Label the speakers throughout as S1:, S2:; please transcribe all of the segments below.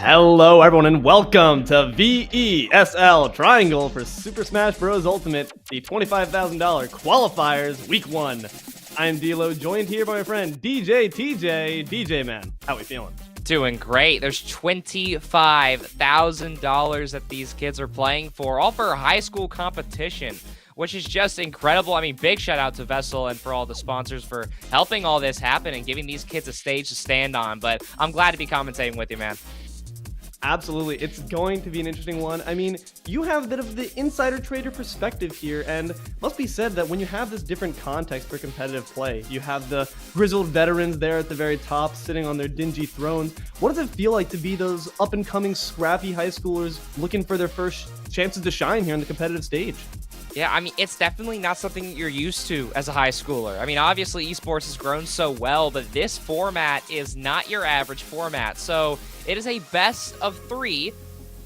S1: Hello everyone and welcome to VESL Triangle for Super Smash Bros. Ultimate, the $25,000 qualifiers week 1. I'm D-Lo, joined here by my friend DJ TJ. DJ man, how we feeling?
S2: Doing great. There's $25,000 that these kids are playing for, all for a high school competition, which is just incredible. I mean, big shout out to VESL and for all the sponsors for helping all this happen and giving these kids a stage to stand on. But I'm glad to be commentating with you, man.
S1: Absolutely. It's going to be an interesting one. I mean, you have a bit of the insider trader perspective here, and must be said that when you have this different context for competitive play, you have the grizzled veterans there at the very top sitting on their dingy thrones. What does it feel like to be those up-and-coming scrappy high schoolers looking for their first chances to shine here on the competitive stage?
S2: Yeah, I mean, it's definitely not something you're used to as a high schooler. I mean, obviously, esports has grown so well, but this format is not your average format. So it is a best of 3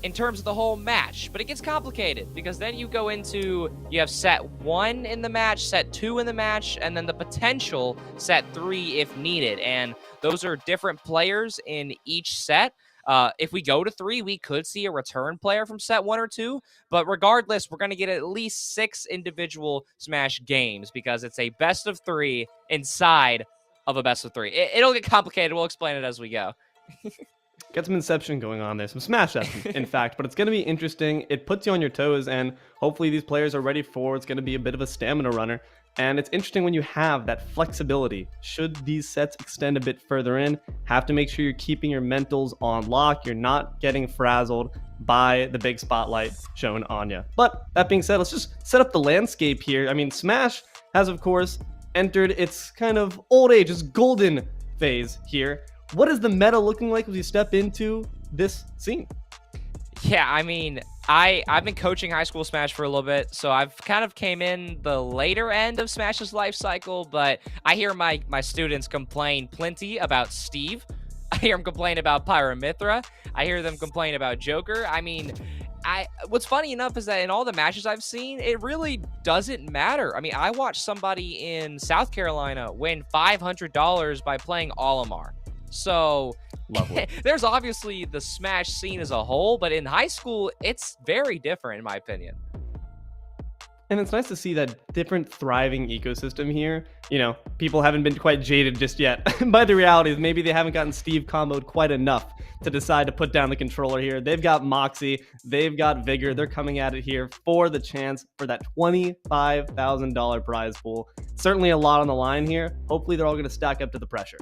S2: in terms of the whole match. But it gets complicated because then you go into, you have set 1 in the match, set 2 in the match, and then the potential set 3 if needed. And those are different players in each set. If we go to 3, we could see a return player from set 1 or 2, but regardless, we're going to get at least 6 individual Smash games because it's a best of 3 inside of a best of 3. It'll get complicated. We'll explain it as we go.
S1: Got some Inception going on there, some Smash in fact, but it's going to be interesting. It puts you on your toes, and hopefully these players are ready for it's going to be a bit of a stamina runner. And it's interesting when you have that flexibility. Should these sets extend a bit further in, have to make sure you're keeping your mentals on lock. You're not getting frazzled by the big spotlight shown on you. But that being said, let's just set up the landscape here. I mean, Smash has, of course, entered its kind of old age, its golden phase here. What is the meta looking like as you step into this scene?
S2: Yeah, I mean, I've been coaching high school Smash for a little bit, so I've kind of came in the later end of Smash's life cycle, but I hear my students complain plenty about Steve. I hear them complain about Pyramithra. I hear them complain about Joker. I mean, what's funny enough is that in all the matches I've seen, it really doesn't matter. I mean, I watched somebody in South Carolina win $500 by playing Olimar. So there's obviously the Smash scene as a whole, but in high school, it's very different, in my opinion.
S1: And it's nice to see that different thriving ecosystem here. You know, people haven't been quite jaded just yet by the reality is maybe they haven't gotten Steve comboed quite enough to decide to put down the controller here. They've got Moxie, they've got Vigor. They're coming at it here for the chance for that $25,000 prize pool. Certainly a lot on the line here. Hopefully they're all going to stack up to the pressure.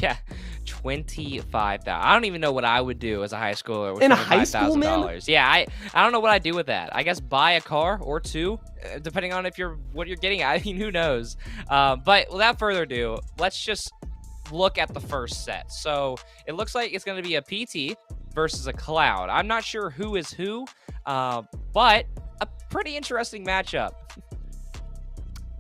S2: Yeah, $25,000. I don't even know what I would do as a high schooler with
S1: in a high school,
S2: man? Yeah, I don't know what I'd do with that. I guess buy a car or 2, depending on what you're getting. I mean, who knows? But without further ado, let's just look at the first set. So it looks like it's going to be a PT versus a Cloud. I'm not sure who is who, but a pretty interesting matchup.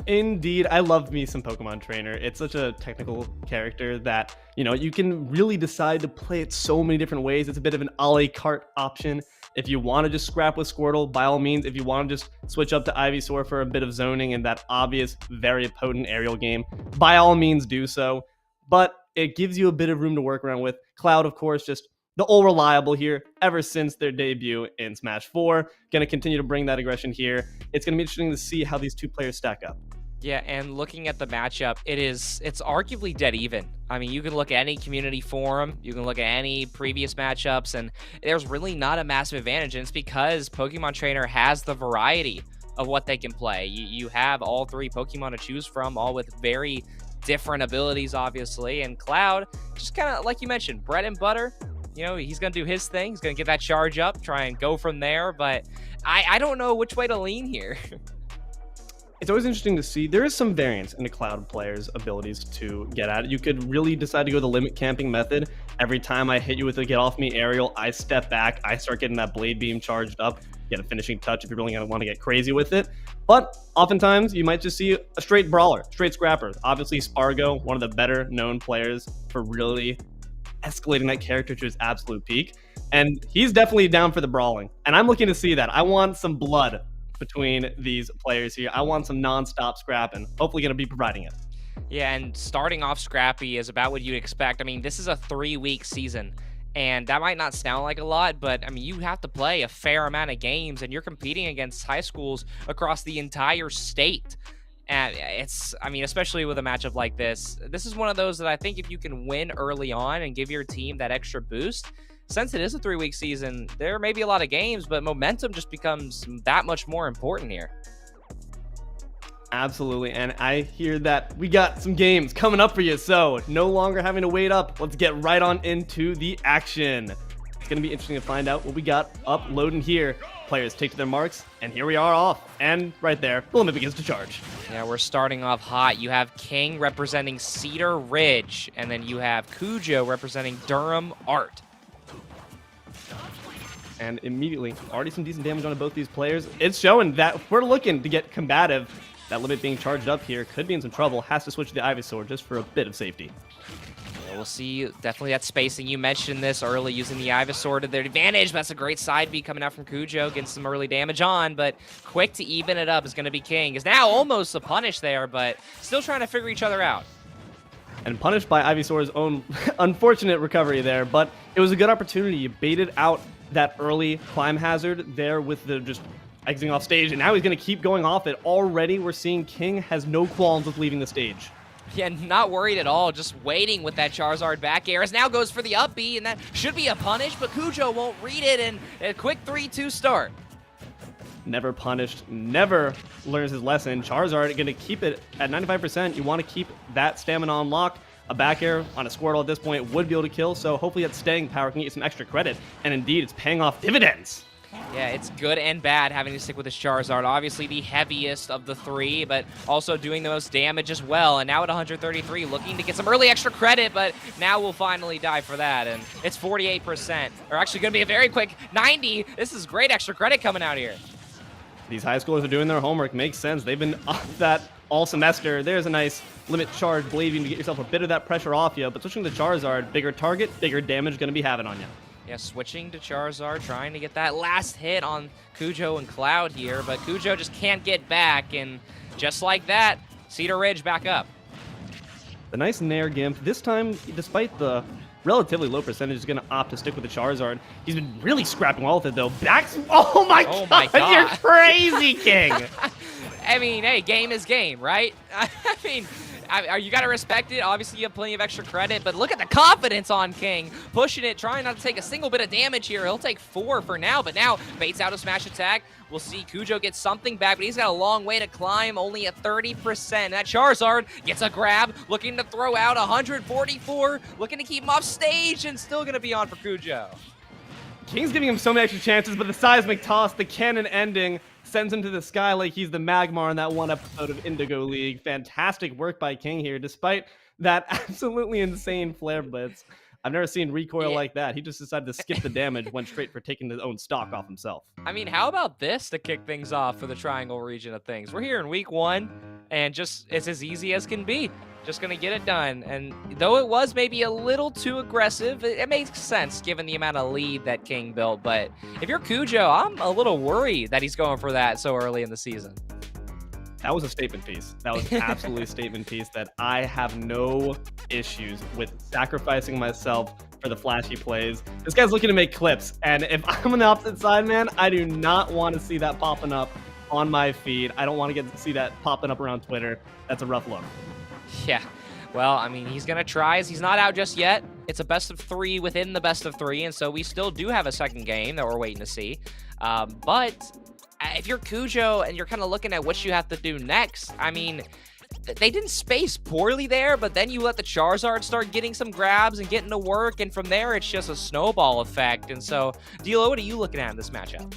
S1: Indeed, I love me some Pokemon Trainer. It's such a technical character that, you know, you can really decide to play it so many different ways. It's a bit of an a la carte option. If you want to just scrap with Squirtle, by all means. If you want to just switch up to Ivysaur for a bit of zoning and that obvious, very potent aerial game, by all means do so. But it gives you a bit of room to work around with. Cloud, of course, just the all reliable here ever since their debut in Smash 4. Going to continue to bring that aggression here. It's going to be interesting to see how these two players stack up.
S2: Yeah, and looking at the matchup, it's arguably dead even. I mean, you can look at any community forum, you can look at any previous matchups, and there's really not a massive advantage, and it's because Pokemon Trainer has the variety of what they can play. You have all 3 Pokemon to choose from, all with very different abilities, obviously, and Cloud, just kind of, like you mentioned, bread and butter. You know, he's going to do his thing, he's going to get that charge up, try and go from there, but I don't know which way to lean here.
S1: It's always interesting to see. There is some variance in the Cloud player's abilities to get at it. You could really decide to go the limit camping method. Every time I hit you with a get off me aerial, I step back, I start getting that blade beam charged up, get a finishing touch if you're really going to want to get crazy with it. But oftentimes you might just see a straight brawler, straight scrapper. Obviously Spargo, one of the better known players for really escalating that character to its absolute peak. And he's definitely down for the brawling. And I'm looking to see that. I want some blood between these players here. I want some non-stop scrapping. Hopefully going to be providing it.
S2: Yeah, and starting off scrappy is about what you'd expect. I mean, this is a 3-week season, And that might not sound like a lot, but I mean, you have to play a fair amount of games, and you're competing against high schools across the entire state. And I mean, especially with a matchup like this is one of those that I think if you can win early on and give your team that extra boost, since it is a 3-week season, there may be a lot of games, but momentum just becomes that much more important here.
S1: Absolutely, and I hear that we got some games coming up for you, so no longer having to wait up. Let's get right on into the action. It's going to be interesting to find out what we got uploading here. Players take to their marks, and here we are off. And right there, the limit begins to charge.
S2: Yeah, we're starting off hot. You have King representing Cedar Ridge, and then you have Cujo representing Durham Art.
S1: And immediately, already some decent damage on both these players. It's showing that we're looking to get combative. That limit being charged up here could be in some trouble. Has to switch to the Ivysaur just for a bit of safety.
S2: Yeah, we'll see definitely that spacing. You mentioned this early, using the Ivysaur to their advantage. That's a great side B coming out from Cujo, getting some early damage on, but quick to even it up is going to be King. Is now almost a punish there, but still trying to figure each other out.
S1: And punished by Ivysaur's own unfortunate recovery there, but it was a good opportunity. You baited out that early climb hazard there with the just exiting off stage, and now he's going to keep going off it. Already we're seeing King has no qualms with leaving the stage.
S2: Yeah, not worried at all, just waiting with that Charizard back air. As now goes for the up B, and that should be a punish, but Cujo won't read it, and a quick 3-2 start.
S1: Never punished, never learns his lesson. Charizard going to keep it at 95%. You want to keep that stamina on lock. A back air on a Squirtle at this point would be able to kill, so hopefully that staying power can get some extra credit. And indeed, it's paying off dividends.
S2: Yeah, it's good and bad having to stick with this Charizard. Obviously the heaviest of the three, but also doing the most damage as well. And now at 133, looking to get some early extra credit, but now we'll finally die for that. And it's 48%. Or actually going to be a very quick 90. This is great extra credit coming out here.
S1: These high schoolers are doing their homework. Makes sense. They've been off that all semester. There's a nice limit charge Blading to get yourself a bit of that pressure off you. But switching to Charizard, bigger target, bigger damage going to be having on you.
S2: Yeah, switching to Charizard, trying to get that last hit on Cujo and Cloud here, but Cujo just can't get back, and just like that, Cedar Ridge back up.
S1: The nice Nair Gimp. This time, despite the relatively low percentage, is going to opt to stick with the Charizard. He's been really scrapping well with it, though. Oh my god, you're crazy, King!
S2: I mean, hey, game is game, right? I mean, you got to respect it. Obviously, you have plenty of extra credit, but look at the confidence on King. Pushing it, trying not to take a single bit of damage here. He'll take 4 for now, but now baits out a smash attack. We'll see Cujo get something back, but he's got a long way to climb, only at 30%. That Charizard gets a grab, looking to throw out 144, looking to keep him off stage, and still going to be on for Cujo.
S1: King's giving him so many extra chances, but the seismic toss, the cannon ending, sends him to the sky like he's the Magmar in that one episode of Indigo League. Fantastic work by King here, despite that absolutely insane flare blitz. I've never seen recoil like that. He just decided to skip the damage, went straight for taking his own stock off himself.
S2: I mean, how about this to kick things off for the Triangle region of things? We're here in week 1, and just it's as easy as can be. Just going to get it done. And though it was maybe a little too aggressive, it makes sense given the amount of lead that King built. But if you're Cujo, I'm a little worried that he's going for that so early in the season.
S1: That was a statement piece. That was absolutely a statement piece that I have no issues with sacrificing myself for the flashy plays. This guy's looking to make clips, and if I'm on the opposite side, man, I do not want to see that popping up on my feed. I don't want to get to see that popping up around Twitter. That's a rough look.
S2: Yeah, well, I mean, he's going to try. He's not out just yet. It's a best of 3 within the best of 3, and so we still do have a second game that we're waiting to see. But if you're Cujo and you're kind of looking at what you have to do next, I mean, they didn't space poorly there, but then you let the Charizard start getting some grabs and getting to work, and from there, it's just a snowball effect. And so, Dilo, what are you looking at in this matchup?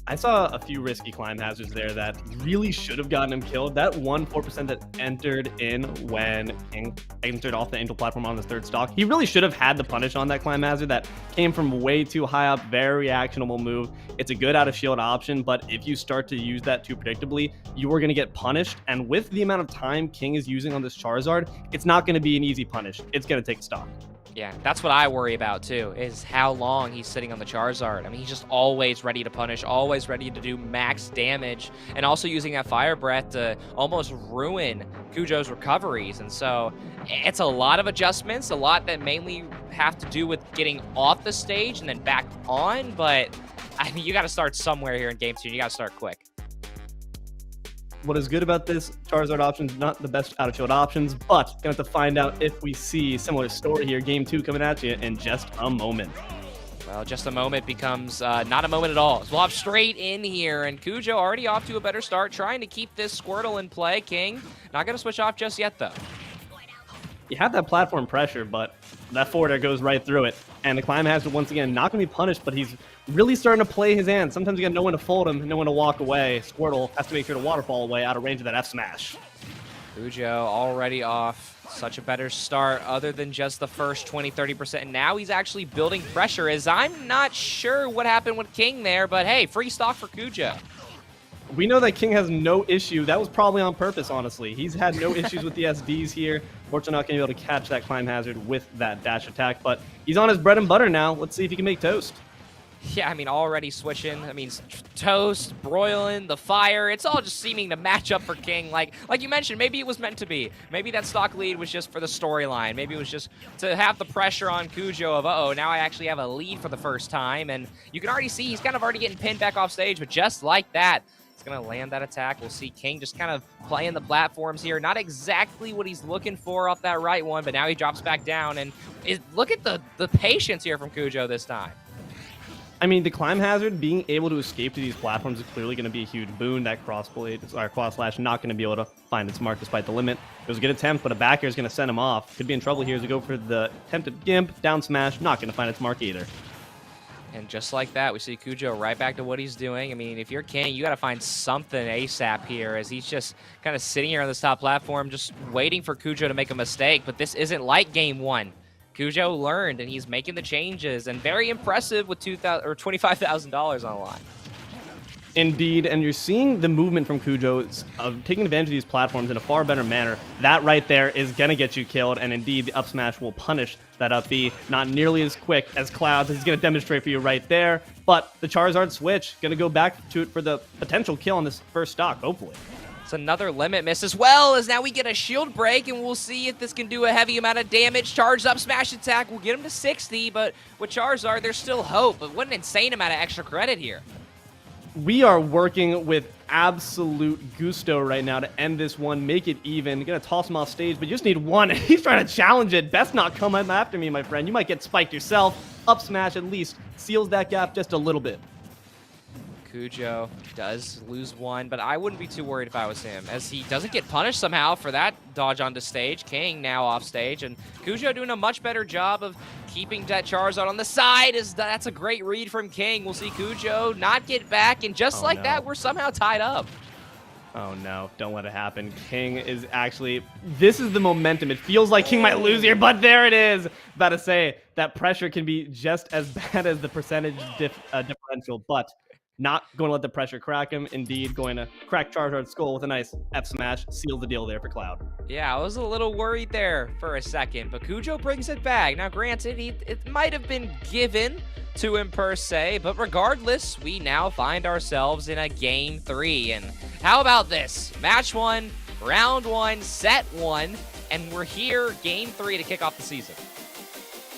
S1: I saw a few risky climb hazards there that really should have gotten him killed. That 4% that entered in when King entered off the Angel platform on his 3rd stock, he really should have had the punish on that climb hazard. That came from way too high up, very actionable move. It's a good out of shield option, but if you start to use that too predictably, you are going to get punished. And with the amount of time King is using on this Charizard, it's not going to be an easy punish. It's going to take stock.
S2: Yeah, that's what I worry about too, is how long he's sitting on the Charizard. I mean, he's just always ready to punish, always ready to do max damage, and also using that Fire Breath to almost ruin Cujo's recoveries. And so it's a lot of adjustments, a lot that mainly have to do with getting off the stage and then back on, but I mean, you got to start somewhere here in game 2. You got to start quick.
S1: What is good about this Charizard option is not the best out-of-field options, but gonna have to find out if we see similar story here. Game 2 coming at you in just a moment.
S2: Well, just a moment becomes not a moment at all. So we'll hop straight in here, and Cujo already off to a better start, trying to keep this Squirtle in play. King not going to switch off just yet, though.
S1: You have that platform pressure, but that forward air goes right through it. And the Climb Hazard, once again, not going to be punished, but he's really starting to play his hand. Sometimes you got to know when to fold him and know when to walk away. Squirtle has to make sure to waterfall away out of range of that F smash.
S2: Cujo already off. Such a better start other than just the first 20-30%. And now he's actually building pressure, as I'm not sure what happened with King there, but hey, free stock for Cujo.
S1: We know that King has no issue. That was probably on purpose, honestly. He's had no issues with the SDs here. Fortunately, not going to be able to catch that Climb Hazard with that dash attack, but he's on his bread and butter now. Let's see if he can make toast.
S2: Yeah, I mean, already switching. I mean, toast, broiling, the fire. It's all just seeming to match up for King. Like you mentioned, maybe it was meant to be. Maybe that stock lead was just for the storyline. Maybe it was just to have the pressure on Cujo of, uh-oh, now I actually have a lead for the first time. And you can already see he's kind of already getting pinned back off stage, but just like that, he's going to land that attack. We'll see King just kind of playing the platforms here. Not exactly what he's looking for off that right one, but now he drops back down. And look at the patience here from Cujo this time.
S1: I mean, the Climb Hazard, being able to escape to these platforms is clearly going to be a huge boon. That cross slash not going to be able to find its mark despite the limit. It was a good attempt, but a back air is going to send him off. Could be in trouble here as we go for the attempted Gimp, down smash, not going to find its mark either.
S2: And just like that, we see Cujo right back to what he's doing. I mean, if you're King, you got to find something ASAP here, as he's just kind of sitting here on this top platform, just waiting for Cujo to make a mistake. But this isn't like game 1. Cujo learned, and he's making the changes, and very impressive with $25,000 on the line.
S1: Indeed, and you're seeing the movement from Cujo of taking advantage of these platforms in a far better manner. That right there is going to get you killed, and indeed the up smash will punish that up B. Not nearly as quick as Cloud, as he's going to demonstrate for you right there, but the Charizard switch, going to go back to it for the potential kill on this first stock, hopefully.
S2: It's another limit miss, as well as now we get a shield break, and we'll see if this can do a heavy amount of damage. Charged up smash attack will get him to 60, but with Charizard, there's still hope. But what an insane amount of extra credit here.
S1: We are working with absolute gusto right now to end this one, make it even. Gonna toss him off stage, but you just need one. He's trying to challenge it. Best not come after me, my friend. You might get spiked yourself. Up smash at least seals that gap just a little bit.
S2: Cujo does lose one, but I wouldn't be too worried if I was him, as he doesn't get punished somehow for that dodge onto stage. King now off stage, and Cujo doing a much better job of keeping that Charizard on the side. That's a great read from King. We'll see Cujo not get back, and just like that, we're somehow tied up.
S1: Oh no, don't let it happen. King is actually, this is the momentum. It feels like King might lose here, but there it is. About to say, that pressure can be just as bad as the percentage differential, but not going to let the pressure crack him. Indeed, going to crack Charizard's skull with a nice F smash. Seal the deal there for Cloud.
S2: Yeah, I was a little worried there for a second, but Cujo brings it back. Now, granted, it might have been given to him per se, but regardless, we now find ourselves in a game 3. And how about this? Match 1, round 1, set 1, and we're here, game 3 to kick off the season.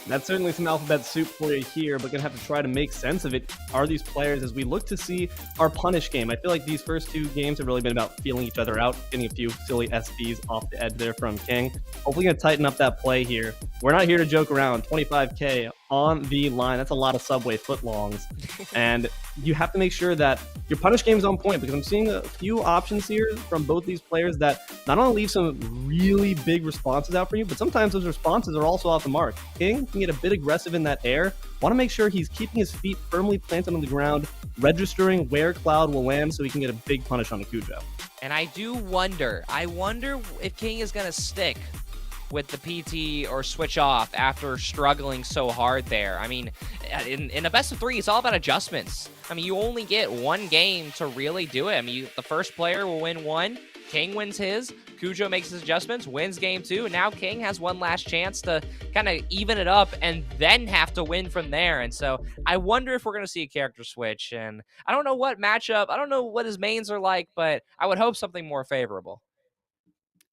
S1: That's certainly some alphabet soup for you here, but gonna have to try to make sense of it. Are these players, as we look to see our punish game? I feel like these first 2 games have really been about feeling each other out, getting a few silly SDs off the edge there from King. Hopefully gonna tighten up that play here. We're not here to joke around. 25K on the line. That's a lot of Subway footlongs. And you have to make sure that your punish game is on point, because I'm seeing a few options here from both these players that not only leave some really big responses out for you, but sometimes those responses are also off the mark. King can get a bit aggressive in that air. Want to make sure he's keeping his feet firmly planted on the ground, registering where Cloud will land so he can get a big punish on the Cujo.
S2: And I wonder if King is going to stick with the PT or switch off after struggling so hard there. I mean, in a best of 3, it's all about adjustments. I mean, you only get 1 game to really do it. I mean, the first player will win 1, King wins his, Cujo makes his adjustments, wins game 2, and now King has one last chance to kind of even it up and then have to win from there. And so I wonder if we're going to see a character switch, and I don't know what matchup, I don't know what his mains are like, but I would hope something more favorable.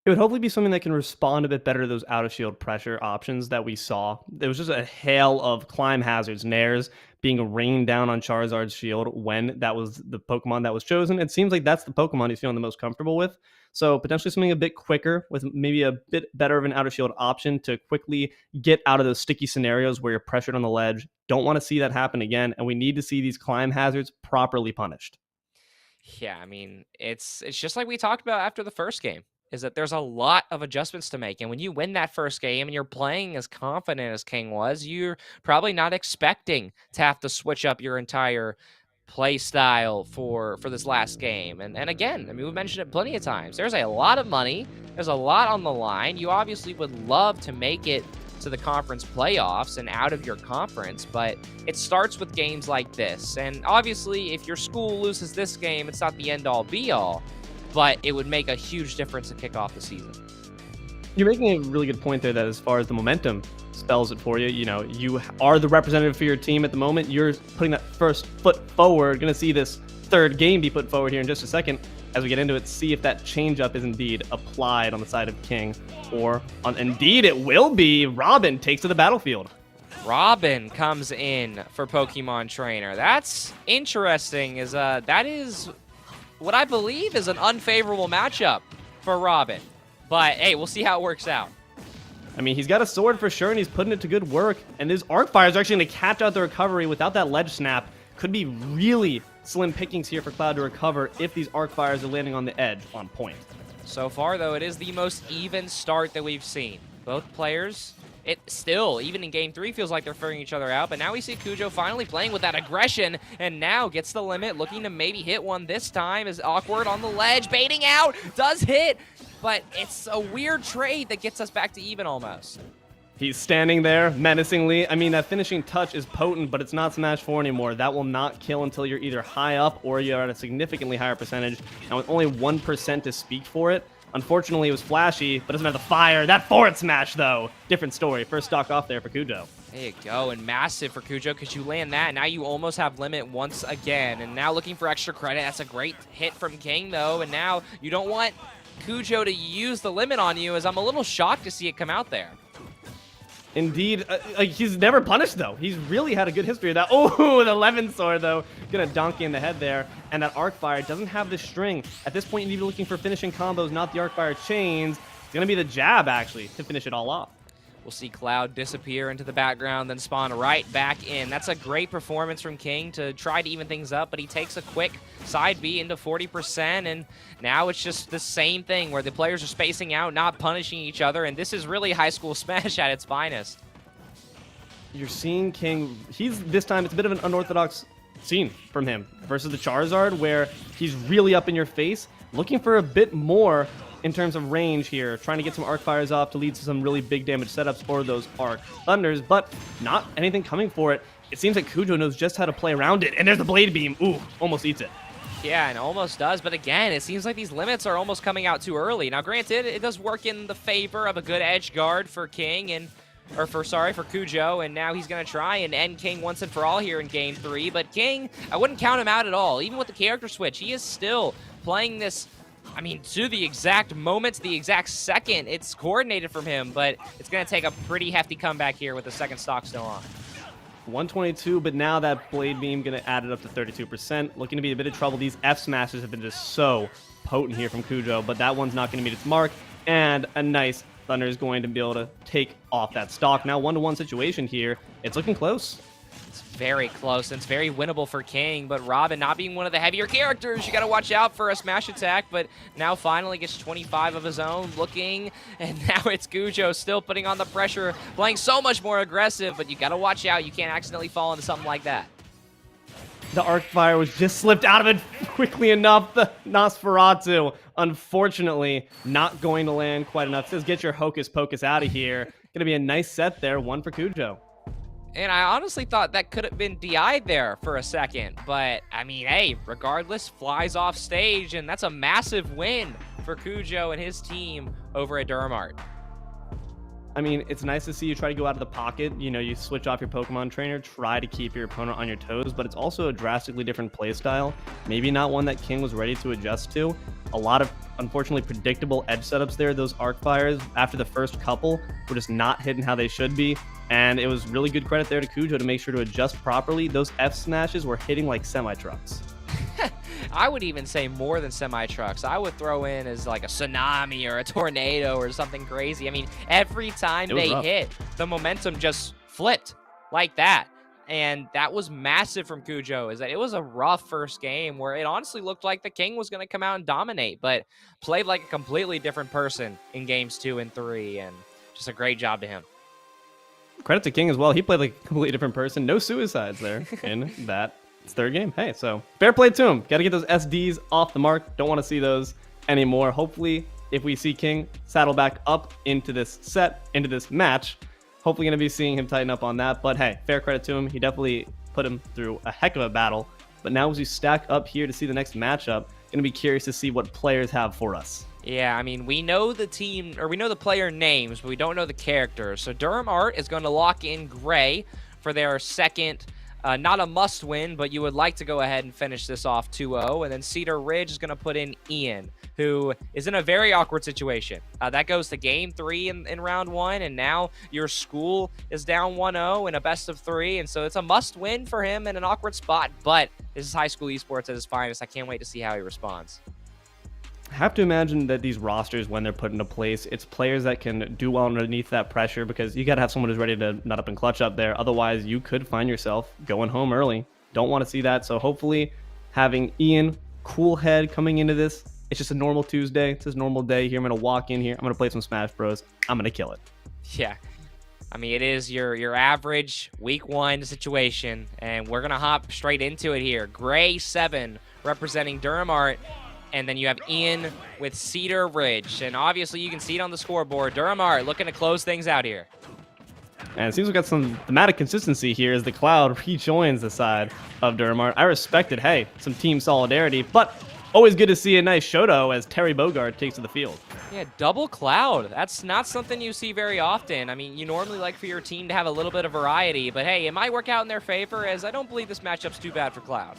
S1: It would hopefully be something that can respond a bit better to those out of shield pressure options that we saw. There was just a hail of climb hazards, nairs being rained down on Charizard's shield when that was the Pokemon that was chosen. It seems like that's the Pokemon he's feeling the most comfortable with. So potentially something a bit quicker with maybe a bit better of an out of shield option to quickly get out of those sticky scenarios where you're pressured on the ledge. Don't want to see that happen again. And we need to see these climb hazards properly punished.
S2: Yeah, I mean, it's just like we talked about after the first game, is that there's a lot of adjustments to make. And when you win that first game and you're playing as confident as King was, you're probably not expecting to have to switch up your entire play style for this last game. And again, I mean, we mentioned it plenty of times. There's a lot of money. There's a lot on the line. You obviously would love to make it to the conference playoffs and out of your conference, but it starts with games like this. And obviously, if your school loses this game, it's not the end-all be-all, but it would make a huge difference to kick off the season.
S1: You're making a really good point there that as far as the momentum spells it for you, you are the representative for your team at the moment. You're putting that first foot forward. Going to see this third game be put forward here in just a second. As we get into it, see if that changeup is indeed applied on the side of King, or indeed it will be. Robin takes to the battlefield.
S2: Robin comes in for Pokemon Trainer. That's interesting. That is what I believe is an unfavorable matchup for Robin. But hey, we'll see how it works out.
S1: I mean, he's got a sword for sure, and he's putting it to good work. And his Arc Fire is actually going to catch out the recovery without that ledge snap. Could be really slim pickings here for Cloud to recover if these Arc Fires are landing on the edge on point.
S2: So far, though, it is the most even start that we've seen. Both players, it still, even in Game 3, feels like they're figuring each other out. But now we see Cujo finally playing with that aggression, and now gets the limit, looking to maybe hit one this time. Is awkward on the ledge, baiting out, does hit, but it's a weird trade that gets us back to even almost.
S1: He's standing there menacingly. I mean, that finishing touch is potent, but it's not Smash 4 anymore. That will not kill until you're either high up or you're at a significantly higher percentage. And with only 1% to speak for it, unfortunately, it was flashy, but doesn't have the fire. That forward smash, though, different story. First stock off there for Cujo.
S2: There you go, and massive for Cujo, because you land that, and now you almost have limit once again. And now looking for extra credit. That's a great hit from King, though, and now you don't want Cujo to use the limit on you, as I'm a little shocked to see it come out there.
S1: Indeed. He's never punished, though. He's really had a good history of that. Oh, the 11 sword, though. Gonna donkey in the head there. And that Arc Fire doesn't have the string. At this point, you need to be looking for finishing combos, not the Arc Fire chains. It's gonna be the jab, actually, to finish it all off.
S2: We'll see Cloud disappear into the background, then spawn right back in. That's a great performance from King to try to even things up, but he takes a quick side B into 40%, and now it's just the same thing where the players are spacing out, not punishing each other, and this is really high school Smash at its finest.
S1: You're seeing King, this time, it's a bit of an unorthodox scene from him versus the Charizard, where he's really up in your face, looking for a bit more in terms of range here, trying to get some Arc Fires off to lead to some really big damage setups for those Arc Thunders, but not anything coming for it. It seems like Cujo knows just how to play around it, and there's the Blade Beam. Ooh, almost eats it.
S2: Yeah, and almost does, but again, it seems like these limits are almost coming out too early. Now, granted, it does work in the favor of a good edge guard for King, for Cujo, and now he's going to try and end King once and for all here in Game 3, but King, I wouldn't count him out at all. Even with the character switch, he is still playing this, I mean, to the exact moment, to the exact second. It's coordinated from him, but it's going to take a pretty hefty comeback here with the second stock still on.
S1: 122, but now that Blade Beam going to add it up to 32%. Looking to be a bit of trouble. These F smashes have been just so potent here from Cujo, but that one's not going to meet its mark, and a nice Thunder is going to be able to take off that stock. Now, 1-to-1 situation here. It's looking close.
S2: It's very close, and it's very winnable for King, but Robin, not being one of the heavier characters, you got to watch out for a smash attack, but now finally gets 25 of his own, looking, and now it's Cujo still putting on the pressure, playing so much more aggressive, but you got to watch out. You can't accidentally fall into something like that.
S1: The Arc Fire was just slipped out of it quickly enough. The Nosferatu, unfortunately, not going to land quite enough. It says, get your Hocus Pocus out of here. Going to be a nice set there, one for Cujo.
S2: And I honestly thought that could have been DI'd there for a second. But, I mean, hey, regardless, flies off stage, and that's a massive win for Cujo and his team over at Durham.
S1: I mean, it's nice to see you try to go out of the pocket. You know, you switch off your Pokemon trainer, try to keep your opponent on your toes, but it's also a drastically different play style. Maybe not one that King was ready to adjust to. A lot of unfortunately predictable edge setups there. Those arc fires after the first couple were just not hitting how they should be. And it was really good credit there to Cujo to make sure to adjust properly. Those F smashes were hitting like semi-trucks.
S2: I would even say more than semi-trucks. I would throw in as like a tsunami or a tornado or something crazy. I mean, every time they hit, the momentum just flipped like that. And that was massive from Cujo, is that it was a rough first game where it honestly looked like the King was going to come out and dominate, but played like a completely different person in games 2 and 3, and just a great job to him.
S1: Credit to King as well. He played like a completely different person. No suicides there in that third game. Hey, so fair play to him. Got to get those SDs off the mark. Don't want to see those anymore. Hopefully, if we see King saddle back up into this set, into this match, hopefully going to be seeing him tighten up on that. But hey, fair credit to him. He definitely put him through a heck of a battle. But now as we stack up here to see the next matchup, going to be curious to see what players have for us.
S2: Yeah, I mean, we know the team, or we know the player names, but we don't know the characters. So Durham Art is going to lock in Gray for their second, not a must win, but you would like to go ahead and finish this off 2-0. And then Cedar Ridge is going to put in Ian, who is in a very awkward situation. That goes to game 3 in round 1, and now your school is down 1-0 in a best of 3, and so it's a must win for him in an awkward spot. But this is high school esports at its finest. I can't wait to see how he responds.
S1: I have to imagine that these rosters, when they're put into place, it's players that can do well underneath that pressure, because you got to have someone who's ready to nut up and clutch up there. Otherwise, you could find yourself going home early. Don't want to see that. So hopefully having Ian, cool head coming into this, it's just a normal Tuesday. It's his normal day here. I'm going to walk in here. I'm going to play some Smash Bros. I'm going to kill it.
S2: Yeah. I mean, it is your average week 1 situation, and we're going to hop straight into it here. Gray 7 representing Durham Art. And then you have Ian with Cedar Ridge. And obviously you can see it on the scoreboard. Durham Art looking to close things out here.
S1: And it seems we've got some thematic consistency here as the Cloud rejoins the side of Durham Art. I respect it. Hey, some team solidarity. But always good to see a nice Shoto as Terry Bogard takes to the field.
S2: Yeah, double Cloud. That's not something you see very often. I mean, you normally like for your team to have a little bit of variety. But hey, it might work out in their favor, as I don't believe this matchup's too bad for Cloud.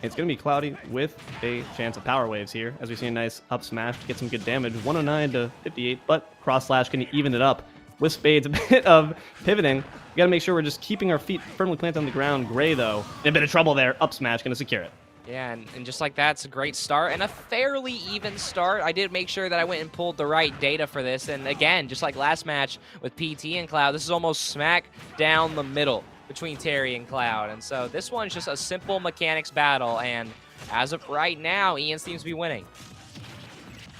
S1: It's going to be Cloudy with a chance of power waves here, as we see a nice up smash to get some good damage. 109 to 58, but cross slash can even it up with spades. A bit of pivoting. We got to make sure we're just keeping our feet firmly planted on the ground. Gray, though, in a bit of trouble there. Up smash, going to secure it.
S2: Yeah, and just like that, it's a great start and a fairly even start. I did make sure that I went and pulled the right data for this. And again, just like last match with PT and Cloud, this is almost smack down the middle between Terry and Cloud. And so this one's just a simple mechanics battle, and as of right now, Ian seems to be winning.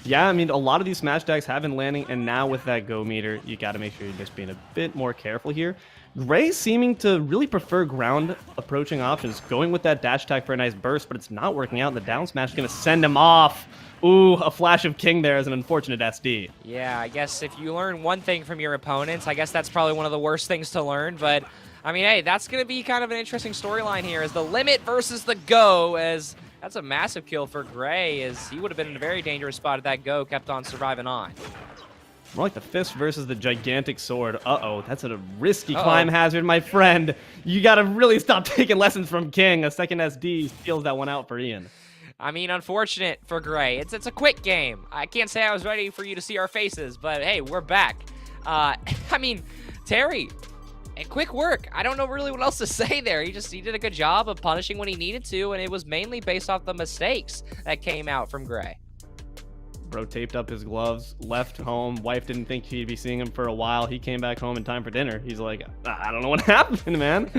S1: Yeah, I mean, a lot of these smash decks have been landing, and now with that go meter, you got to make sure you're just being a bit more careful here. Gray seeming to really prefer ground approaching options, going with that dash attack for a nice burst, but it's not working out, and the down smash is going to send him off. Ooh, a flash of King there is an unfortunate SD.
S2: Yeah, I guess if you learn one thing from your opponents, I guess that's probably one of the worst things to learn, but I mean, hey, that's going to be kind of an interesting storyline here, as the limit versus the go, as that's a massive kill for Gray, as he would have been in a very dangerous spot if that go kept on surviving on.
S1: More like the fist versus the gigantic sword. Uh-oh, that's a risky climb hazard, my friend. You got to really stop taking lessons from King. A second SD steals that one out for Ian.
S2: I mean, unfortunate for Gray. It's a quick game. I can't say I was ready for you to see our faces, but hey, we're back. I mean, Terry, quick work. I don't know really what else to say there. He did a good job of punishing when he needed to, and it was mainly based off the mistakes that came out from Gray.
S1: Bro taped up his gloves, left home. Wife didn't think he'd be seeing him for a while. He came back home in time for dinner. He's like, I don't know what happened, man.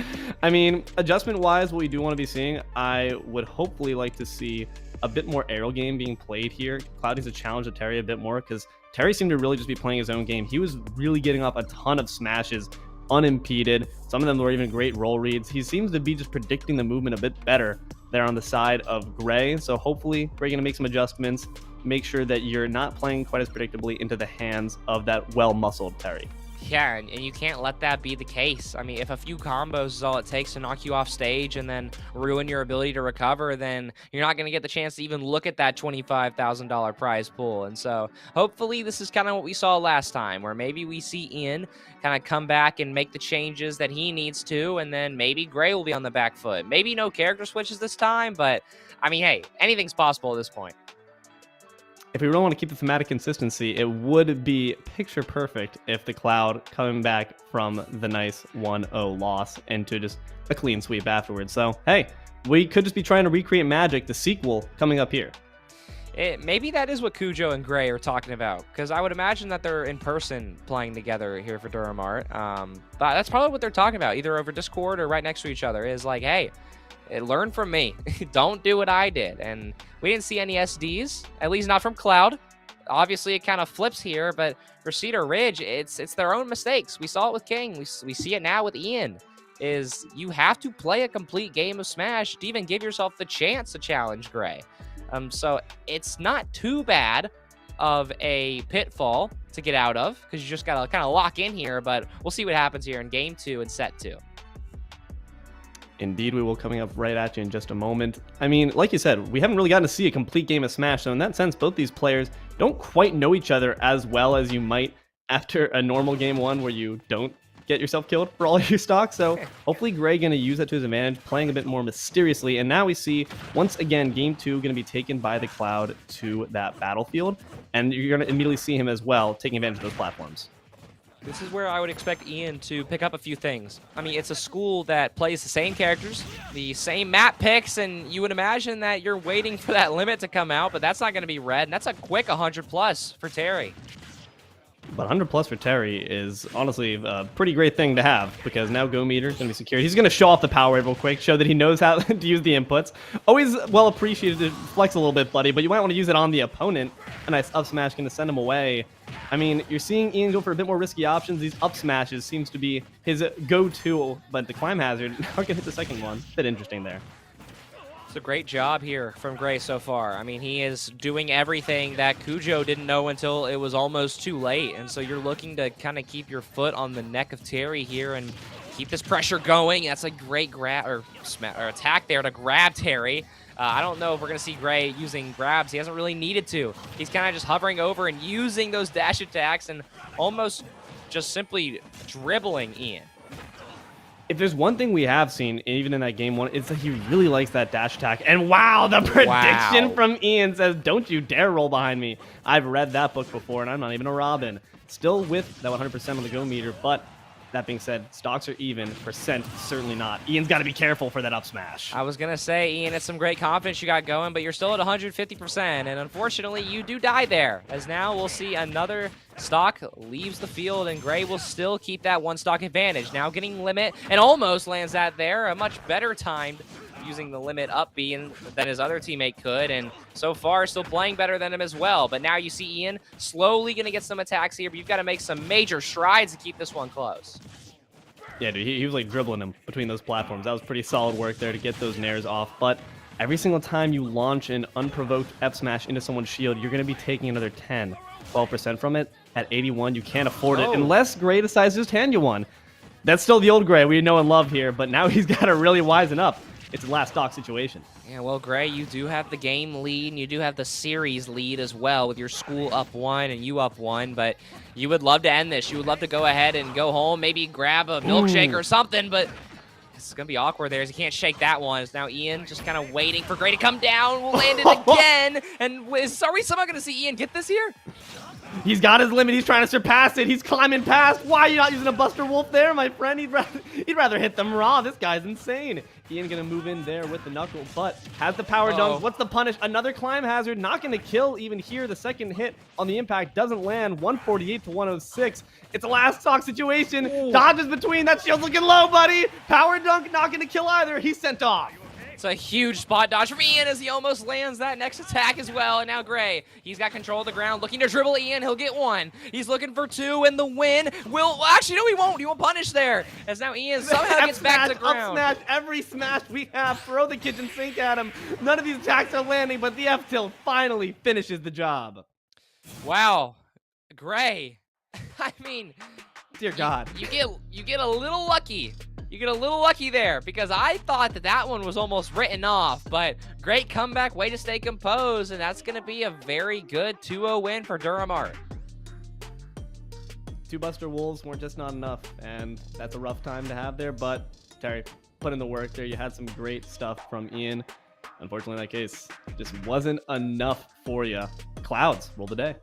S1: I mean, adjustment-wise, what we do want to be seeing, I would hopefully like to see a bit more aerial game being played here. Cloud needs to challenge Terry a bit more, because Terry seemed to really just be playing his own game. He was really getting off a ton of smashes unimpeded. Some of them were even great roll reads. He seems to be just predicting the movement a bit better there on the side of Gray. So hopefully we're going to make some adjustments, make sure that you're not playing quite as predictably into the hands of that well-muscled Terry.
S2: Yeah, and you can't let that be the case. I mean, if a few combos is all it takes to knock you off stage and then ruin your ability to recover, then you're not going to get the chance to even look at that $25,000 prize pool. And so hopefully this is kind of what we saw last time, where maybe we see Ian kind of come back and make the changes that he needs to, and then maybe Gray will be on the back foot. Maybe no character switches this time, but I mean, hey, anything's possible at this point.
S1: if we really want to keep the thematic consistency, it would be picture perfect if the Cloud coming back from the nice 1-0 loss into just a clean sweep afterwards. So, hey, we could just be trying to recreate Magic, the sequel, coming up here.
S2: Maybe that is what Cujo and Gray are talking about, because I would imagine that they're in person playing together here for Durham Art. But that's probably what they're talking about, either over Discord or right next to each other, is like, hey, learn from me. Don't do what I did. And we didn't see any SDs, at least not from Cloud. Obviously, it kind of flips here, but for Cedar Ridge, it's their own mistakes. We saw it with King. We see it now with Ian. Is you have to play a complete game of Smash to even give yourself the chance to challenge Gray. So it's not too bad of a pitfall to get out of, because you just got to kind of lock in here, but we'll see what happens here in game 2 and set 2.
S1: Indeed, we will, coming up right at you in just a moment. I mean, like you said, we haven't really gotten to see a complete game of Smash, so in that sense, both these players don't quite know each other as well as you might after a normal game 1 where you don't get yourself killed for all your stocks. So hopefully Gray going to use that to his advantage, playing a bit more mysteriously. And now we see, once again, game 2 going to be taken by the Cloud to that battlefield. And you're going to immediately see him as well taking advantage of those platforms.
S2: This is where I would expect Ian to pick up a few things. I mean, it's a school that plays the same characters, the same map picks, and you would imagine that you're waiting for that limit to come out, but that's not going to be read, and that's a quick 100+ for Terry.
S1: But 100+ for Terry is honestly a pretty great thing to have, because now Go Meter is going to be secured. He's going to show off the power wave real quick, show that he knows how to use the inputs. Always well appreciated to flex a little bit, buddy, but you might want to use it on the opponent. A nice up smash going to send him away. I mean, you're seeing Ian go for a bit more risky options. These up smashes seems to be his go-to, but the climb hazard, not going to hit the second one. Bit interesting there.
S2: It's a great job here from Gray so far. I mean, he is doing everything that Cujo didn't know until it was almost too late. And so you're looking to kind of keep your foot on the neck of Terry here and keep this pressure going. That's a great grab or attack there to grab Terry. I don't know if we're going to see Gray using grabs. He hasn't really needed to. He's kind of just hovering over and using those dash attacks and almost just simply dribbling Ian.
S1: If there's one thing we have seen, even in that game 1, it's that he really likes that dash attack. And wow, the prediction from Ian says, don't you dare roll behind me. I've read that book before, and I'm not even a Robin. Still with that 100% on the Go Meter, but that being said, stocks are even, percent certainly not. Ian's got to be careful for that up smash.
S2: I was going to say, Ian, it's some great confidence you got going, but you're still at 150%, and unfortunately, you do die there, as now we'll see another stock leaves the field, and Gray will still keep that one stock advantage. Now getting limit, and almost lands that there, a much better timed using the limit up B than his other teammate could, and so far still playing better than him as well. But now you see Ian slowly going to get some attacks here, but you've got to make some major strides to keep this one close.
S1: Yeah, dude, he was like dribbling him between those platforms. That was pretty solid work there to get those nairs off. But every single time you launch an unprovoked F smash into someone's shield, you're going to be taking another 10, 12% from it. At 81, you can't afford it unless Gray decides to just hand you one. That's still the old Gray we know and love here, but now he's got to really wisen up. It's a last stock situation.
S2: Yeah, well, Gray, you do have the game lead, and you do have the series lead as well with your school up 1 and you up 1, but you would love to end this. You would love to go ahead and go home, maybe grab a milkshake or something, but it's going to be awkward there as he can't shake that one. It's now Ian just kind of waiting for Gray to come down. We'll land it again, and are we somehow going to see Ian get this here?
S1: He's got his limit. He's trying to surpass it. He's climbing past. Why are you not using a Buster Wolf there, my friend? He'd rather hit them raw. This guy's insane. Ian going to move in there with the knuckle, but has the power dunk. What's the punish? Another climb hazard. Not going to kill even here. The second hit on the impact doesn't land. 148 to 106. It's a last stock situation. Ooh. Dodges between. That shield's looking low, buddy. Power dunk not going to kill either. He's sent off.
S2: It's a huge spot dodge from Ian as he almost lands that next attack as well. And now Gray, he's got control of the ground, looking to dribble Ian. He'll get one. He's looking for 2, and the win will... Actually, no, he won't. He won't punish there. As now Ian somehow gets back to the ground.
S1: Up smash, every smash we have. Throw the kitchen sink at him. None of these attacks are landing, but the F-tilt finally finishes the job.
S2: Wow. Gray. I mean...
S1: Dear God.
S2: You get a little lucky. You get a little lucky there, because I thought that one was almost written off, but great comeback, way to stay composed, and that's going to be a very good 2-0 win for Durham Art.
S1: 2 Buster Wolves weren't just not enough, and that's a rough time to have there, but Terry, put in the work there. You had some great stuff from Ian. unfortunately, that case just wasn't enough for you. Clouds roll the day.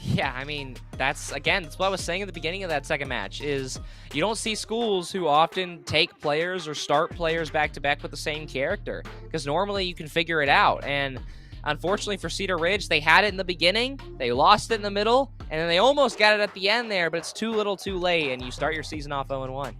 S2: Yeah, I mean, that's what I was saying at the beginning of that second match, is you don't see schools who often take players or start players back-to-back with the same character, because normally you can figure it out. And unfortunately for Cedar Ridge, they had it in the beginning, they lost it in the middle, and then they almost got it at the end there, but it's too little too late, and you start your season off 0-1.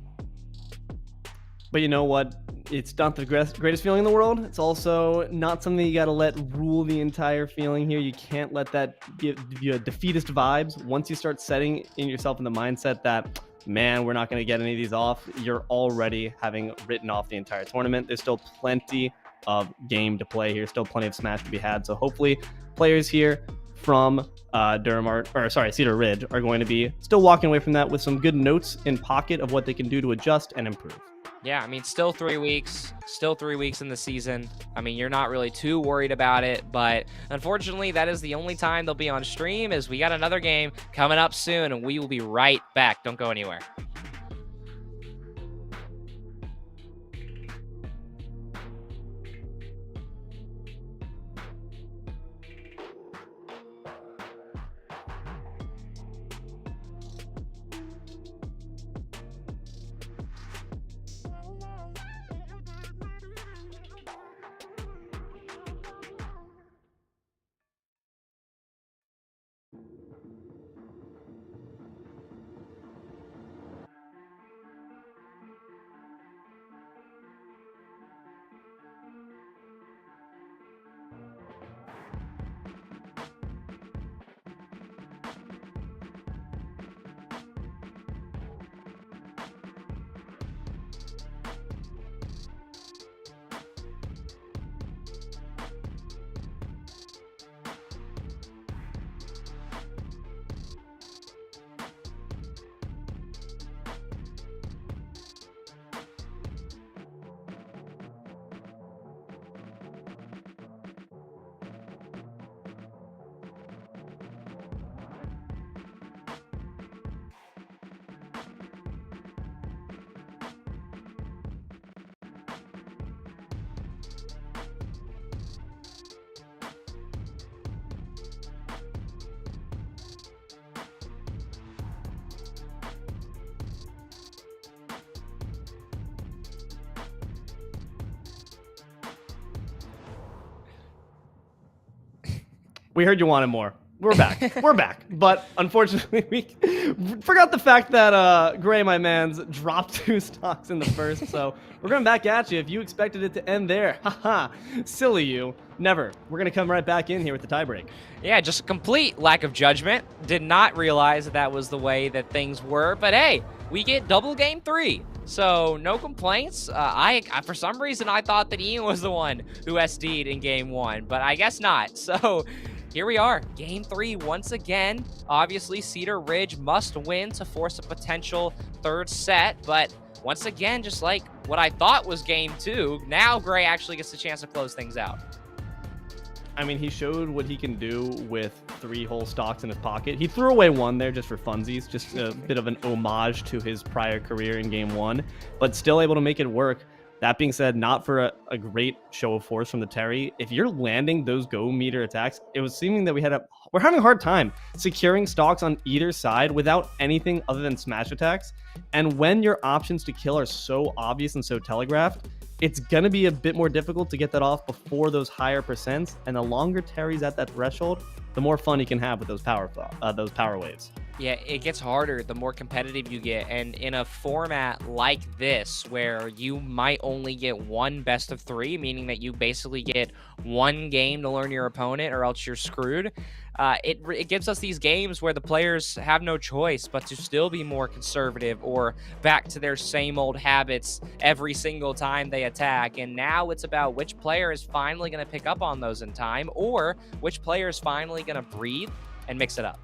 S1: But you know what? It's not the greatest feeling in the world. It's also not something you got to let rule the entire feeling here. You can't let that give you defeatist vibes. Once you start setting in yourself in the mindset that, man, we're not going to get any of these off, you're already having written off the entire tournament. There's still plenty of game to play here, still plenty of smash to be had. So hopefully players here from Cedar Ridge are going to be still walking away from that with some good notes in pocket of what they can do to adjust and improve.
S2: Yeah, I mean, still 3 weeks in the season. I mean, you're not really too worried about it, but unfortunately, that is the only time they'll be on stream, as we got another game coming up soon, and we will be right back. Don't go anywhere.
S1: We heard you wanted more. We're back. We're back. But unfortunately, we forgot the fact that Gray, my man's, dropped 2 stocks in the first. So we're going back at you. If you expected it to end there, haha, silly you. Never. We're going to come right back in here with the tiebreak.
S2: Yeah, just a complete lack of judgment. Did not realize that was the way that things were. But hey, we get double game 3. So no complaints. I for some reason, I thought that Ian was the one who SD'd in game 1, but I guess not. So here we are, game 3 once again. Obviously, Cedar Ridge must win to force a potential 3rd set, but once again, just like what I thought was game 2, now Gray actually gets the chance to close things out.
S1: I mean, he showed what he can do with 3 whole stocks in his pocket. He threw away 1 there just for funsies, just a bit of an homage to his prior career in game 1, but still able to make it work. That being said, not for a great show of force from the Terry. If you're landing those go meter attacks, it was seeming that we're having a hard time securing stocks on either side without anything other than smash attacks. And when your options to kill are so obvious and so telegraphed, it's going to be a bit more difficult to get that off before those higher percents. And the longer Terry's at that threshold, the more fun he can have with those power waves.
S2: Yeah, it gets harder the more competitive you get, and in a format like this where you might only get 1 best of 3, meaning that you basically get 1 game to learn your opponent or else you're screwed, it gives us these games where the players have no choice but to still be more conservative or back to their same old habits every single time they attack. And now it's about which player is finally going to pick up on those in time, or which player is finally going to breathe and mix it up.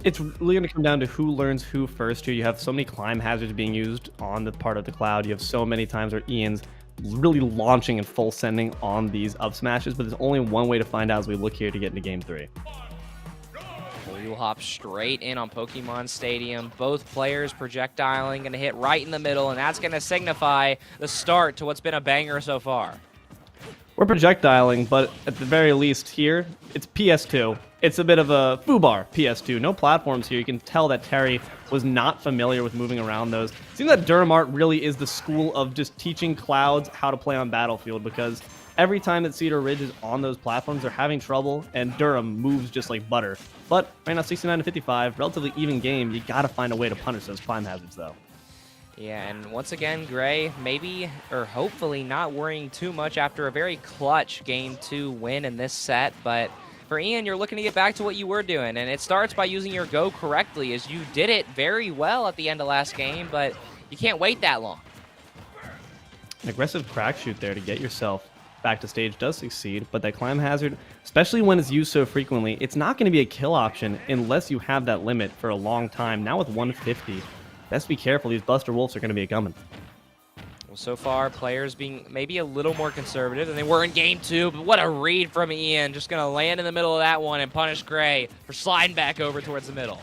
S1: It's really going to come down to who learns who first here. You have so many climb hazards being used on the part of the Cloud. You have so many times where Ian's really launching and full sending on these up smashes, but there's only one way to find out as we look here to get into game 3.
S2: We will hop straight in on Pokemon Stadium. Both players projectiling, going to hit right in the middle, and that's going to signify the start to what's been a banger so far.
S1: We're projectiling, but at the very least here, it's PS2. It's a bit of a foobar PS2. No platforms here. You can tell that Terry was not familiar with moving around those. It seems that Durham Art really is the school of just teaching Clouds how to play on Battlefield, because every time that Cedar Ridge is on those platforms, they're having trouble, and Durham moves just like butter. But right now, 69 to 55, relatively even game. You got to find a way to punish those climb hazards, though.
S2: Yeah, and once again, Gray maybe, or hopefully not worrying too much after a very clutch Game 2 win in this set. But for Ian, you're looking to get back to what you were doing, and it starts by using your go correctly, as you did it very well at the end of last game, but you can't wait that long.
S1: An aggressive crack shoot there to get yourself back to stage does succeed, but that climb hazard, especially when it's used so frequently, it's not going to be a kill option unless you have that limit for a long time. Now with 150, best be careful. These Buster Wolves are going to be a coming.
S2: Well, so far, players being maybe a little more conservative than they were in Game 2, but what a read from Ian. Just going to land in the middle of that one and punish Gray for sliding back over towards the middle.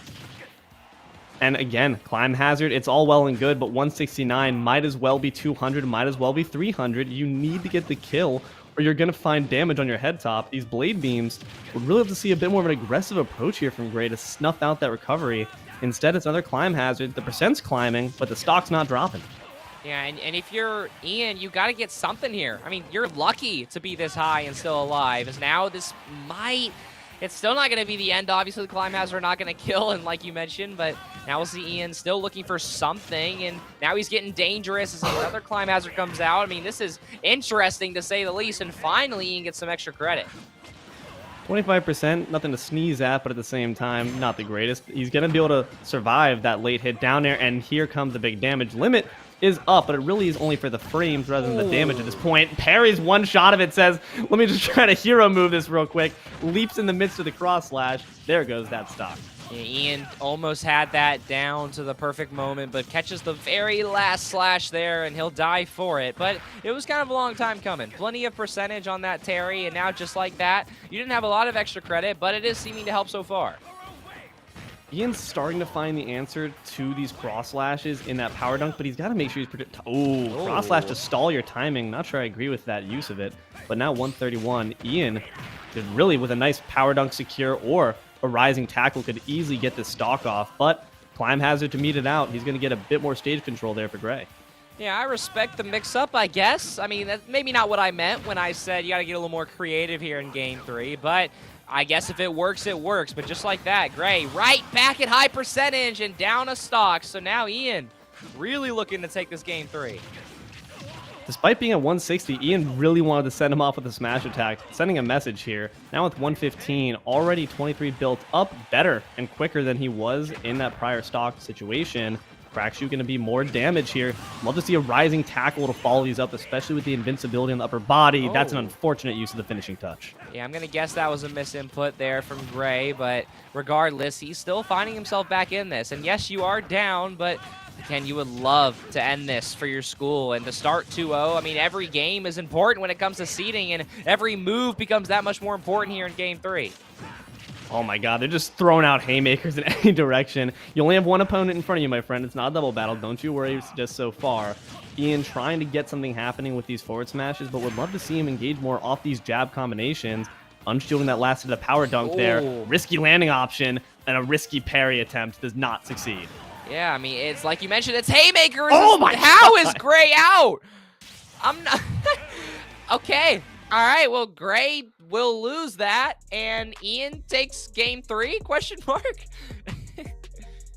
S1: And again, climb hazard, it's all well and good, but 169 might as well be 200, might as well be 300. You need to get the kill, or you're going to find damage on your head top. These blade beams would really have to see a bit more of an aggressive approach here from Gray to snuff out that recovery. Instead, it's another climb hazard. The percent's climbing, but the stock's not dropping.
S2: Yeah, and if you're Ian, you got to get something here. I mean, you're lucky to be this high and still alive, as now this might... It's still not going to be the end. Obviously, the climb hazard are not going to kill, and like you mentioned, but now we'll see Ian still looking for something, and now he's getting dangerous as another climb hazard comes out. I mean, this is interesting to say the least, and finally Ian gets some extra credit.
S1: 25%, nothing to sneeze at, but at the same time, not the greatest. He's going to be able to survive that late hit down there, and here comes the big damage. Limit is up, but it really is only for the frames rather than the damage at this point. Parries one shot of it, says, let me just try to hero move this real quick. Leaps in the midst of the cross slash. There goes that stock.
S2: Yeah, Ian almost had that down to the perfect moment, but catches the very last slash there, and he'll die for it. But it was kind of a long time coming. Plenty of percentage on that Terry, and now just like that, you didn't have a lot of extra credit, but it is seeming to help so far.
S1: Ian's starting to find the answer to these cross slashes in that power dunk, but he's got to make sure he's cross slash to stall your timing. Not sure I agree with that use of it, but now 131. Ian is really, with a nice power dunk secure or a rising tackle, could easily get this stock off, but climb hazard to meet it out. He's going to get a bit more stage control there for Gray.
S2: Yeah, I respect the mix-up, I guess. I mean, that's maybe not what I meant when I said you got to get a little more creative here in Game 3, but I guess if it works, it works. But just like that, Gray right back at high percentage and down a stock. So now Ian really looking to take this Game 3.
S1: Despite being at 160, Ian really wanted to send him off with a smash attack, sending a message here. Now with 115, already 23 built up, better and quicker than he was in that prior stock situation. Crackshoot going to be more damage here. Love to see a rising tackle to follow these up, especially with the invincibility on the upper body. That's an unfortunate use of the finishing touch.
S2: Yeah, I'm going to guess that was a misinput there from Gray, but regardless, he's still finding himself back in this. And yes, you are down, but Ken, you would love to end this for your school and to start 2-0. I mean, every game is important when it comes to seeding, and every move becomes that much more important here in Game 3.
S1: Oh my god, they're just throwing out haymakers in any direction. You only have one opponent in front of you, my friend. It's not a double battle. Don't you worry just so far. Ian trying to get something happening with these forward smashes, but would love to see him engage more off these jab combinations. Unshielding that last of the power dunk there. Risky landing option and a risky parry attempt does not succeed.
S2: Yeah, I mean, it's like you mentioned, it's haymakers.
S1: Oh my
S2: How
S1: god.
S2: is Gray out? I'm not... Okay. All right, well, Gray will lose that, and Ian takes Game 3, question mark?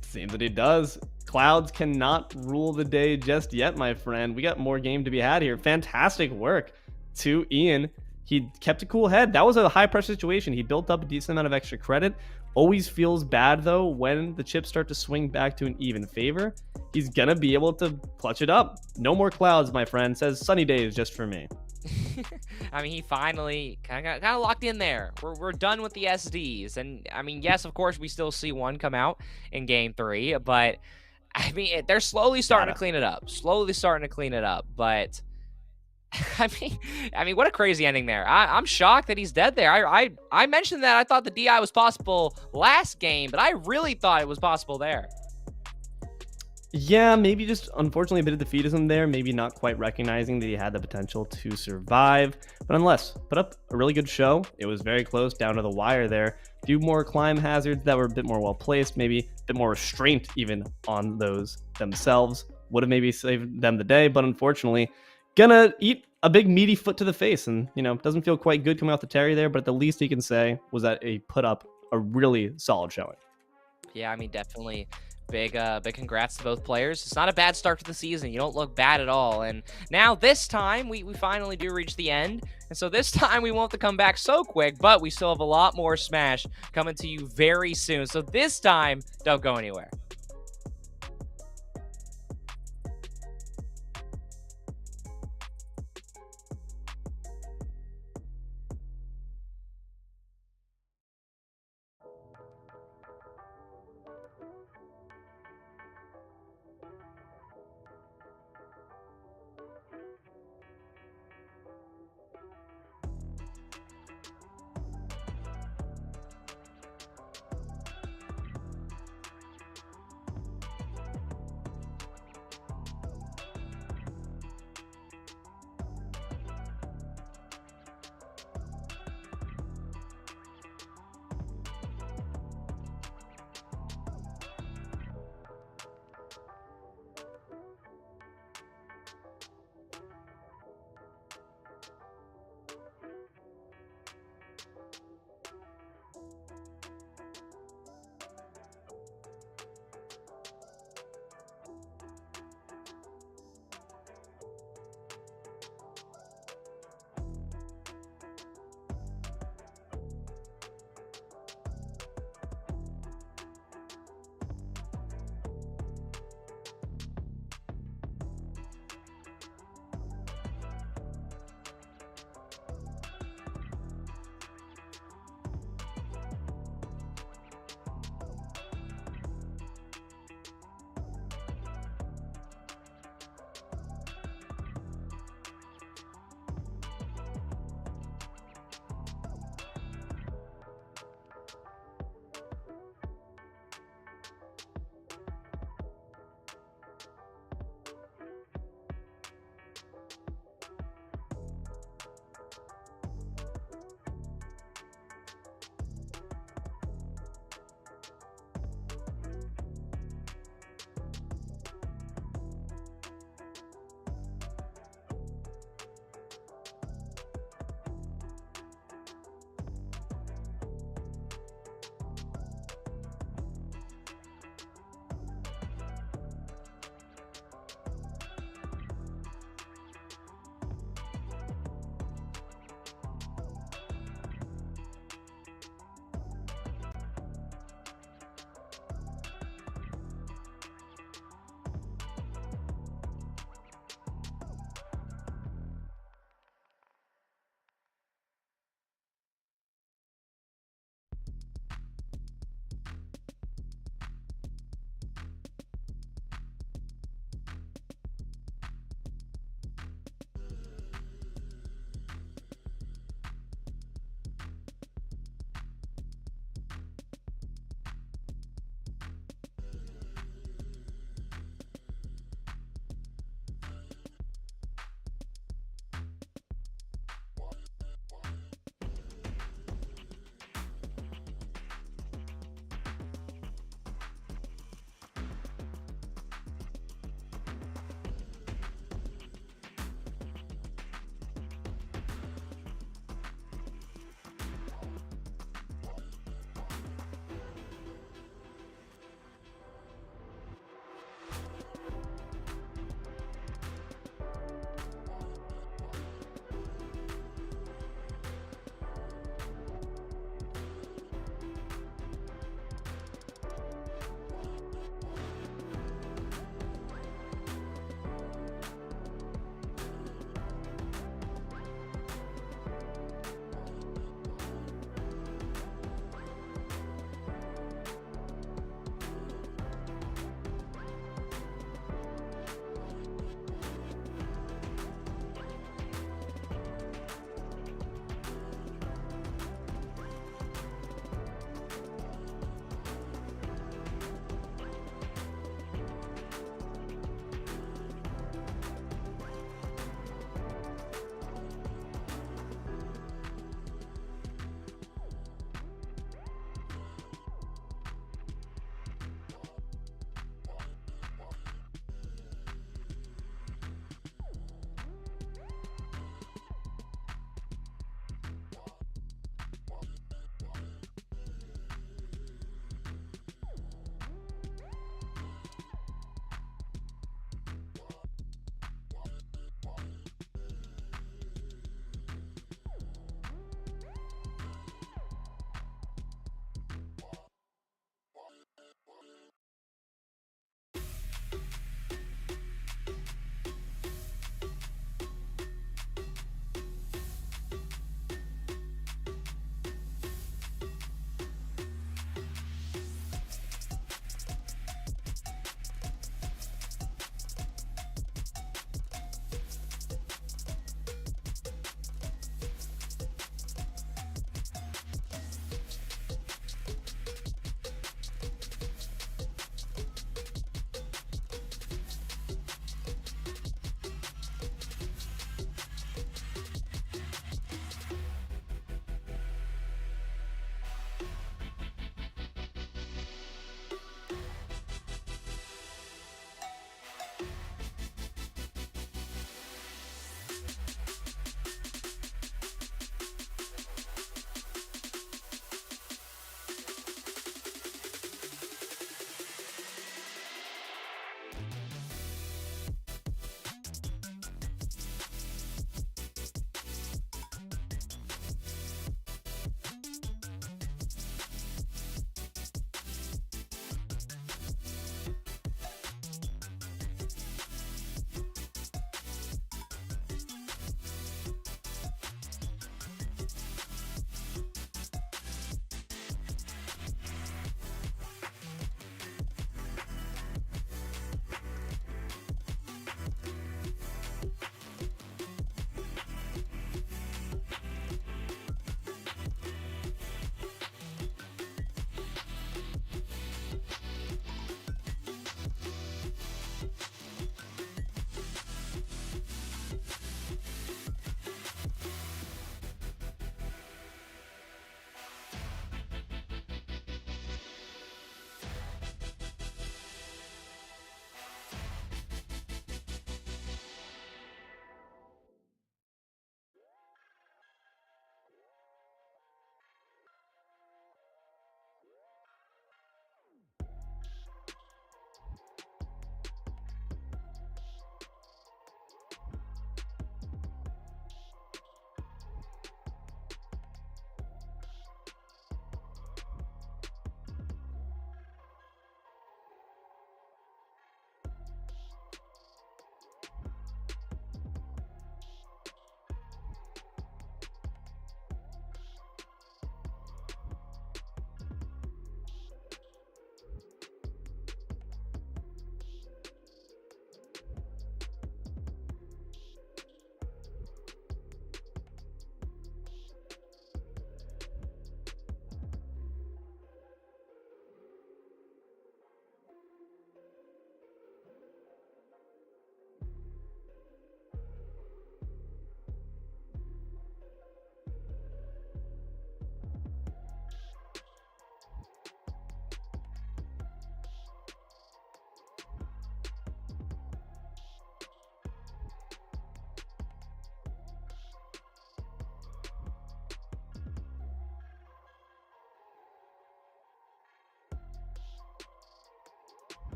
S1: Seems that he does. Clouds cannot rule the day just yet, my friend. We got more game to be had here. Fantastic work to Ian. He kept a cool head. That was a high-pressure situation. He built up a decent amount of extra credit. Always feels bad, though, when the chips start to swing back to an even favor. He's going to be able to clutch it up. No more clouds, my friend. Says sunny days just for me.
S2: I mean, he finally kind of locked in there. We're done with the SDs. And, I mean, yes, of course, we still see one come out in Game 3. But, I mean, they're slowly starting to clean it up. But... I mean, what a crazy ending there. I'm shocked that he's dead there. I mentioned that I thought the DI was possible last game, but I really thought it was possible there.
S1: Yeah, maybe just unfortunately a bit of defeatism there, maybe not quite recognizing that he had the potential to survive. But nonetheless, put up a really good show. It was very close down to the wire there. A few more climb hazards that were a bit more well placed, maybe a bit more restraint even on those themselves. Would have maybe saved them the day, but unfortunately, gonna eat a big meaty foot to the face. And, doesn't feel quite good coming off the Terry there, but the least he can say was that he put up a really solid showing.
S2: Yeah, I mean, definitely big congrats to both players. It's not a bad start to the season. You don't look bad at all. And now this time we finally do reach the end. And so this time we won't have to come back so quick, but we still have a lot more Smash coming to you very soon. So this time, don't go anywhere.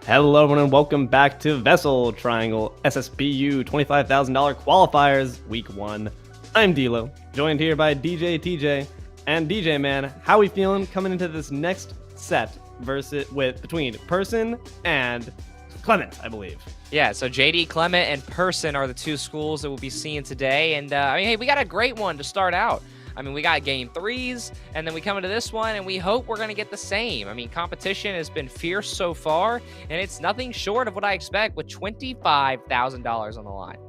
S1: Hello everyone and welcome back to VESL Triangle SSBU $25,000 Qualifiers Week 1. I'm D'Lo, joined here by DJ TJ. And DJ man, how we feeling coming into this next set between Person and Clement, I believe.
S2: Yeah, so JD, Clement, and Person are the two schools that we'll be seeing today. And hey, we got a great one to start out. We got game 3s, and then we come into this one, and we hope we're going to get the same. Competition has been fierce so far, and it's nothing short of what I expect with $25,000 on the line.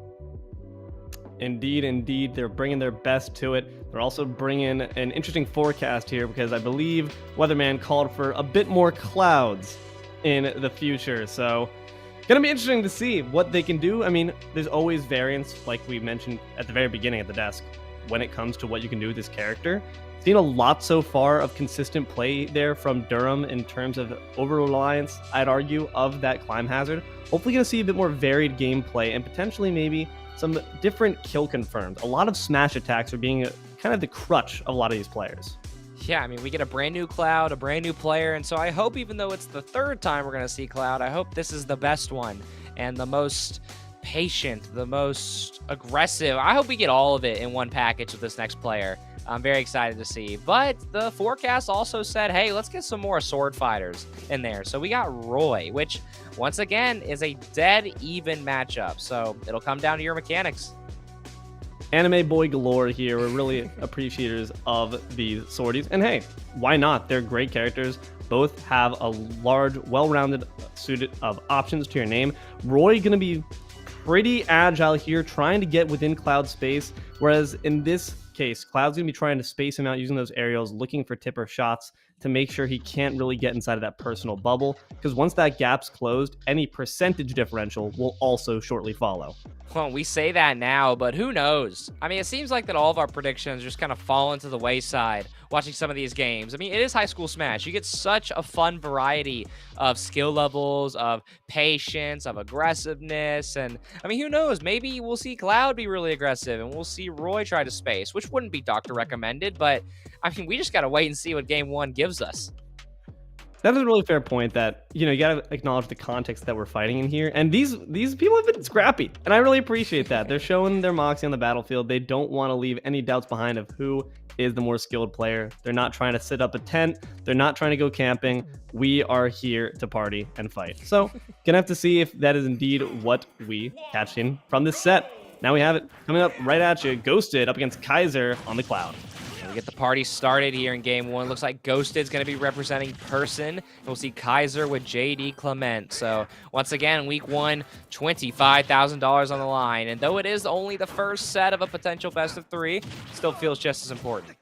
S1: Indeed. They're bringing their best to it. They're also bringing an interesting forecast here because I believe Weatherman called for a bit more clouds in the future. So, going to be interesting to see what they can do. There's always variance, like we mentioned at the very beginning at the desk, when it comes to what you can do with this character. Seen a lot so far of consistent play there from Durham in terms of over-reliance, I'd argue, of that climb hazard. Hopefully going to see a bit more varied gameplay and potentially maybe some different kill confirmed. A lot of smash attacks are being kind of the crutch of a lot of these players.
S2: Yeah, we get a brand new Cloud, a brand new player, and so I hope, even though it's the third time we're going to see Cloud, I hope this is the best one and the most patient, the most aggressive. I hope we get all of it in one package with this next player. I'm very excited to see. But the forecast also said, hey, let's get some more sword fighters in there. So we got Roy, which once again is a dead even matchup. So it'll come down to your mechanics.
S1: Anime boy galore here. We're really appreciators of these sorties. And hey, why not? They're great characters. Both have a large, well-rounded suite of options to your name. Roy going to be pretty agile here, trying to get within Cloud's space, whereas in this case, Cloud's going to be trying to space him out using those aerials, looking for Tepper shots to make sure he can't really get inside of that personal bubble, because once that gap's closed, any percentage differential will also shortly follow.
S2: Well, we say that now, but who knows? It seems like that all of our predictions just kind of fall into the wayside watching some of these games. It is high school Smash. You get such a fun variety of skill levels, of patience, of aggressiveness, and who knows? Maybe we'll see Cloud be really aggressive, and we'll see Roy try to space, which wouldn't be doctor recommended, but we just gotta wait and see what game 1 gives us.
S1: That is a really fair point that, you gotta acknowledge the context that we're fighting in here. And these people have been scrappy, and I really appreciate that. They're showing their moxie on the battlefield. They don't want to leave any doubts behind of who is the more skilled player. They're not trying to sit up a tent. They're not trying to go camping. We are here to party and fight. So, gonna have to see if that is indeed what we catch in from this set. Now we have it coming up right at you. Ghosted up against Kaiser on the Cloud.
S2: We get the party started here in game 1. Looks like Ghosted's going to be representing Person. We'll see Kaiser with JD Clement. So once again, week 1, $25,000 on the line. And though it is only the first set of a potential best of 3, still feels just as important.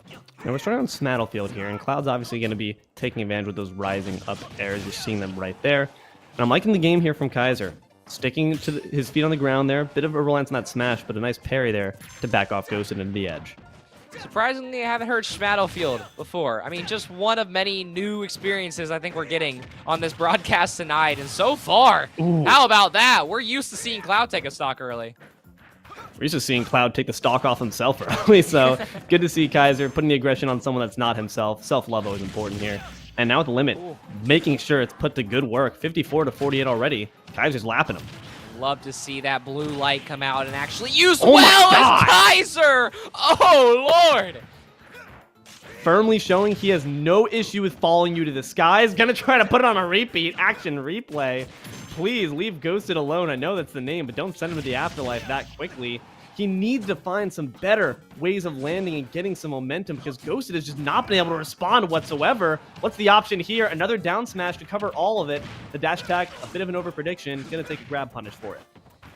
S1: Now we're starting on Smattlefield here, and Cloud's obviously going to be taking advantage with those rising up airs. You're seeing them right there. And I'm liking the game here from Kaiser. Sticking to his feet on the ground there. Bit of a reliance on that smash, but a nice parry there to back off Ghosted into the edge.
S2: Surprisingly, I haven't heard Smattlefield before. Just one of many new experiences I think we're getting on this broadcast tonight. And so far, How about that? We're used to seeing Cloud take a stock early.
S1: We're used to seeing Cloud take the stock off himself early. So good to see Kaiser putting the aggression on someone that's not himself. Self-love is important here. And now at the limit, making sure it's put to good work. 54 to 48 already. Kaiser's lapping him.
S2: Love to see that blue light come out and actually use as Kaiser. Oh, Lord.
S1: Firmly showing he has no issue with following you to the skies. Gonna try to put it on a repeat. Action replay. Please leave Ghosted alone. I know that's the name, but don't send him to the afterlife that quickly. He needs to find some better ways of landing and getting some momentum because Ghosted has just not been able to respond whatsoever. What's the option here? Another down smash to cover all of it. The dash attack, a bit of an over prediction. Gonna take a grab punish for it.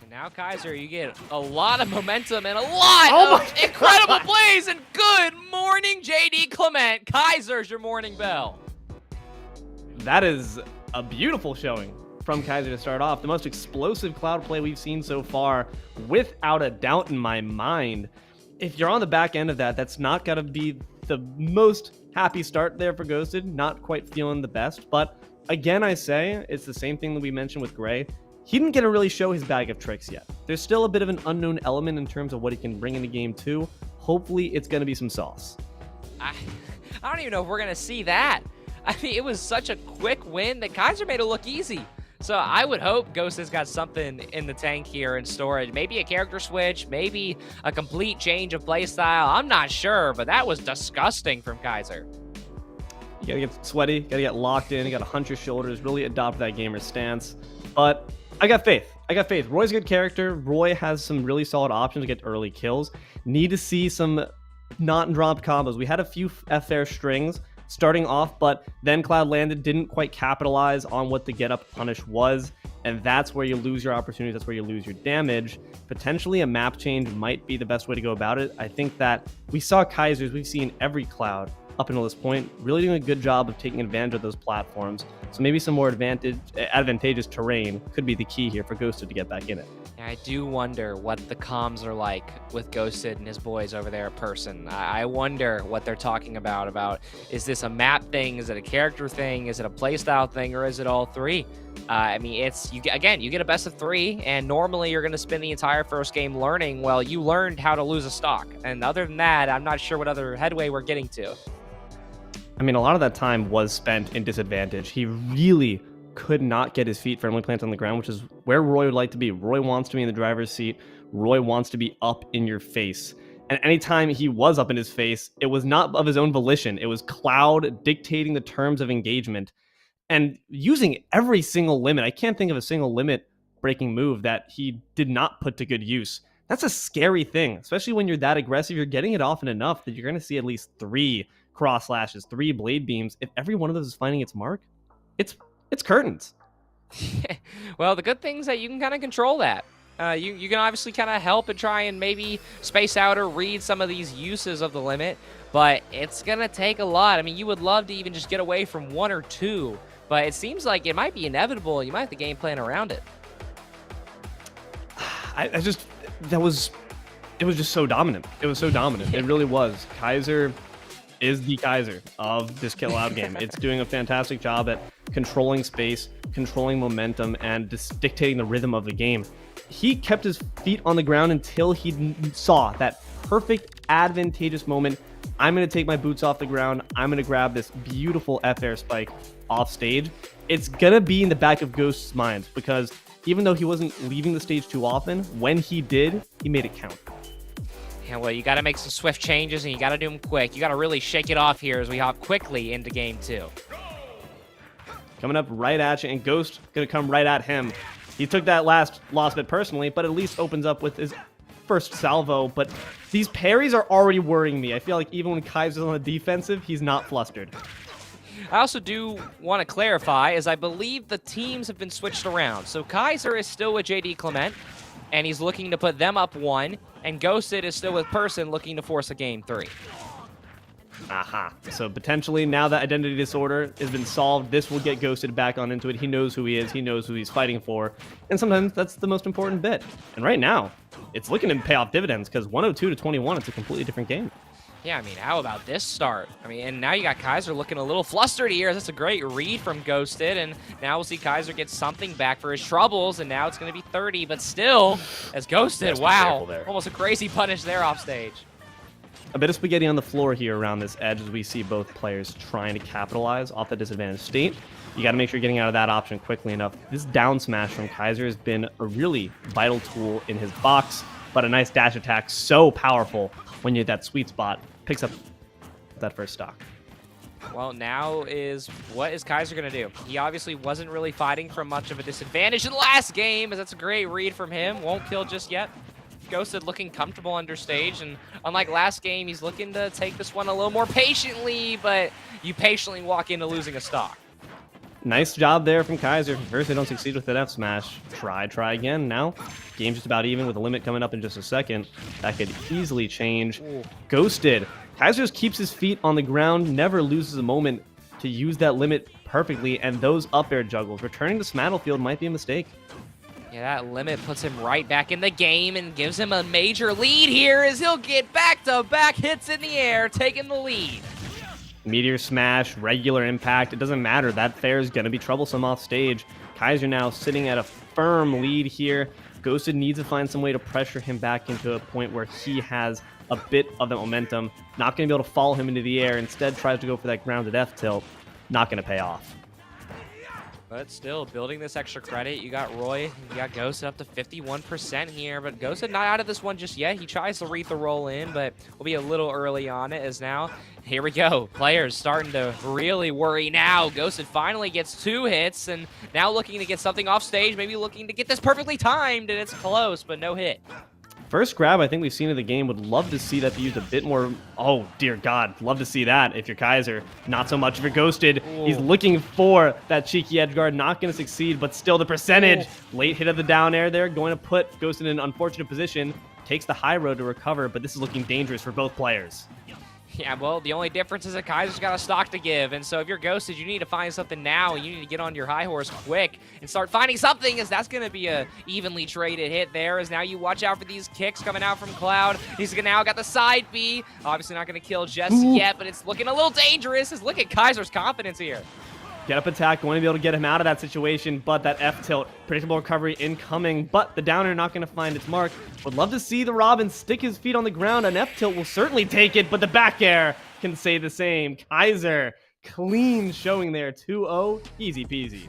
S2: And now, Kaiser, you get a lot of momentum and a lot of incredible plays. And good morning, JD Clement. Kaiser's your morning bell.
S1: That is a beautiful showing from Kaiser to start off. The most explosive Cloud play we've seen so far, without a doubt in my mind. If you're on the back end of that, that's not going to be the most happy start there for Ghosted. Not quite feeling the best. But again, I say, it's the same thing that we mentioned with Gray. He didn't get to really show his bag of tricks yet. There's still a bit of an unknown element in terms of what he can bring into game 2. Hopefully, it's going to be some sauce.
S2: I don't even know if we're going to see that. I mean, it was such a quick win that Kaiser made it look easy. So I would hope Ghost has got something in the tank here in storage. Maybe a character switch, maybe a complete change of playstyle. I'm not sure, but that was disgusting from Kaiser.
S1: You gotta get sweaty, gotta get locked in, you gotta hunch your shoulders, really adopt that gamer stance. But I got faith. Roy's a good character. Roy has some really solid options to get early kills. Need to see some not dropped combos. We had a few fair strings starting off, but then Cloud landed, didn't quite capitalize on what the get up punish was, and that's where you lose your opportunities, that's where you lose your damage. Potentially a map change might be the best way to go about it. I think that we saw Kaisers, we've seen every Cloud up until this point, really doing a good job of taking advantage of those platforms. So maybe some more advantageous terrain could be the key here for Ghosted to get back in it.
S2: I do wonder what the comms are like with Ghosted and his boys over there in person. I wonder what they're talking about, is this a map thing? Is it a character thing? Is it a playstyle thing? Or is it all three? I mean, you get a best of 3, and normally you're going to spend the entire first game learning. Well, you learned how to lose a stock. And other than that, I'm not sure what other headway we're getting to.
S1: I mean, a lot of that time was spent in disadvantage. He really could not get his feet firmly planted on the ground, which is where Roy would like to be. Roy wants to be in the driver's seat. Roy wants to be up in your face. And anytime he was up in his face, it was not of his own volition. It was Cloud dictating the terms of engagement and using every single limit. I can't think of a single limit breaking move that he did not put to good use. That's a scary thing, especially when you're that aggressive. You're getting it often enough that you're going to see at least 3 cross slashes, 3 blade beams. If every one of those is finding its mark, it's curtains.
S2: Well, the good thing is that you can kind of control that. You can obviously kind of help and try and maybe space out or read some of these uses of the limit, but it's going to take a lot. I mean, you would love to even just get away from 1 or 2, but it seems like it might be inevitable. You might have to game plan around it.
S1: It was just so dominant. It was so dominant. It really was. Kaiser is the Kaiser of this kill out game. It's doing a fantastic job at controlling space, controlling momentum, and just dictating the rhythm of the game. He kept his feet on the ground until he saw that perfect advantageous moment. I'm going to take my boots off the ground. I'm going to grab this beautiful F-air spike off stage. It's going to be in the back of Ghost's mind, because even though he wasn't leaving the stage too often, when he did, he made it count.
S2: Yeah, well, you got to make some swift changes, and you got to do them quick. You got to really shake it off here as we hop quickly into game 2.
S1: Coming up right at you, and Ghost going to come right at him. He took that last loss bit personally, but at least opens up with his first salvo. But these parries are already worrying me. I feel like even when Kaiser's on the defensive, he's not flustered.
S2: I also do want to clarify, as I believe the teams have been switched around. So Kaiser is still with JD Clement, and he's looking to put them up 1, and Ghosted is still with Person, looking to force a game 3.
S1: Aha. So potentially, now that identity disorder has been solved, this will get Ghosted back on into it. He knows who he is. He knows who he's fighting for. And sometimes that's the most important bit. And right now, it's looking to pay off dividends, because 102 to 21, it's a completely different game.
S2: Yeah, I mean, how about this start? I mean, and now you got Kaiser looking a little flustered here. That's a great read from Ghosted, and now we'll see Kaiser get something back for his troubles, and now it's going to be 30, but still, as Ghosted, wow, almost a crazy punish there off stage.
S1: A bit of spaghetti on the floor here around this edge as we see both players trying to capitalize off the disadvantaged state. You got to make sure you're getting out of that option quickly enough. This down smash from Kaiser has been a really vital tool in his box, but a nice dash attack, so powerful when you're at that sweet spot. Picks up that first stock.
S2: Well, now what is Kaiser going to do? He obviously wasn't really fighting from much of a disadvantage in the last game, as that's a great read from him. Won't kill just yet. Ghosted looking comfortable under stage, and unlike last game, he's looking to take this one a little more patiently, but you patiently walk into losing a stock.
S1: Nice job there from Kaiser. First, they don't succeed with that F smash. Try again. Now, game's just about even with the limit coming up in just a second. That could easily change. Ooh. Ghosted. Kaiser just keeps his feet on the ground, never loses a moment to use that limit perfectly, and those up air juggles. Returning to Smattlefield might be a mistake.
S2: Yeah, that limit puts him right back in the game and gives him a major lead here as he'll get back-to-back hits in the air, taking the lead.
S1: Meteor smash, regular impact, it doesn't matter. That fair is going to be troublesome off stage. Kaiser now sitting at a firm lead here. Ghosted needs to find some way to pressure him back into a point where he has a bit of the momentum. Not going to be able to follow him into the air. Instead, tries to go for that grounded F tilt. not going to pay off.
S2: But still, building this extra credit. You got Roy, you got Ghosted up to 51% here, but Ghosted not out of this one just yet. He tries to read the roll in, but will be a little early on it, as now, here we go. Players starting to really worry now. Ghosted finally gets 2 hits, and now looking to get something off stage, maybe looking to get this perfectly timed, and it's close, but no hit.
S1: First grab I think we've seen in the game. Would love to see that be used a bit more. Oh, dear God. Love to see that. If you're Kaiser, not so much if you're Ghosted. Ooh. He's looking for that cheeky edge guard. Not going to succeed, but still the percentage. Ooh. Late hit of the down air there. Going to put Ghosted in an unfortunate position. Takes the high road to recover, but this is looking dangerous for both players.
S2: Yeah, well, the only difference is that Kaiser's got a stock to give, and so if you're Ghosted, you need to find something now. You need to get on your high horse quick and start finding something, as that's going to be a evenly traded hit there, as now you watch out for these kicks coming out from Cloud. He's now got the side B. Obviously not going to kill just yet, but it's looking a little dangerous, as look at Kaiser's confidence here.
S1: Get up attack, going to be able to get him out of that situation, but that F-tilt, predictable recovery incoming, but the downer not going to find its mark. Would love to see the Robin stick his feet on the ground. An F-tilt will certainly take it, but the back air can say the same. Kaiser, clean showing there, 2-0, easy peasy.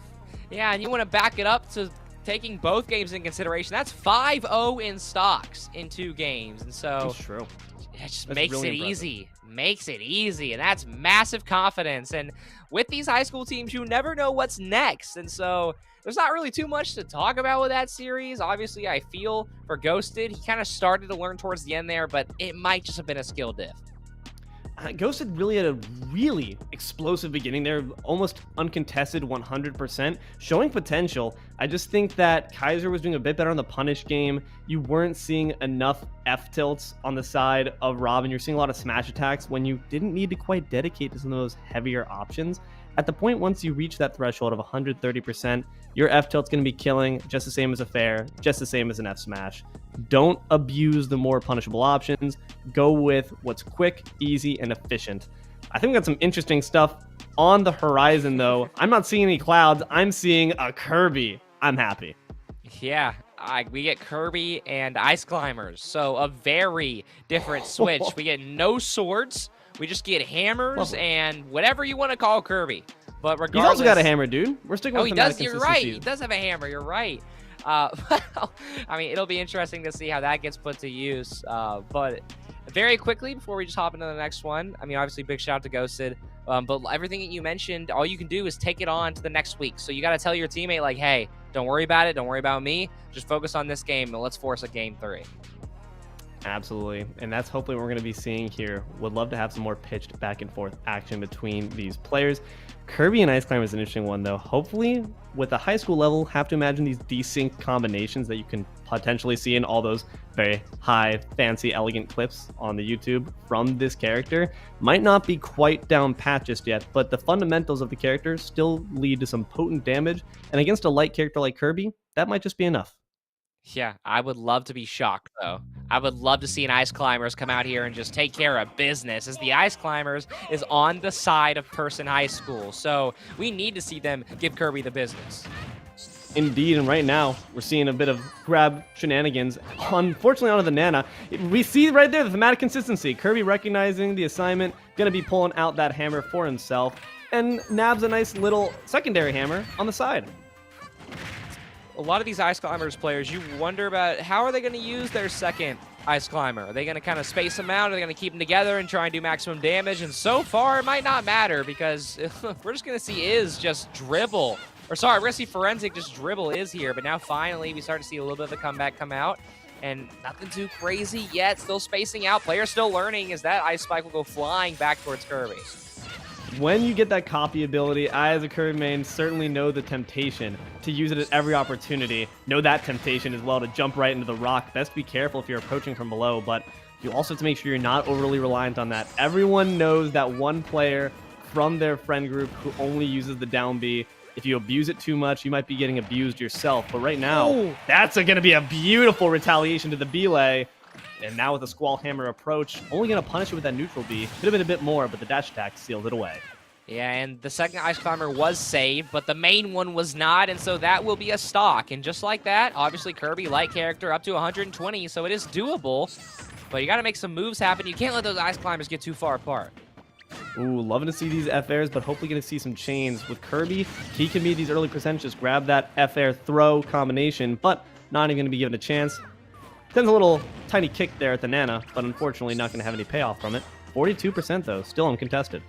S2: Yeah, and you want to back it up to taking both games in consideration. That's 5-0 in stocks in 2 games, and so
S1: that's true.
S2: It just makes it easy. Makes it easy, and that's massive confidence. And with these high school teams, you never know what's next, and so there's not really too much to talk about with that series. Obviously, I feel for Ghosted, he kind of started to learn towards the end there, but it might just have been a skill diff.
S1: Ghosted really had a really explosive beginning there, almost uncontested 100%, showing potential. I just think that Kaiser was doing a bit better on the punish game. You weren't seeing enough F-tilts on the side of Robin. You're seeing a lot of smash attacks when you didn't need to quite dedicate to some of those heavier options. At the point once you reach that threshold of 130%, your F-tilt's going to be killing just the same as a fair, just the same as an F-smash. Don't abuse the more punishable options. Go with what's quick, easy, and efficient. I think we got some interesting stuff on the horizon, though. I'm not seeing any Clouds. I'm seeing a Kirby. I'm happy.
S2: Yeah, we get Kirby and Ice Climbers, so a very different switch. We get no swords. We just get hammers and whatever you want to call Kirby. But regardless,
S1: he's also got a hammer, dude. We're sticking with
S2: he does. You're right. He does have a hammer. You're right. I mean, it'll be interesting to see how that gets put to use. But very quickly, before we just hop into the next one, I mean, obviously, big shout out to Ghosted. But everything that you mentioned, all you can do is take it on to the next week. So you got to tell your teammate, like, hey, don't worry about it. Don't worry about me. Just focus on this game, and let's force a game 3.
S1: Absolutely, and that's hopefully what we're going to be seeing here. Would love to have some more pitched back and forth action between these players. Kirby and Ice Climber is an interesting one, though. Hopefully, with a high school level, have to imagine these desync combinations that you can potentially see in all those very high, fancy, elegant clips on the YouTube from this character. Might not be quite down pat just yet, but the fundamentals of the character still lead to some potent damage, and against a light character like Kirby, that might just be enough.
S2: Yeah, I would love to be shocked, though. I would love to see an Ice Climbers come out here and just take care of business, as the Ice Climbers is on the side of Person High School. So we need to see them give Kirby the business.
S1: Indeed, and right now, we're seeing a bit of grab shenanigans, unfortunately, onto the Nana. We see right there the thematic consistency. Kirby recognizing the assignment, going to be pulling out that hammer for himself, and nabs a nice little secondary hammer on the side.
S2: A lot of these Ice Climbers players, you wonder about how are they going to use their second Ice Climber? Are they going to kind of space them out? Are they going to keep them together and try and do maximum damage? And so far, it might not matter, because we're just going to see Iz just dribble. Or sorry, we're going to see Forensic just dribble Iz here. But now finally, we start to see a little bit of a comeback come out. And nothing too crazy yet. Still spacing out. Players still learning as that Ice Spike will go flying back towards Kirby.
S1: When you get that copy ability, I, as a Kirby main, certainly know the temptation to use it at every opportunity. Know that temptation as well, to jump right into the rock. Best be careful if you're approaching from below, but you also have to make sure you're not overly reliant on that. Everyone knows that one player from their friend group who only uses the down B. If you abuse it too much, you might be getting abused yourself. But right now, that's going to be a beautiful retaliation to the belay. And now with the Squall Hammer approach, only going to punish it with that neutral B. Could have been a bit more, but the dash attack sealed it away.
S2: Yeah, and the second Ice Climber was saved, but the main one was not, and so that will be a stock. And just like that, obviously Kirby, light character, up to 120, so it is doable. But you got to make some moves happen. You can't let those Ice Climbers get too far apart.
S1: Ooh, loving to see these F airs, but hopefully going to see some chains. With Kirby, he can be these early percentages, grab that F air throw combination, but not even going to be given a chance. Sends a little tiny kick there at the Nana, but unfortunately not going to have any payoff from it. 42% though, still uncontested.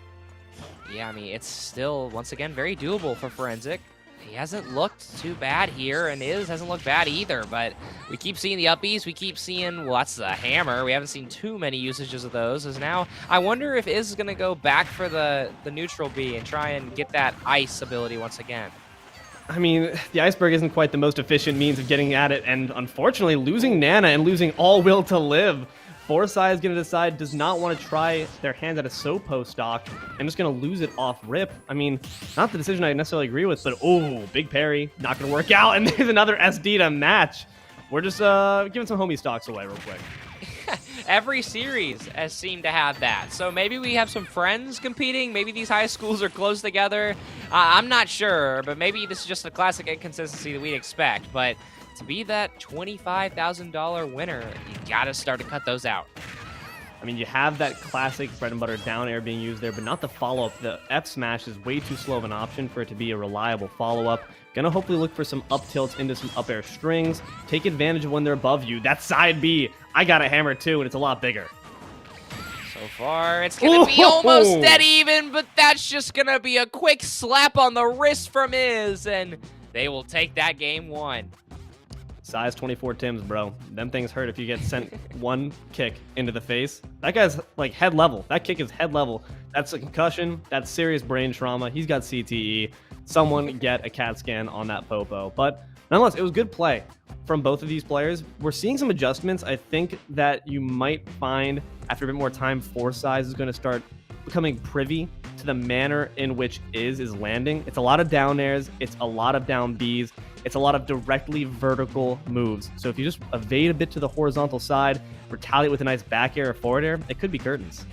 S2: Yeah, I mean, it's still, once again, very doable for Forensic. He hasn't looked too bad here, and Iz hasn't looked bad either, but we keep seeing the uppies. We keep seeing, well, that's the hammer. We haven't seen too many usages of those. As now, I wonder if Iz is going to go back for the neutral B and try and get that ice ability once again.
S1: I mean, the iceberg isn't quite the most efficient means of getting at it, and unfortunately, losing Nana and losing all will to live. Forsyth is going to decide, does not want to try their hands at a Sopo stock, and just going to lose it off rip. I mean, not the decision I necessarily agree with, but oh, big parry, not going to work out, and there's another SD to match. We're just giving some homie stocks away real quick.
S2: Every series has seemed to have that. So maybe we have some friends competing. Maybe these high schools are close together. I'm not sure, but maybe this is just a classic inconsistency that we'd expect. But to be that $25,000 winner, you got to start to cut those out.
S1: I mean, you have that classic bread and butter down air being used there, but not the follow-up. The F smash is way too slow of an option for it to be a reliable follow-up. Gonna hopefully look for some up tilts into some up air strings. Take advantage of when they're above you. That side B, I got a hammer too, and it's a lot bigger.
S2: So far, it's gonna be almost dead even, but that's just gonna be a quick slap on the wrist from Iz, and they will take that game 1.
S1: Size 24 Tims, bro. Them things hurt if you get sent one kick into the face. That guy's like head level. That kick is head level. That's a concussion. That's serious brain trauma. He's got CTE. Someone get a CAT scan on that Popo. But nonetheless, it was good play from both of these players. We're seeing some adjustments. I think that you might find after a bit more time, Forsyth is going to start becoming privy to the manner in which is landing. It's a lot of down airs. It's a lot of down Bs. It's a lot of directly vertical moves. So if you just evade a bit to the horizontal side, retaliate with a nice back air or forward air, it could be curtains.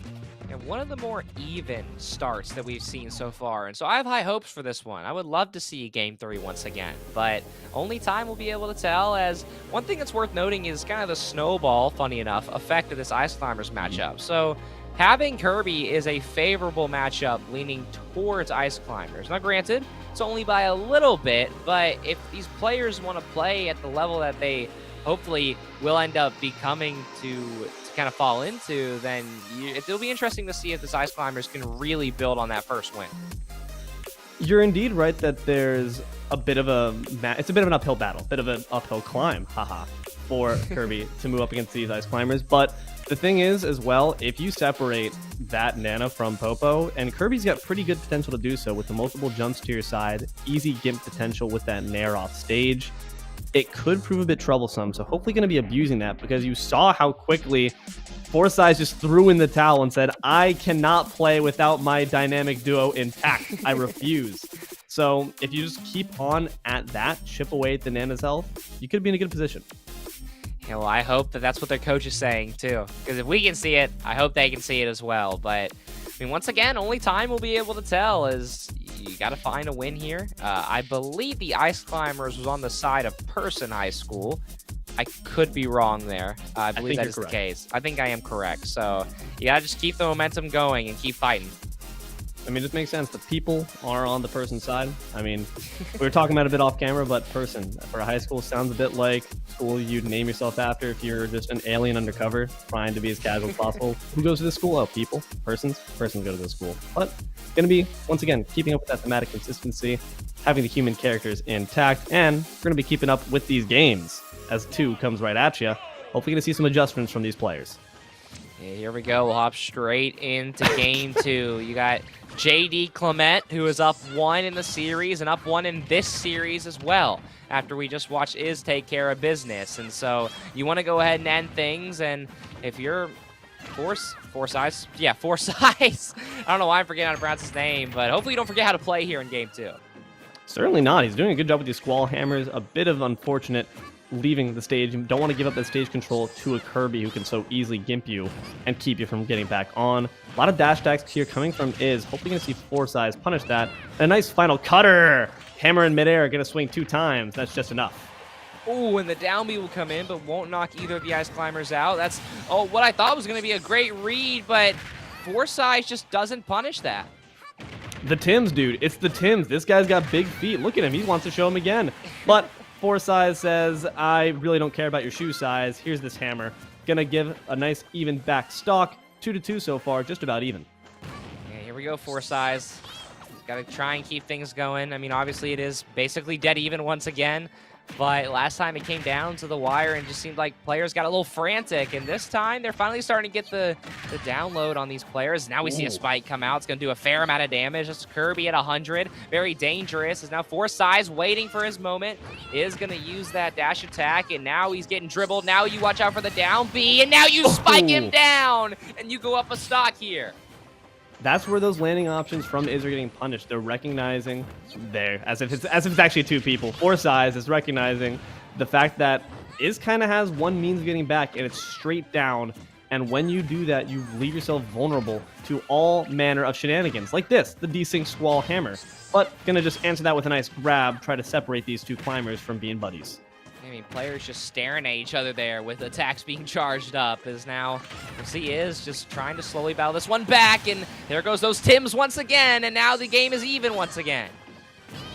S2: And one of the more even starts that we've seen so far. And so I have high hopes for this one. I would love to see Game 3 once again. But only time will be able to tell, as one thing that's worth noting is kind of the snowball, funny enough, effect of this Ice Climbers matchup. So having Kirby is a favorable matchup leaning towards Ice Climbers. Now granted, it's only by a little bit, but if these players want to play at the level that they hopefully will end up becoming to kind of fall into, then it'll be interesting to see if this Ice Climbers can really build on that first win.
S1: You're indeed right that there's a bit of it's a bit of an uphill battle, bit of an uphill climb, haha, for Kirby to move up against these Ice Climbers. But the thing is, as well, if you separate that Nana from Popo, and Kirby's got pretty good potential to do so with the multiple jumps to your side, easy gimp potential with that Nair off stage, it could prove a bit troublesome. So hopefully going to be abusing that, because you saw how quickly Forsyth just threw in the towel and said, I cannot play without my dynamic duo intact. I refuse. So if you just keep on at that, chip away at the Nana's health, you could be in a good position.
S2: Yeah, well, I hope that that's what their coach is saying, too. Because if we can see it, I hope they can see it as well. But, I mean, once again, only time will be able to tell, is you got to find a win here. I believe the Ice Climbers was on the side of Person High School. I could be wrong there. I believe that is the case. I think I am correct. So, you got to just keep the momentum going and keep fighting.
S1: I mean, it makes sense. The people are on the Person side. I mean, we were talking about it a bit off camera, but Person for a high school sounds a bit like school you'd name yourself after if you're just an alien undercover trying to be as casual as possible. Who goes to this school? Oh, people. Persons go to this school. But it's going to be, once again, keeping up with that thematic consistency, having the human characters intact, and we're going to be keeping up with these games as 2 comes right at you. Hopefully going to see some adjustments from these players.
S2: Yeah, here we go. We'll hop straight into game 2. You got JD Clement, who is up 1 in the series and up 1 in this series as well, after we just watched Iz take care of business. And so you want to go ahead and end things, and if you're Forsyth, I don't know why I'm forgetting how to pronounce his name, but hopefully you don't forget how to play here in game 2.
S1: Certainly not. He's doing a good job with these squall hammers. A bit of unfortunate leaving the stage. You don't want to give up that stage control to a Kirby who can so easily gimp you and keep you from getting back on. A lot of dash attacks here coming from Iz. Hopefully going to see Forsyth punish that. A nice final cutter. Hammer in midair. Going to swing 2 times. That's just enough.
S2: Ooh, and the down B will come in, but won't knock either of the Ice Climbers out. That's what I thought was going to be a great read, but Forsyth just doesn't punish that.
S1: The Tims, dude. It's the Tims. This guy's got big feet. Look at him. He wants to show him again. But Forsyth says, I really don't care about your shoe size. Here's this hammer. Gonna give a nice even back stock. 2-2 so far, just about even.
S2: Yeah, here we go, Forsyth. Got to try and keep things going. I mean, obviously it is basically dead even once again. But last time it came down to the wire and just seemed like players got a little frantic. And this time they're finally starting to get the download on these players. Now we see a spike come out. It's going to do a fair amount of damage. That's Kirby at 100. Very dangerous. Is now Forsyth waiting for his moment. Is going to use that dash attack. And now he's getting dribbled. Now you watch out for the down B. And now you spike him down. And you go up a stock here.
S1: That's where those landing options from Iz are getting punished. They're recognizing there, as if it's actually two people. Forsyth is recognizing the fact that Iz kind of has one means of getting back, and it's straight down. And when you do that, you leave yourself vulnerable to all manner of shenanigans, like this, the desync squall hammer. But gonna just answer that with a nice grab, try to separate these two climbers from being buddies.
S2: I mean, players just staring at each other there with attacks being charged up. As now, we'll see Iz just trying to slowly battle this one back, and there goes those Tims once again, and now the game is even once again.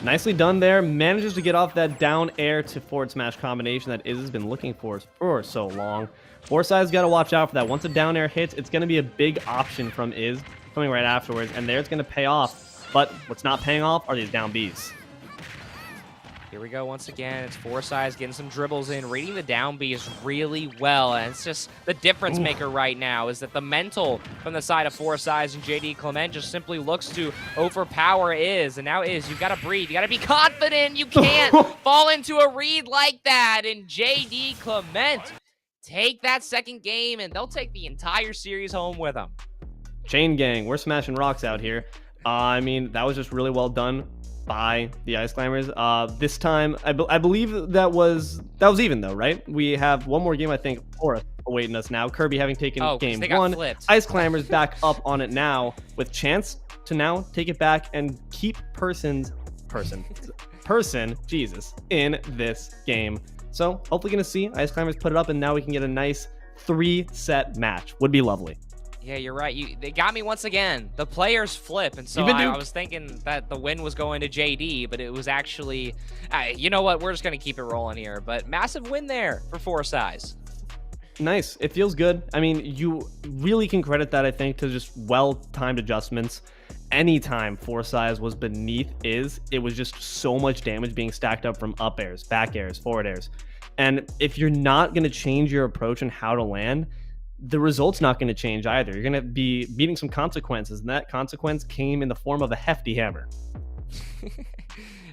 S1: Nicely done there. Manages to get off that down air to forward smash combination that Iz has been looking for so long. Forsyth's got to watch out for that. Once a down air hits, it's going to be a big option from Iz coming right afterwards, and there it's going to pay off. But what's not paying off are these down Bs.
S2: Here we go once again. It's Forsyth getting some dribbles in, reading the down B is really well, and it's just the difference maker right now is that the mental from the side of Forsyth and JD Clement just simply looks to overpower Iz, and now Iz, you've got to breathe. You got to be confident. You can't fall into a read like that, and JD Clement take that second game, and they'll take the entire series home with them.
S1: Chain gang, we're smashing rocks out here. I mean, that was just really well done by the Ice Climbers. This time, I believe that was even though, right? We have one more game, I think, for us awaiting us now. Kirby having taken game one.
S2: Flipped.
S1: Ice Climbers back up on it now with chance to now take it back and keep person, Jesus, in this game. So hopefully gonna see Ice Climbers put it up, and now we can get a nice 3-set match. Would be lovely.
S2: Yeah, you're right. They got me once again. The players flip, and so I was thinking that the win was going to JD, but it was actually, you know what? We're just going to keep it rolling here. But massive win there for Forsyth.
S1: Nice. It feels good. I mean, you really can credit that, I think, to just well-timed adjustments. Anytime Forsyth was beneath Iz, it was just so much damage being stacked up from up airs, back airs, forward airs. And if you're not going to change your approach and how to land, the result's not going to change either. You're going to be meeting some consequences, and that consequence came in the form of a hefty hammer.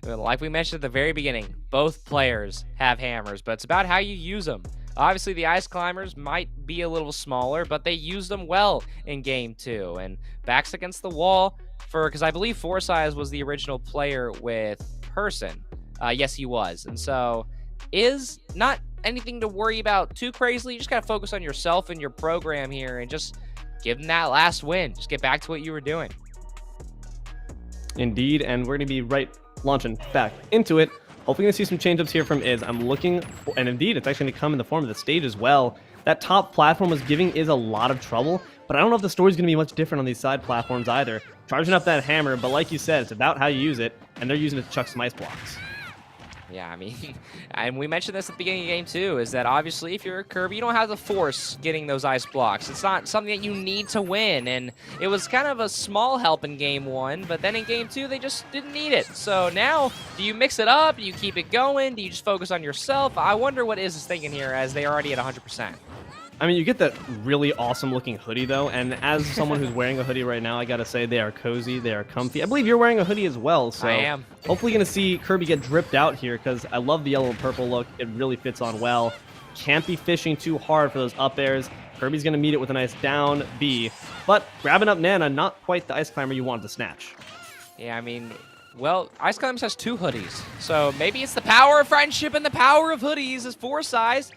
S2: Like we mentioned at the very beginning, both players have hammers, but it's about how you use them. Obviously, the Ice Climbers might be a little smaller, but they used them well in Game 2. And backs against the wall because I believe Forsyth was the original player with Person. Yes, he was. And so is not anything to worry about too crazily. You just got to focus on yourself and your program here and just give them that last win. Just get back to what you were doing.
S1: Indeed, and we're going to be launching back into it. Hopefully going to see some change-ups here from Iz. I'm looking, and indeed, it's actually going to come in the form of the stage as well. That top platform was giving Iz a lot of trouble, but I don't know if the story's going to be much different on these side platforms either. Charging up that hammer, but like you said, it's about how you use it, and they're using it to chuck some ice blocks.
S2: Yeah, I mean, and we mentioned this at the beginning of game 2, is that obviously if you're a Kirby, you don't have to force getting those ice blocks. It's not something that you need to win, and it was kind of a small help in game 1, but then in game 2, they just didn't need it. So now, do you mix it up? Do you keep it going? Do you just focus on yourself? I wonder what Iz is thinking here as they're already at 100%.
S1: I mean, you get that really awesome looking hoodie though, and as someone who's wearing a hoodie right now, I gotta say they are cozy, they are comfy. I believe you're wearing a hoodie as well, so
S2: I am.
S1: Hopefully gonna see Kirby get dripped out here because I love the yellow and purple look. It really fits on well. Can't be fishing too hard for those up airs. Kirby's gonna meet it with a nice down B, but grabbing up Nana, not quite the Ice Climber you wanted to snatch.
S2: Yeah, I mean, well, Ice Climbers has 2 hoodies, so maybe it's the power of friendship and the power of hoodies as Forsyth.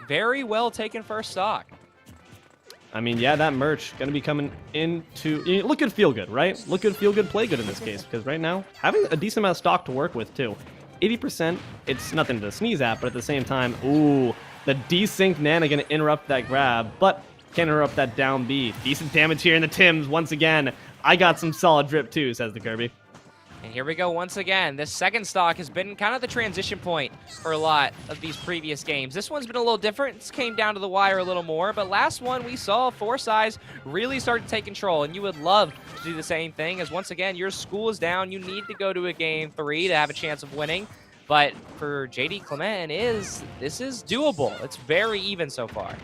S2: Very well taken first stock.
S1: I mean, yeah, that merch going to be coming into... look good, feel good, right? Look good, feel good, play good in this case. Because right now, having a decent amount of stock to work with, too. 80%, it's nothing to sneeze at, but at the same time, ooh, the desync Nana going to interrupt that grab. But Can't interrupt that down B. Decent damage here in the Tims once again. I got some solid drip too, says the Kirby.
S2: And here we go once again. This second stock has been kind of the transition point for a lot of these previous games. This one's been a little different. It came down to the wire a little more, but last one we saw Forsyth really start to take control, and you would love to do the same thing, as once again, your school is down. You need to go to a game 3 to have a chance of winning. But for JD Clement, this is doable. It's very even so far.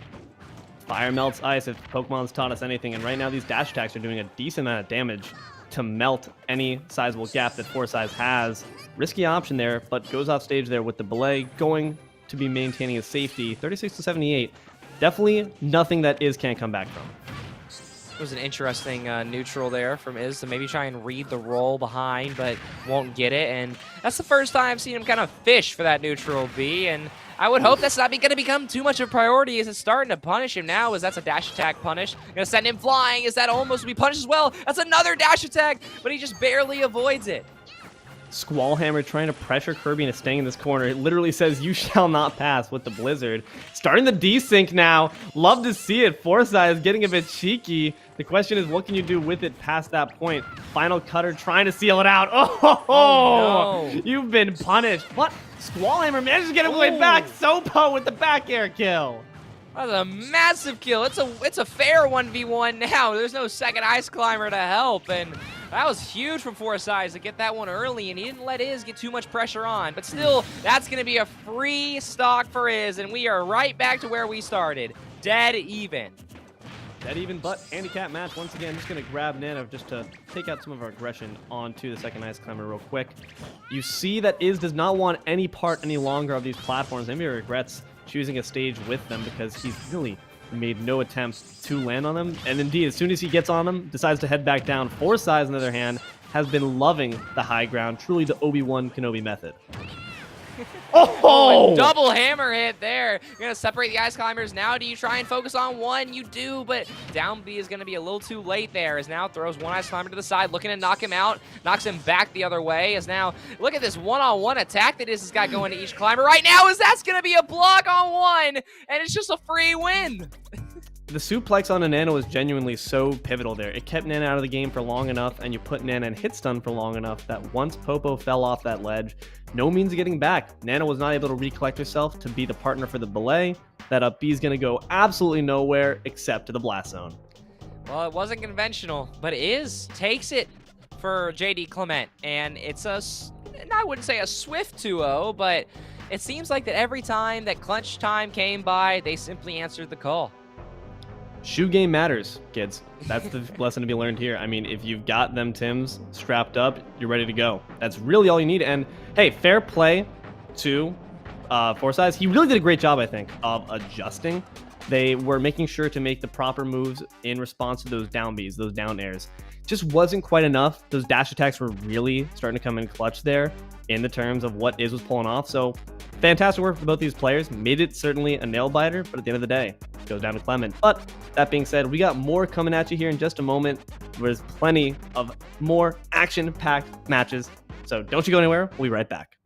S1: Fire melts ice if Pokemon's taught us anything, and right now these dash attacks are doing a decent amount of damage to melt any sizable gap that Forsyth has. Risky option there, but goes off stage there with the belay, going to be maintaining his safety. 36 to 78. Definitely nothing that Iz can't come back from.
S2: It was an interesting neutral there from Iz to maybe try and read the roll behind, but won't get it. And that's the first time I've seen him kind of fish for that neutral B. And I would hope that's not going to become too much of a priority, as it's starting to punish him now, as that's a dash attack punish. Going to send him flying. Is that almost to be punished as well? That's another dash attack, but he just barely avoids it.
S1: Squallhammer trying to pressure Kirby into staying in this corner. It literally says, "You shall not pass," with the Blizzard. Starting the desync now. Love to see it. Forsyth is getting a bit cheeky. The question is, what can you do with it past that point? Final cutter trying to seal it out. Oh no. You've been punished. What? Squallhammer manages to get his way back. Sopo with the back air kill.
S2: That's a massive kill. It's a fair 1v1 now. There's no second ice climber to help, and that was huge from Forsyth to get that one early, and he didn't let Iz get too much pressure on. But still, that's going to be a free stock for Iz, and we are right back to where we started. Dead even.
S1: Dead even, but handicap match. Once again, just going to grab Nana just to take out some of our aggression onto the second ice climber real quick. You see that Iz does not want any part any longer of these platforms. Maybe he regrets choosing a stage with them, because he's really made no attempt to land on them. And indeed, as soon as he gets on them, decides to head back down. Forsyth, on the other hand, has been loving the high ground. Truly the Obi-Wan Kenobi method.
S2: Oh, double hammer hit there. You're going to separate the ice climbers. Now do you try and focus on one? You do, but down B is going to be a little too late there, as now throws one ice climber to the side, looking to knock him out, knocks him back the other way, as now, look at this one-on-one attack that Iz has got going to each climber right now, as that's going to be a block on one, and it's just a free win.
S1: The suplex on a Nana was genuinely so pivotal there. It kept Nana out of the game for long enough, and you put Nana in hit stun for long enough that once Popo fell off that ledge, no means of getting back. Nana was not able to recollect herself to be the partner for the belay. That up B is going to go absolutely nowhere except to the blast zone.
S2: Well, it wasn't conventional, but Iz takes it for JD Clement, and it's I wouldn't say a swift 2-0, but it seems like that every time that clutch time came by, they simply answered the call.
S1: Shoe game matters, kids. That's the lesson to be learned here. I mean, if you've got them Tims strapped up, you're ready to go. That's really all you need. And hey, fair play to Forsyth. He really did a great job, I think, of adjusting. They were making sure to make the proper moves in response to those down Bs, those down airs. Just wasn't quite enough. Those dash attacks were really starting to come in clutch there in the terms of what Iz was pulling off. So fantastic work for both these players. Made it certainly a nail biter, but at the end of the day, it goes down to Clement. But that being said, we got more coming at you here in just a moment. There's plenty of more action-packed matches. So don't you go anywhere. We'll be right back.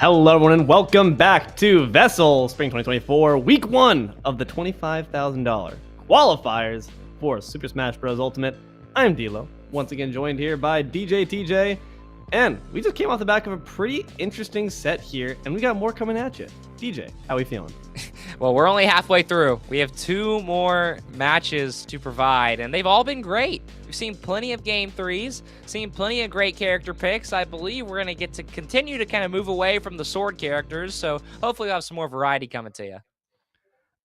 S1: Hello everyone and welcome back to VESL Spring 2024, Week 1 of the $25,000 qualifiers for Super Smash Bros. Ultimate. I'm D-Lo, once again joined here by DJ TJ, and we just came off the back of a pretty interesting set here, and we got more coming at you. DJ, how we feeling?
S2: Well, we're only halfway through. We have 2 more matches to provide, and they've all been great. We've seen plenty of Game 3s, seen plenty of great character picks. I believe we're going to get to continue to kind of move away from the sword characters, so hopefully we'll have some more variety coming to you.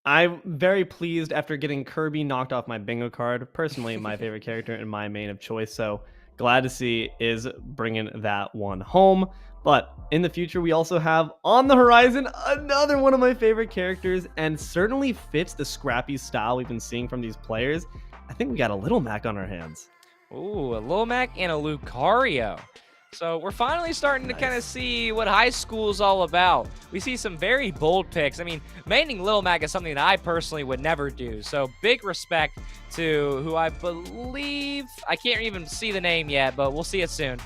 S1: I'm very pleased after getting Kirby knocked off my bingo card. Personally, my favorite character and my main of choice, so glad to see is bringing that one home. But in the future, we also have on the horizon another one of my favorite characters, and certainly fits the scrappy style we've been seeing from these players. I think we got a Little Mac on our hands.
S2: Ooh, a Lil Mac and a Lucario. So we're finally starting to kind of see what high school is all about. We see some very bold picks. I mean, maining Lil Mac is something that I personally would never do. So big respect to who I believe, I can't even see the name yet, but we'll see it soon.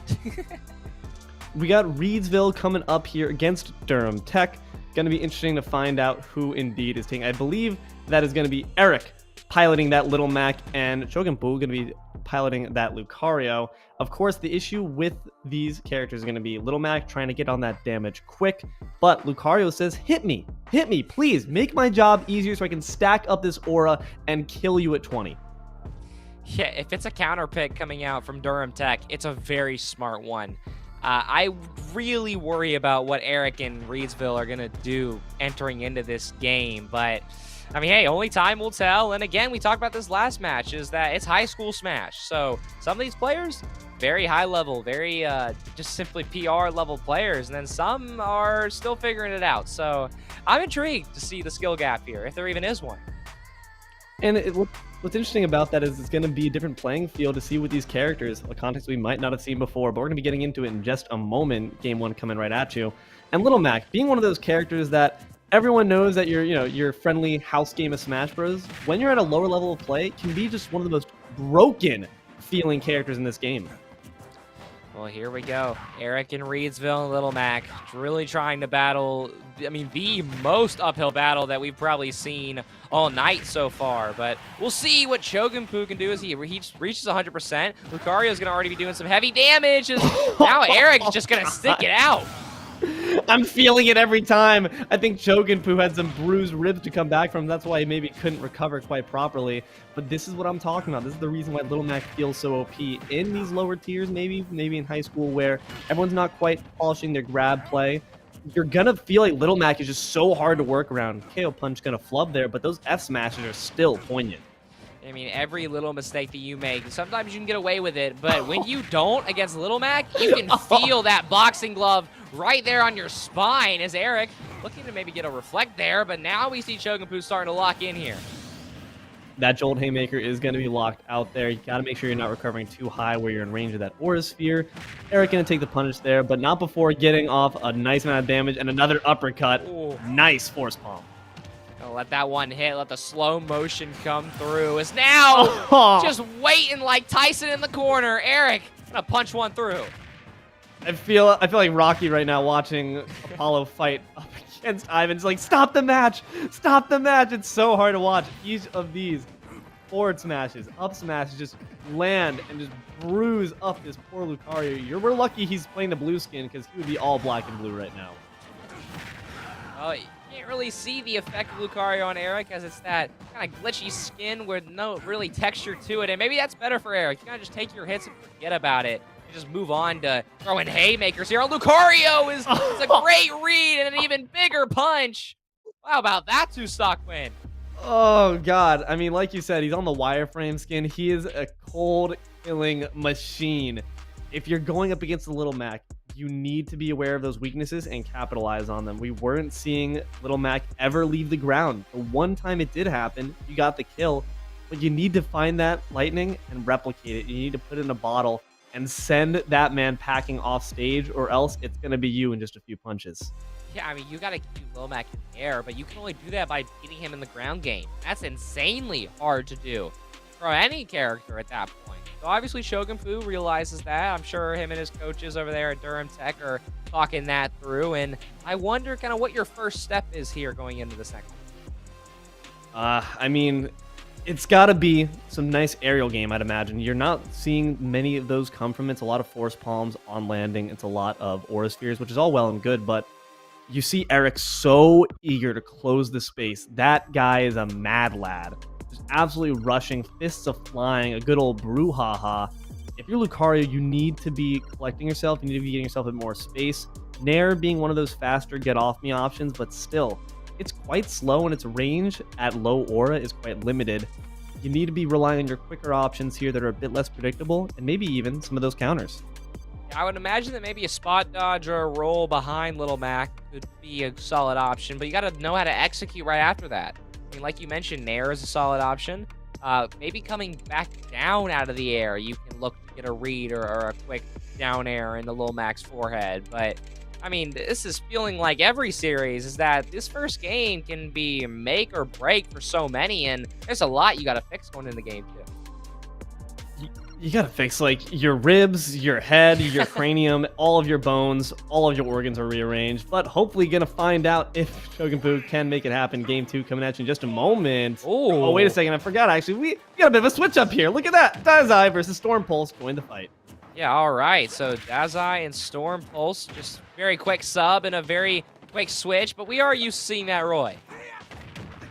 S1: We got Reidsville coming up here against Durham Tech. going to be interesting to find out who indeed is taking. I believe that is going to be Eric piloting that Little Mac, and Shogun Boo going to be piloting that Lucario. Of course, the issue with these characters is going to be Little Mac trying to get on that damage quick, but Lucario says, hit me, please, make my job easier so I can stack up this aura and kill you at 20.
S2: Yeah, if it's a counter pick coming out from Durham Tech, it's a very smart one. I really worry about what Eric and Reidsville are going to do entering into this game, but I mean, hey, only time will tell. And again, we talked about this last match, is that it's high school Smash. So some of these players, very high level, very just simply PR level players. And then some are still figuring it out. So I'm intrigued to see the skill gap here, if there even is one.
S1: And what's interesting about that is it's going to be a different playing field to see with these characters, a context we might not have seen before, but we're going to be getting into it in just a moment. Game 1 coming right at you. And Little Mac, being one of those characters that everyone knows that your friendly house game of Smash Bros. When you're at a lower level of play, can be just one of the most broken feeling characters in this game.
S2: Well, here we go. Eric and Reidsville and Little Mac really trying to battle, I mean, the most uphill battle that we've probably seen all night so far. But we'll see what Shogun Poo can do as he reaches 100%. Lucario's going to already be doing some heavy damage. Now Eric's just going to stick it out.
S1: I'm feeling it every time. I think Shogun Poo had some bruised ribs to come back from. That's why he maybe couldn't recover quite properly. But this is what I'm talking about. This is the reason why Little Mac feels so OP in these lower tiers, maybe in high school, where everyone's not quite polishing their grab play. You're gonna feel like Little Mac is just so hard to work around. KO Punch gonna flub there, but those F smashes are still poignant.
S2: I mean, every little mistake that you make, sometimes you can get away with it, but when you don't against Little Mac, you can feel that boxing glove right there on your spine as Eric looking to maybe get a reflect there, but now we see Shogun Poo starting to lock in here.
S1: That Jolt Haymaker is going to be locked out there. You got to make sure you're not recovering too high where you're in range of that Aura Sphere. Eric going to take the punish there, but not before getting off a nice amount of damage and another uppercut.
S2: Ooh.
S1: Nice force palm.
S2: Oh, let that one hit. Let the slow motion come through. Is now just waiting like Tyson in the corner. Eric gonna punch one through.
S1: I feel like Rocky right now watching Apollo fight up against Ivan. It's like, stop the match! Stop the match! It's so hard to watch. Each of these forward smashes, up smashes just land and just bruise up this poor Lucario. We're lucky he's playing the blue skin because he would be all black and blue right now.
S2: Oh, you can't really see the effect of Lucario on Eric as it's that kind of glitchy skin with no really texture to it. And maybe that's better for Eric. You kind of just take your hits and forget about it. You just move on to throwing haymakers here. Oh, Lucario is a great read and an even bigger punch. How about that two-stock win?
S1: Oh, God. I mean, like you said, he's on the wireframe skin. He is a cold-killing machine. If you're going up against the Little Mac, you need to be aware of those weaknesses and capitalize on them. We weren't seeing Little Mac ever leave the ground. The one time it did happen, you got the kill, but you need to find that lightning and replicate it. You need to put it in a bottle and send that man packing off stage, or else it's going to be you in just a few punches.
S2: Yeah, I mean, you got to keep Little Mac in the air, but you can only do that by beating him in the ground game. That's insanely hard to do for any character at that point. So obviously Shogun Poo realizes that. I'm sure him and his coaches over there at Durham Tech are talking that through, and I wonder kind of what your first step is here going into the second.
S1: I mean, it's got to be some nice aerial game, I'd imagine. You're not seeing many of those come from it. It's a lot of force palms on landing. It's a lot of aura spheres, which is all well and good, but you see Eric so eager to close the space. That guy is a mad lad. Just absolutely rushing, fists of flying, a good old brouhaha. If you're Lucario, you need to be collecting yourself. You need to be getting yourself in more space. Nair being one of those faster get-off-me options, but still, it's quite slow, and its range at low aura is quite limited. You need to be relying on your quicker options here that are a bit less predictable, and maybe even some of those counters.
S2: I would imagine that maybe a spot dodge or a roll behind Little Mac could be a solid option, but you got to know how to execute right after that. I mean, like you mentioned, Nair is a solid option. Maybe coming back down out of the air, you can look to get a read or a quick down air into Little Mac's forehead. But, I mean, this is feeling like every series is that this first game can be make or break for so many, and there's a lot you got to fix going in the game, too.
S1: You gotta fix like your ribs, your head, your cranium, all of your bones, all of your organs are rearranged. But hopefully, gonna find out if Shogunfu can make it happen. Game 2 coming at you in just a moment. Oh, wait a
S2: Ooh.
S1: second, I forgot actually. We got a bit of a switch up here. Look at that, Dazai versus Storm Pulse join the fight.
S2: Yeah, all right. So Dazai and Storm Pulse, just very quick sub and a very quick switch, but we are used to seeing that Roy.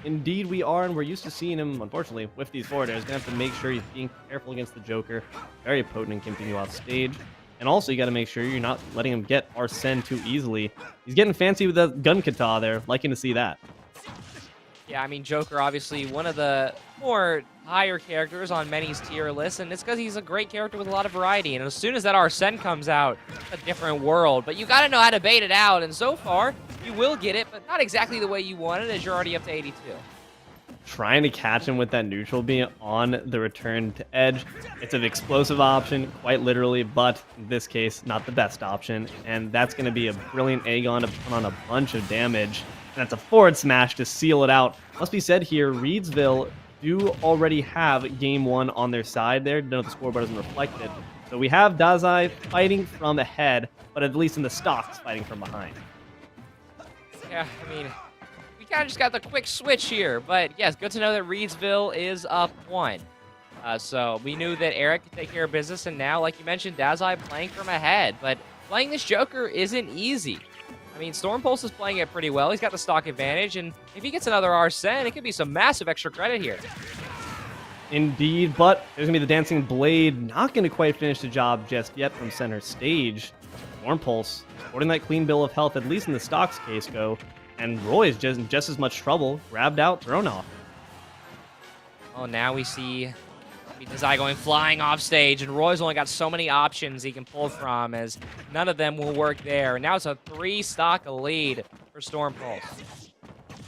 S1: Indeed, we are, and we're used to seeing him, unfortunately, with these forward airs. Gonna have to make sure he's being careful against the Joker. Very potent and continue off stage. And also, you gotta make sure you're not letting him get Arsene too easily. He's getting fancy with the gun kata there. Liking to see that.
S2: Yeah, I mean, Joker, obviously one of the more higher characters on many's tier list, and it's because he's a great character with a lot of variety. And as soon as that Arsene comes out, it's a different world. But you gotta know how to bait it out, and so far, you will get it, but not exactly the way you want it, as you're already up to 82.
S1: Trying to catch him with that neutral being on the return to edge. It's an explosive option, quite literally, but in this case, not the best option. And that's going to be a brilliant Aegon to put on a bunch of damage. And that's a forward smash to seal it out. Must be said here, Reidsville do already have game 1 on their side there. No, the scoreboard doesn't reflect it. So we have Dazai fighting from ahead, but at least in the stocks, fighting from behind.
S2: Yeah, I mean, we kind of just got the quick switch here, but yes, good to know that Reidsville is up 1. So we knew that Eric could take care of business, and now, like you mentioned, Dazai playing from ahead, but playing this Joker isn't easy. I mean, Storm Pulse is playing it pretty well. He's got the stock advantage, and if he gets another Arsene, it could be some massive extra credit here.
S1: Indeed, but there's going to be the Dancing Blade. Not going to quite finish the job just yet from center stage. Storm Pulse, supporting that clean bill of health, at least in the stocks case go. And Roy is just as much trouble. Grabbed out, thrown off.
S2: Oh, now we see Dazai going flying off stage, and Roy's only got so many options he can pull from, as none of them will work there. And now it's a 3-stock lead for Storm Pulse.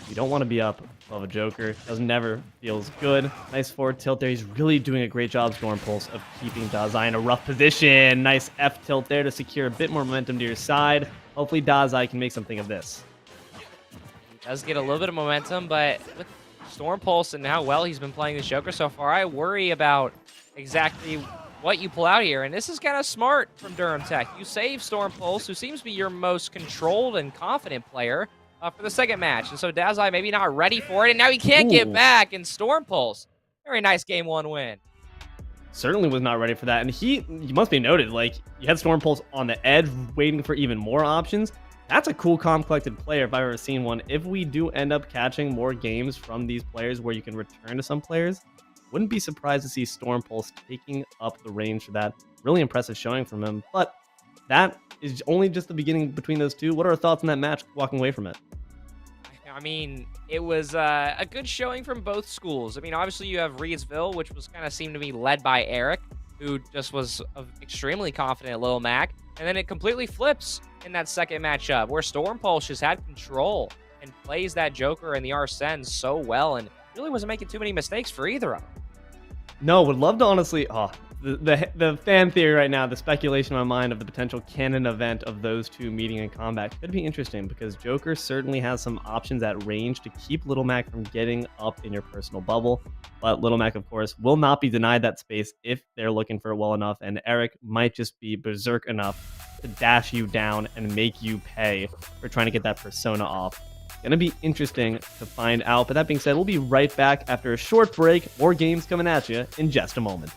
S1: You don't want to be up above a Joker. Doesn't never feels good. Nice forward tilt there. He's really doing a great job, Storm Pulse, of keeping Dazai in a rough position. Nice F tilt there to secure a bit more momentum to your side. Hopefully Dazai can make something of this.
S2: He does get a little bit of momentum, but with Storm Pulse and how well he's been playing this Joker so far, I worry about exactly what you pull out here. And this is kind of smart from Durham Tech. You save Storm Pulse, who seems to be your most controlled and confident player, for the second match. And so Dazai maybe not ready for it, and now he can't get back. And Storm Pulse, very nice game 1 win.
S1: Certainly was not ready for that. And you must be noted, like, you had Storm Pulse on the edge waiting for even more options. That's a cool, calm, collected player if I've ever seen one. If we do end up catching more games from these players where you can return to some players, wouldn't be surprised to see Storm Pulse taking up the range for that. Really impressive showing from him. But that is only just the beginning between those two. What are our thoughts on that match walking away from it?
S2: I mean, it was a good showing from both schools. I mean, obviously you have Reidsville, which was kind of seemed to be led by Eric, who just was extremely confident at Lil Mac. And then it completely flips in that second matchup, where Storm Pulse just had control and plays that Joker and the Arsene so well, and really wasn't making too many mistakes for either of them.
S1: No, would love to honestly... The fan theory right now, the speculation in my mind of the potential canon event of those two meeting in combat could be interesting, because Joker certainly has some options at range to keep Little Mac from getting up in your personal bubble. But Little Mac, of course, will not be denied that space if they're looking for it well enough, and Eric might just be berserk enough to dash you down and make you pay for trying to get that persona off. Gonna be interesting to find out. But that being said, we'll be right back after a short break. More games coming at you in just a moment.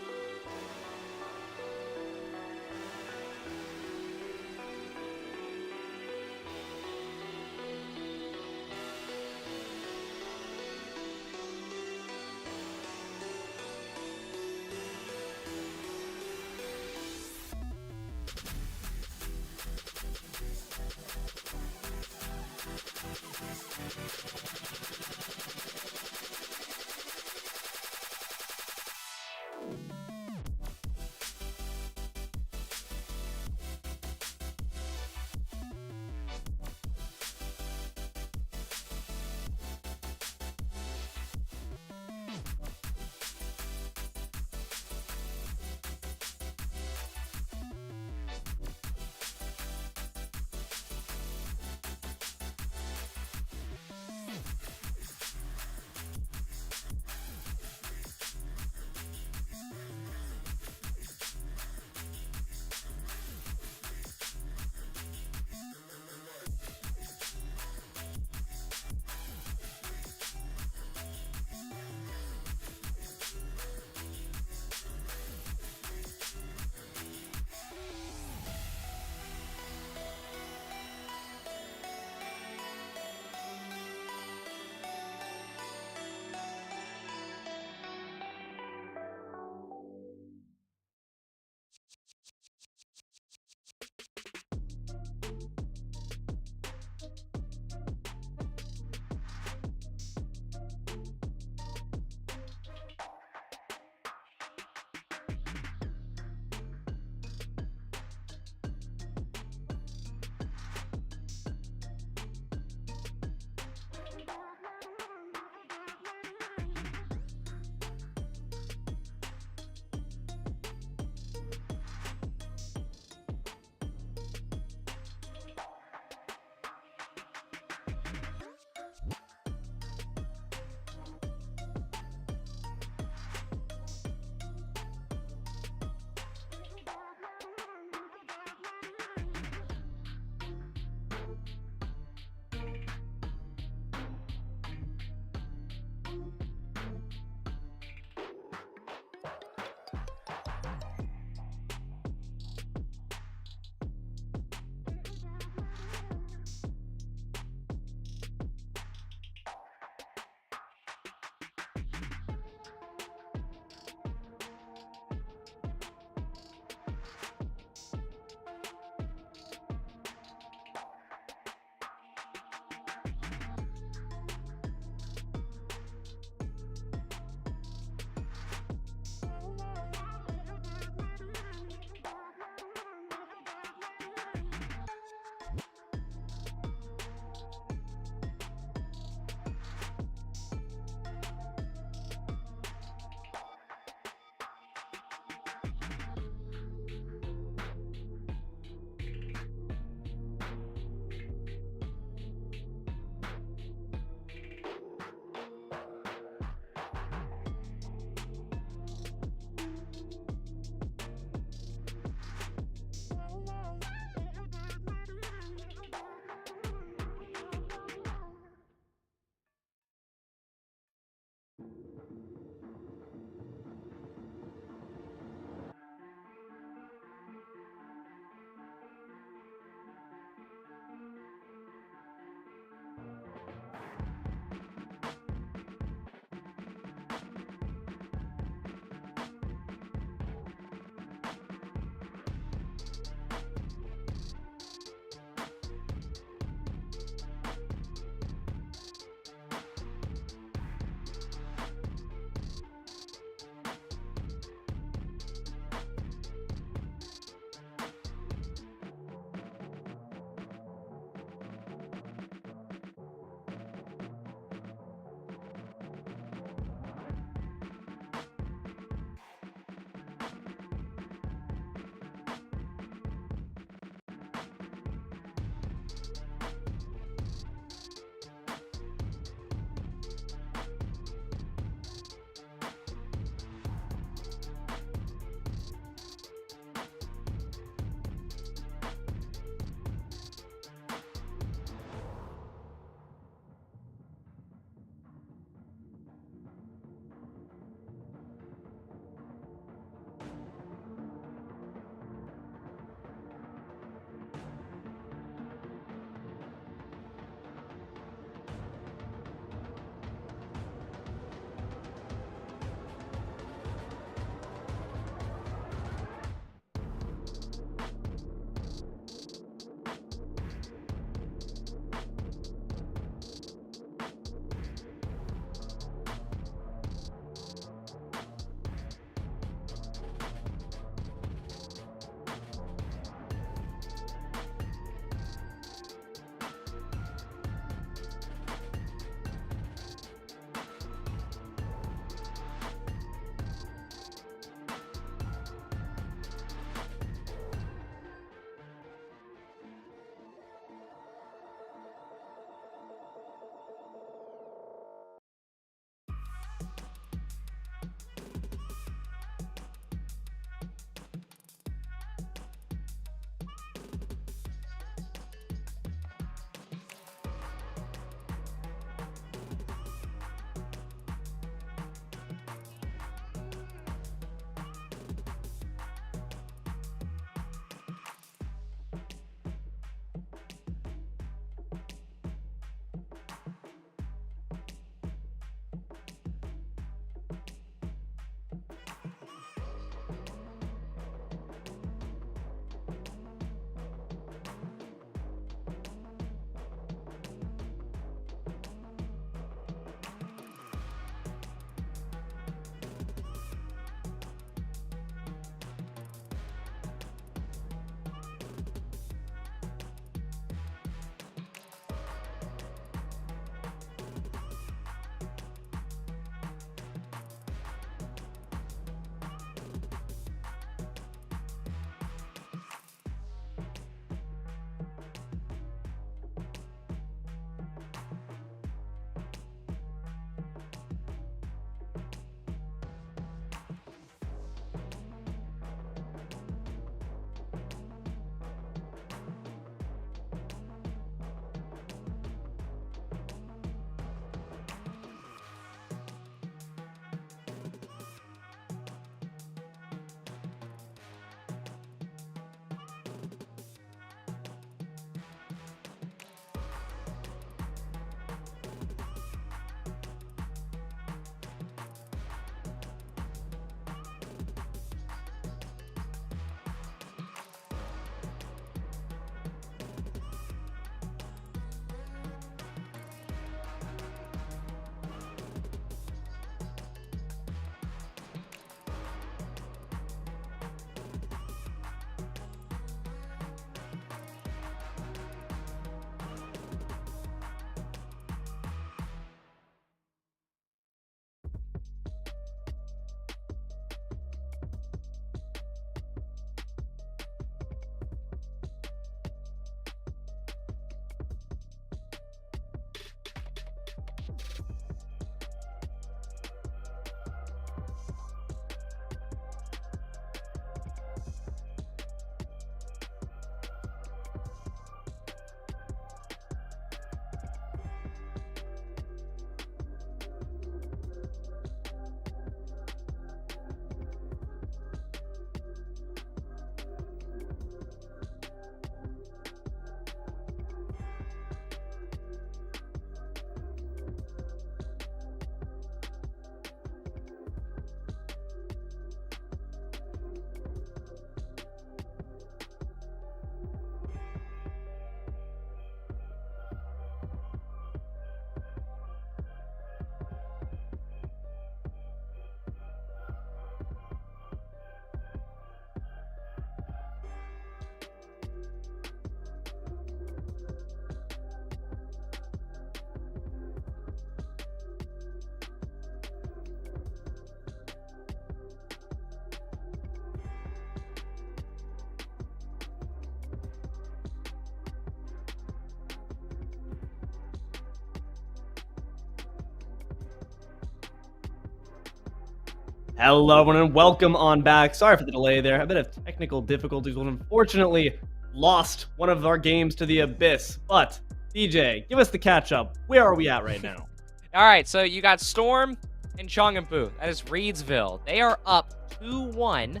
S1: Hello, everyone, and welcome on back. Sorry for the delay there. A bit of technical difficulties. We unfortunately lost one of our games to the abyss. But, DJ, give us the catch-up. Where are we at right now?
S2: All right, so you got Storm and Chongampu. That is Reidsville. They are up 2-1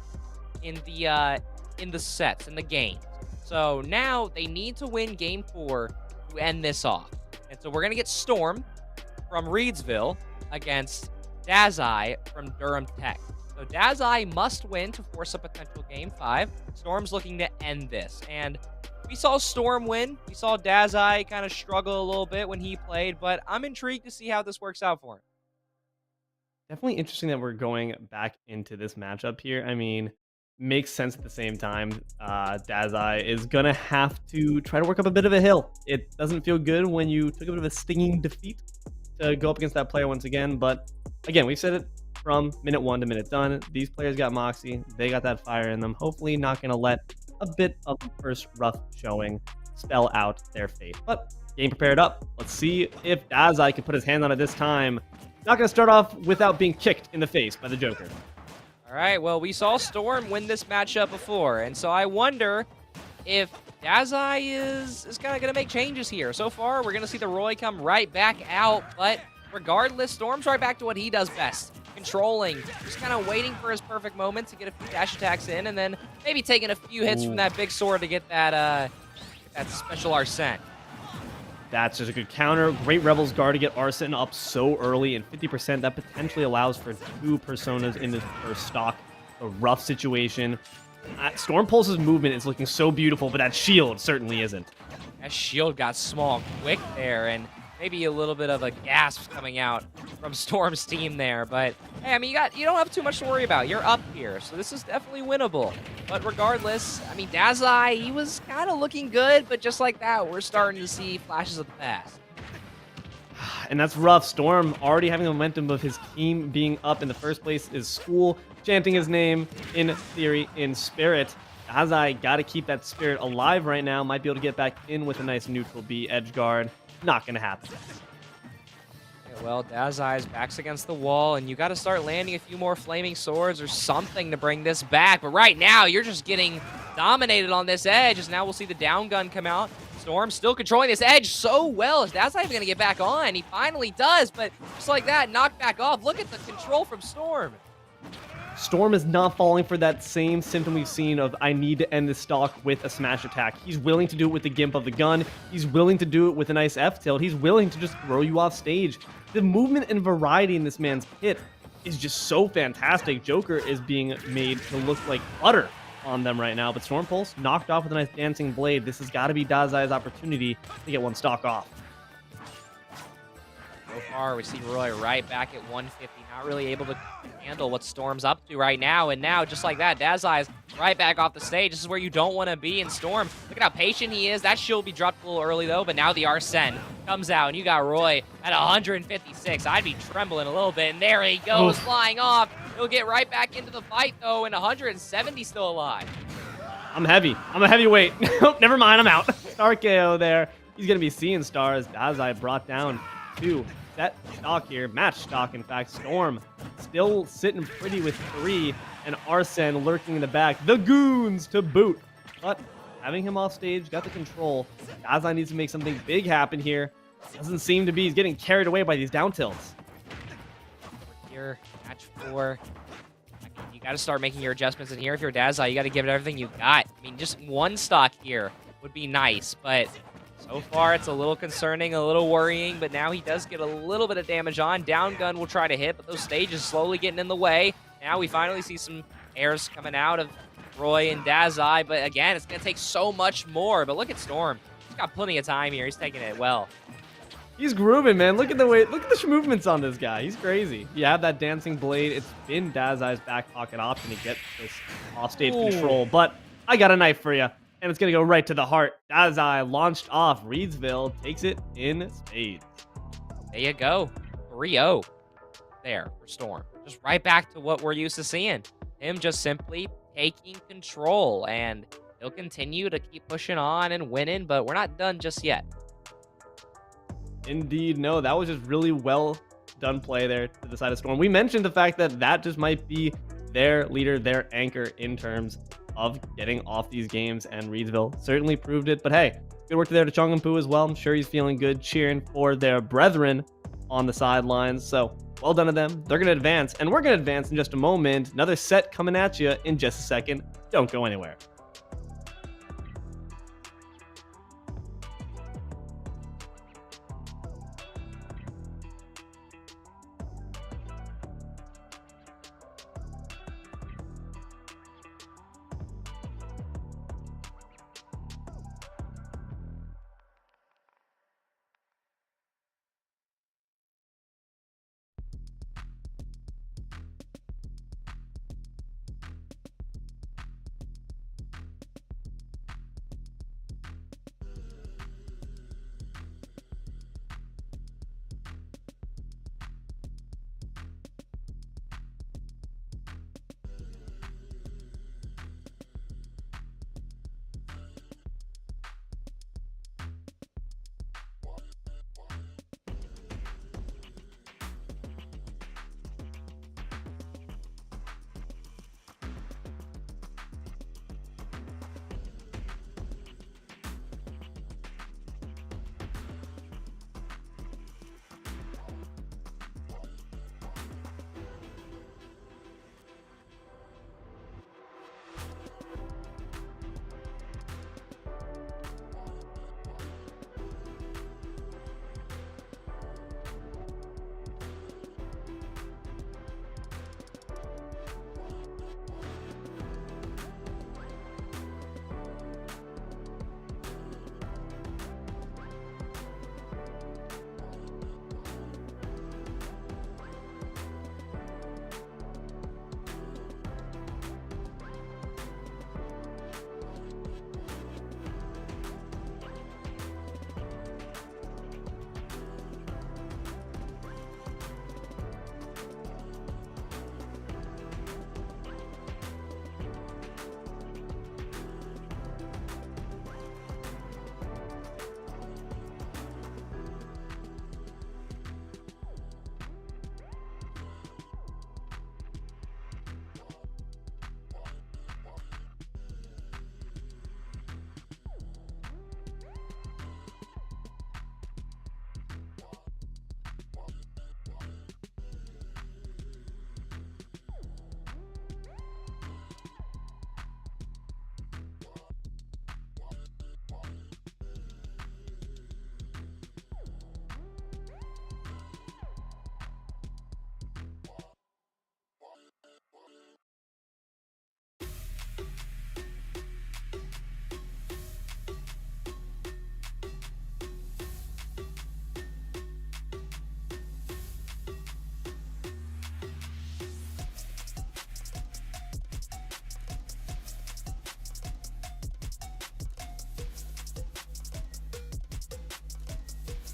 S2: in the sets, in the game. So now they need to win game 4 to end this off. And so we're going to get Storm from Reidsville against Dazai from Durham Tech. So Dazai must win to force a potential game 5. Storm's looking to end this. And we saw Storm win. We saw Dazai kind of struggle a little bit when he played, but I'm intrigued to see how this works out for him.
S1: Definitely interesting that we're going back into this matchup here. I mean, makes sense at the same time. Dazai is going to have to try to work up a bit of a hill. It doesn't feel good when you took a bit of a stinging defeat to go up against that player once again. But again, we've said it from minute 1 to minute done. These players got moxie. They got that fire in them. Hopefully not going to let a bit of the first rough showing spell out their fate. But game prepared up. Let's see if Dazai can put his hand on it this time. Not going to start off without being kicked in the face by the Joker.
S2: All right, well, we saw Storm win this matchup before, and so I wonder if Dazai is kind of going to make changes here. So far, we're going to see the Roy come right back out, but regardless, Storm's right back to what he does best. Controlling, just kind of waiting for his perfect moment to get a few dash attacks in, and then maybe taking a few hits from that big sword to get that special Arsene.
S1: That's just a good counter. Great Rebels guard to get Arsene up so early, and 50%. That potentially allows for 2 personas in this first stock. A rough situation. Storm Pulse's movement is looking so beautiful, but that shield certainly isn't.
S2: That shield got small quick there, and maybe a little bit of a gasp coming out from Storm's team there. But hey, I mean, you don't have too much to worry about. You're up here, so this is definitely winnable. But regardless, I mean, Dazai, he was kind of looking good, but just like that, we're starting to see flashes of the past.
S1: And that's rough. Storm already having the momentum of his team being up in the first place is school, chanting his name in theory, in spirit. Dazai got to keep that spirit alive right now. Might be able to get back in with a nice neutral B edge guard. Not going to happen.
S2: Yeah, well, Dazai's back's against the wall, and you got to start landing a few more flaming swords or something to bring this back. But right now, you're just getting dominated on this edge, as now we'll see the down gun come out. Storm still controlling this edge so well. Is Dazai even going to get back on? He finally does, but just like that, knocked back off. Look at the control from Storm.
S1: Storm is not falling for that same symptom we've seen of I need to end this stock with a smash attack. He's willing to do it with the gimp of the gun. He's willing to do it with a nice F-tilt. He's willing to just throw you off stage. The movement and variety in this man's pit is just so fantastic. Joker is being made to look like butter on them right now, but Storm Pulse knocked off with a nice dancing blade. This has got to be Dazai's opportunity to get one stock off.
S2: So far, we see Roy right back at 150, not really able to handle what Storm's up to right now. And now, just like that, Dazai's right back off the stage. This is where you don't want to be in Storm. Look at how patient he is. That shield will be dropped a little early, though, but now the Arsene comes out, and you got Roy at 156. I'd be trembling a little bit, and there he goes, flying off. He'll get right back into the fight, though, and 170 still alive.
S1: I'm heavy. I'm a heavyweight. Nope, never mind. I'm out. Star KO there. He's going to be seeing stars. Dazai brought down 2. Set stock here, match stock in fact. Storm still sitting pretty with 3, and Arsene lurking in the back. The goons to boot. But having him off stage, got the control. Dazai needs to make something big happen here. Doesn't seem to be. He's getting carried away by these down tilts.
S2: Here, match 4. You got to start making your adjustments in here. If you're Dazai, you got to give it everything you got. I mean, just one stock here would be nice, but so far, it's a little concerning, a little worrying, but now he does get a little bit of damage on. Down gun will try to hit, but those stages slowly getting in the way. Now we finally see some airs coming out of Roy and Dazai, but again, it's going to take so much more. But look at Storm. He's got plenty of time here. He's taking it well.
S1: He's grooving, man. Look at the movements on this guy. He's crazy. You have that dancing blade. It's been Dazai's back pocket option to get this offstage control, but I got a knife for you. And it's going to go right to the heart. Dazai launched off. Reidsville takes it in spades.
S2: There you go. 3-0 there for Storm. Just right back to what we're used to seeing. Him just simply taking control. And he'll continue to keep pushing on and winning, but we're not done just yet.
S1: Indeed, no. That was just really well done play there to the side of Storm. We mentioned the fact that that just might be their leader, their anchor in terms of getting off these games, and Reidsville certainly proved it. But hey, good work there to Chung and Poo as well. I'm sure he's feeling good cheering for their brethren on the sidelines. So well done to them. They're going to advance, and we're going to advance in just a moment. Another set coming at you in just a second. Don't go anywhere.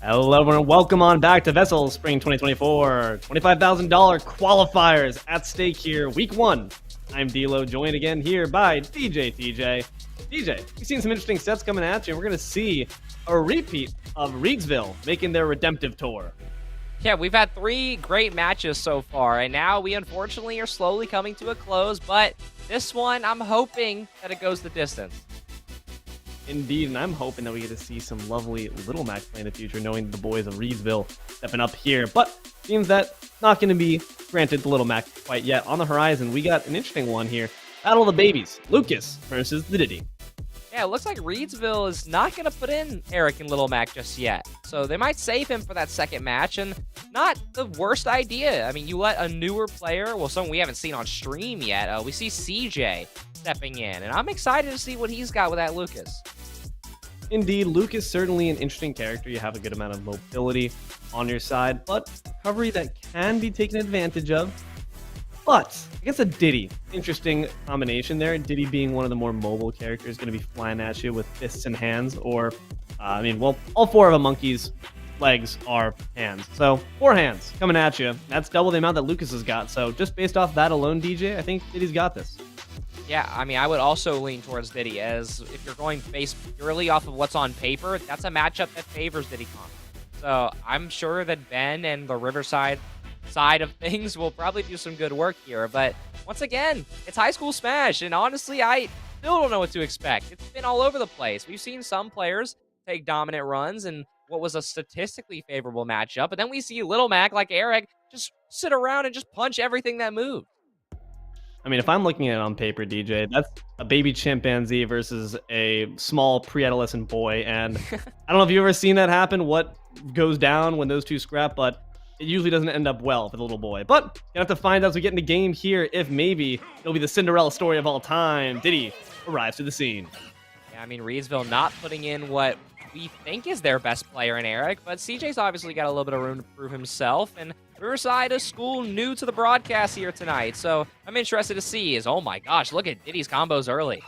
S1: Hello everyone, welcome on back to VESL Spring 2024. $25,000 qualifiers at stake here, week 1. I'm D-Lo, joined again here by DJ TJ. DJ, we've seen some interesting sets coming at you, and we're going to see a repeat of Reidsville making their redemptive tour.
S2: Yeah, we've had 3 great matches so far, and now we unfortunately are slowly coming to a close, but this one, I'm hoping that it goes the distance.
S1: Indeed, and I'm hoping that we get to see some lovely Little Mac play in the future, knowing the boys of Reidsville stepping up here. But seems that not going to be granted to Little Mac quite yet. On the horizon, we got an interesting one here. Battle of the Babies, Lucas versus the Diddy.
S2: Yeah, it looks like Reidsville is not going to put in Eric and Little Mac just yet. So they might save him for that second match, and not the worst idea. I mean, you let a newer player, well, someone we haven't seen on stream yet, we see CJ stepping in, and I'm excited to see what he's got with that Lucas.
S1: Indeed, Luke is certainly an interesting character. You have a good amount of mobility on your side, but recovery that can be taken advantage of. But I guess a Diddy, interesting combination there. Diddy being one of the more mobile characters, going to be flying at you with fists and hands, or, all 4 of a monkey's legs are hands. So 4 hands coming at you. That's double the amount that Lucas has got. So just based off that alone, DJ, I think Diddy's got this.
S2: Yeah, I mean, I would also lean towards Diddy, as if you're going based purely off of what's on paper, that's a matchup that favors DiddyCon. So I'm sure that Ben and the Riverside side of things will probably do some good work here. But once again, it's high school Smash, and honestly, I still don't know what to expect. It's been all over the place. We've seen some players take dominant runs in what was a statistically favorable matchup, but then we see Little Mac like Eric just sit around and just punch everything that moved.
S1: I mean, if I'm looking at it on paper, DJ, that's a baby chimpanzee versus a small pre-adolescent boy. And I don't know if you've ever seen that happen, what goes down when those two scrap, but it usually doesn't end up well for the little boy. But you have to find out as we get in the game here if maybe it'll be the Cinderella story of all time. Diddy arrives to the scene.
S2: Yeah, I mean, Reidsville not putting in what we think is their best player in Eric, but CJ's obviously got a little bit of room to prove himself, and Riverside, a school new to the broadcast here tonight, so I'm interested to see oh my gosh, look at Diddy's combos early.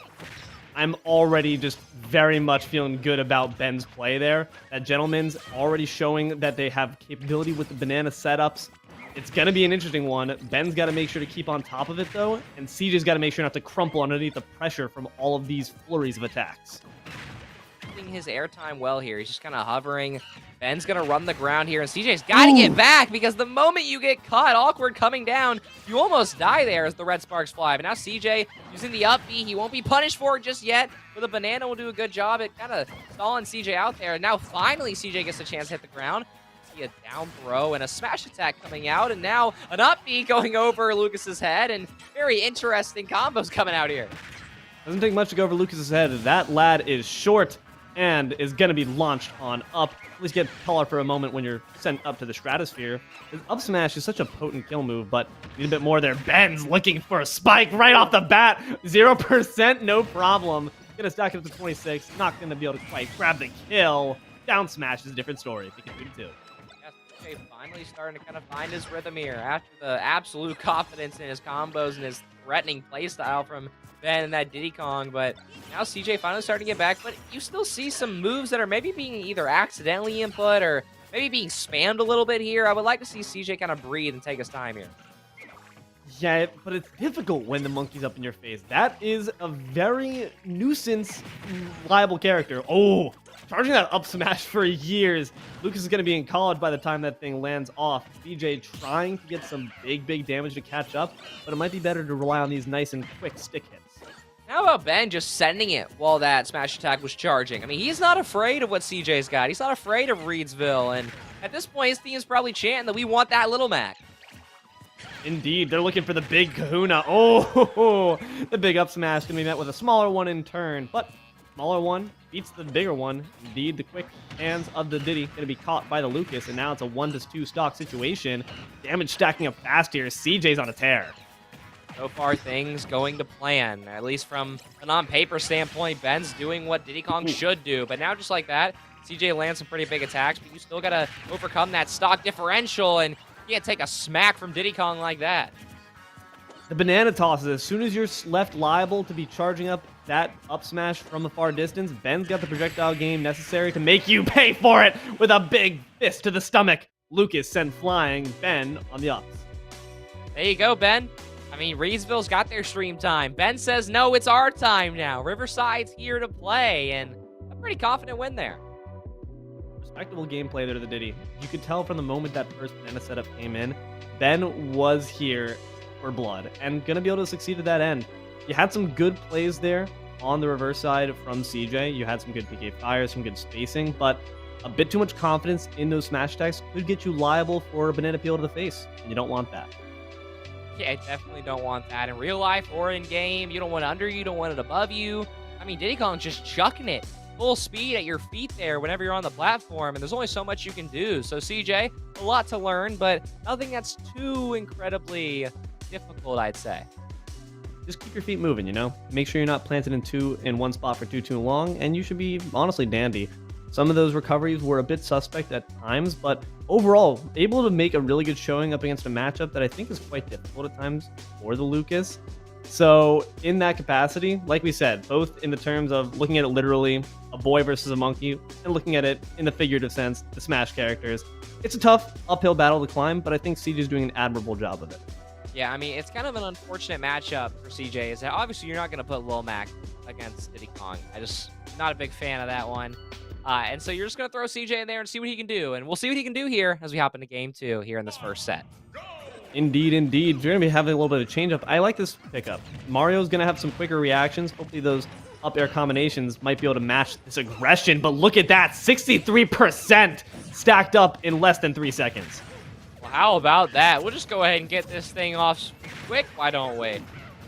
S1: I'm already just very much feeling good about Ben's play there. That gentleman's already showing that they have capability with the banana setups. It's going to be an interesting one. Ben's got to make sure to keep on top of it, though, and CJ's got to make sure not to crumple underneath the pressure from all of these flurries of attacks.
S2: His airtime well here. He's just kind of hovering. Ben's going to run the ground here, and CJ's got to get back because the moment you get caught awkward coming down, you almost die there as the red sparks fly. But now CJ using the up B. He won't be punished for it just yet, but the banana will do a good job at kind of stalling CJ out there. And now finally CJ gets a chance to hit the ground. See a down throw and a smash attack coming out, and now an up B going over Lucas's head, and very interesting combos coming out here.
S1: Doesn't take much to go over Lucas's head. That lad is short and is going to be launched on up. At least get taller for a moment when you're sent up to the stratosphere. His up smash is such a potent kill move, but need a bit more there. Ben's looking for a spike right off the bat. 0%, no problem. Gonna stack it up to 26. Not going to be able to quite grab the kill. Down smash is a different story. He can do it too.
S2: Yes, finally starting to kind of find his rhythm here after the absolute confidence in his combos and his threatening playstyle from Ben and that Diddy Kong, but now CJ finally starting to get back, but you still see some moves that are maybe being either accidentally input or maybe being spammed a little bit here. I would like to see CJ kind of breathe and take his time here.
S1: Yeah, but it's difficult when the monkey's up in your face. That is a very nuisance liable character. Oh, charging that up smash for years. Lucas is going to be in college by the time that thing lands off. CJ trying to get some big damage to catch up, but it might be better to rely on these nice and quick stick hits.
S2: How about Ben just sending it while that smash attack was charging? I mean, he's not afraid of what CJ's got. He's not afraid of Reidsville, and at this point, his team's probably chanting that we want that Little Mac.
S1: Indeed, they're looking for the big kahuna. Oh, the big up smash can be met with a smaller one in turn, but smaller one beats the bigger one. Indeed, the quick hands of the Diddy going to be caught by the Lucas, and now it's a 1-2 stock situation. Damage stacking up fast here. CJ's on a tear.
S2: So far, things going to plan, at least from an on-paper standpoint. Ben's doing what Diddy Kong should do, but now just like that, CJ lands some pretty big attacks, but you still got to overcome that stock differential, and you can't take a smack from Diddy Kong like that.
S1: The banana tosses, as soon as you're left liable to be charging up that up smash from a far distance, Ben's got the projectile game necessary to make you pay for it with a big fist to the stomach. Lucas sent flying Ben on the ups.
S2: There you go, Ben. I mean, Reidsville's got their stream time. Ben says, no, it's our time now. Riverside's here to play, and a pretty confident win there.
S1: Respectable gameplay there to the Diddy. You could tell from the moment that first banana setup came in, Ben was here for blood and going to be able to succeed at that end. You had some good plays there on the reverse side from CJ. You had some good PK fires, some good spacing, but a bit too much confidence in those smash attacks could get you liable for a banana peel to the face, and you don't want that.
S2: Yeah, I definitely don't want that in real life or in game. You don't want it under you, you don't want it above you. I mean, Diddy Kong's just chucking it full speed at your feet there whenever you're on the platform, and there's only so much you can do. So CJ, a lot to learn, but nothing that's too incredibly difficult, I'd say.
S1: Just keep your feet moving, you know? Make sure you're not planted in one spot for too long, and you should be honestly dandy. Some of those recoveries were a bit suspect at times, but overall, able to make a really good showing up against a matchup that I think is quite difficult at times for the Lucas. So in that capacity, like we said, both in the terms of looking at it literally, a boy versus a monkey, and looking at it in the figurative sense, the Smash characters, it's a tough uphill battle to climb, but I think CJ's doing an admirable job of it.
S2: Yeah, I mean, it's kind of an unfortunate matchup for CJ, is that obviously you're not going to put Lil Mac against Diddy Kong. Not a big fan of that one. And so you're just going to throw CJ in there and see what he can do. And we'll see what he can do here as we hop into game 2 here in this first set.
S1: Indeed, indeed. You're going to be having a little bit of change up. I like this pickup. Mario's going to have some quicker reactions. Hopefully those up air combinations might be able to match this aggression. But look at that, 63% stacked up in less than 3 seconds.
S2: Well, how about that? We'll just go ahead and get this thing off quick, why don't we?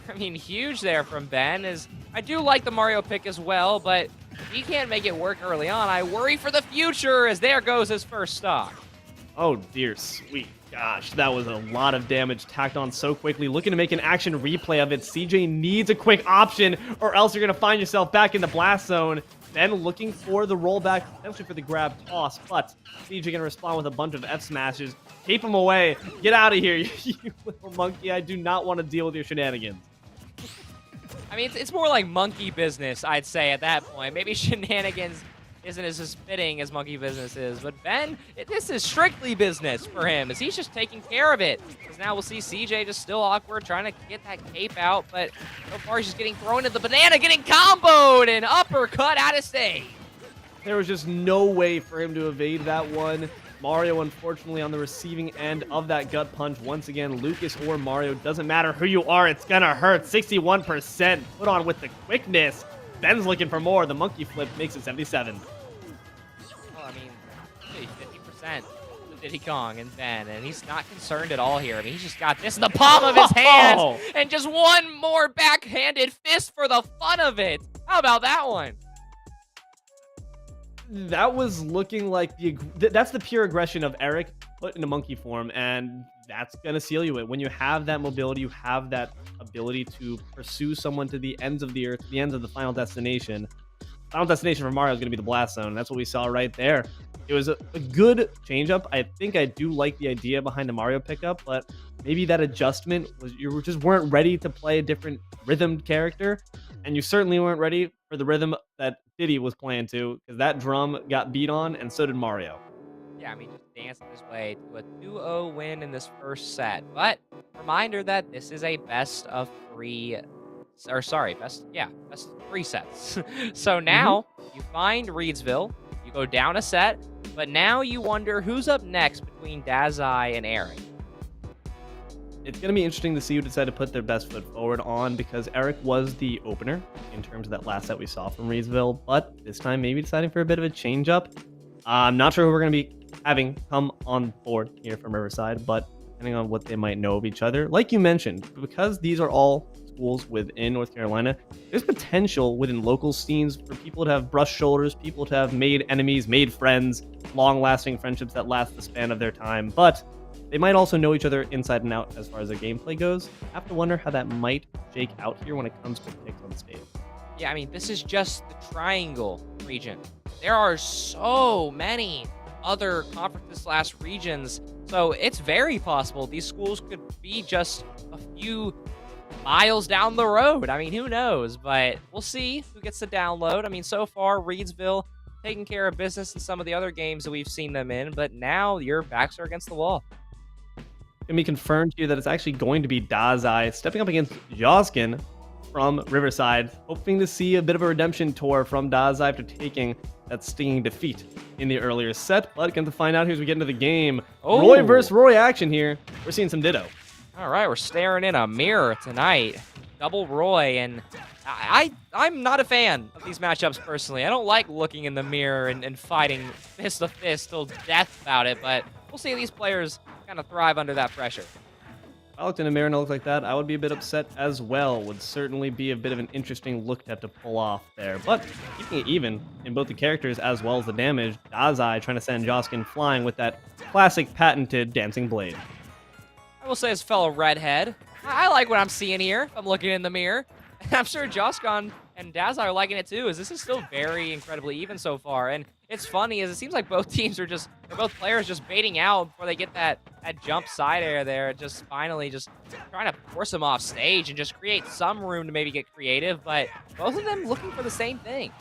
S2: I mean, huge there from Ben. I do like the Mario pick as well, but he can't make it work early on. I worry for the future as there goes his first stock.
S1: Oh, dear sweet gosh. That was a lot of damage tacked on so quickly. Looking to make an action replay of it. CJ needs a quick option, or else you're going to find yourself back in the blast zone. Then looking for the rollback, potentially for the grab toss, but CJ going to respond with a bunch of F smashes. Keep him away. Get out of here, you little monkey. I do not want to deal with your shenanigans.
S2: I mean, it's more like monkey business, I'd say, at that point. Maybe shenanigans isn't as fitting as monkey business is. But Ben, this is strictly business for him, as he's just taking care of it. Because now we'll see CJ just still awkward, trying to get that cape out. But so far, he's just getting thrown into the banana, getting comboed, and uppercut out of stage.
S1: There was just no way for him to evade that one. Mario, unfortunately, on the receiving end of that gut punch. Once again, Lucas or Mario, doesn't matter who you are, it's gonna hurt. 61% put on with the quickness. Ben's looking for more. The monkey flip makes it 77.
S2: Well, I mean, 50% with Diddy Kong and Ben, and he's not concerned at all here. I mean, he's just got this in the palm of his hands, and just one more backhanded fist for the fun of it. How about that one?
S1: That was looking like that's the pure aggression of Eric put into monkey form, and that's gonna seal you in. When you have that mobility, you have that ability to pursue someone to the ends of the earth, the ends of the final destination. Final destination for Mario is gonna be the blast zone. That's what we saw right there. It was a good changeup. I think I do like the idea behind the Mario pickup, but maybe that adjustment was you just weren't ready to play a different rhythmed character, and you certainly weren't ready for the rhythm that Diddy was playing to, because that drum got beat on, and so did Mario.
S2: Yeah, I mean, just dancing his way to a 2-0 win in this first set. But reminder that this is a best of three sets. So now you find Reidsville, you go down a set, but now you wonder who's up next between Dazai and Eric.
S1: It's going to be interesting to see who decide to put their best foot forward on, because Eric was the opener in terms of that last set we saw from Reidsville, but this time maybe deciding for a bit of a change-up. I'm not sure who we're going to be having come on board here from Riverside, but depending on what they might know of each other, like you mentioned, because these are all schools within North Carolina, there's potential within local scenes for people to have brushed shoulders, people to have made enemies, made friends, long-lasting friendships that last the span of their time, but they might also know each other inside and out as far as their gameplay goes. I have to wonder how that might shake out here when it comes to picks on stage.
S2: Yeah, I mean, this is just the Triangle region. There are so many other conferences / regions, so it's very possible these schools could be just a few miles down the road. I mean, who knows? But we'll see who gets the download. I mean, so far, Reidsville taking care of business in some of the other games that we've seen them in, but now your backs are against the wall.
S1: Can be confirmed here that it's actually going to be Dazai stepping up against Joskin from Riverside, hoping to see a bit of a redemption tour from Dazai after taking that stinging defeat in the earlier set. But going to find out here as we get into the game. Oh. Roy versus Roy action here. We're seeing some ditto.
S2: All right, we're staring in a mirror tonight. Double Roy, and I'm not a fan of these matchups personally. I don't like looking in the mirror and fighting fist to fist till death about it, but we'll see these players kind of thrive under that pressure.
S1: If I looked in a mirror and it looked like that, I would be a bit upset as well. Would certainly be a bit of an interesting look to have to pull off there. But keeping it even in both the characters as well as the damage, Dazai trying to send Joskin flying with that classic patented dancing blade.
S2: I will say, as a fellow redhead, I like what I'm seeing here. I'm looking in the mirror. I'm sure Joskin and Dazai are liking it too, as this is still very incredibly even so far. And it's funny, as it seems like both teams are both players just baiting out before they get that jump side air there. Just finally just trying to force them off stage and just create some room to maybe get creative. But both of them looking for the same thing.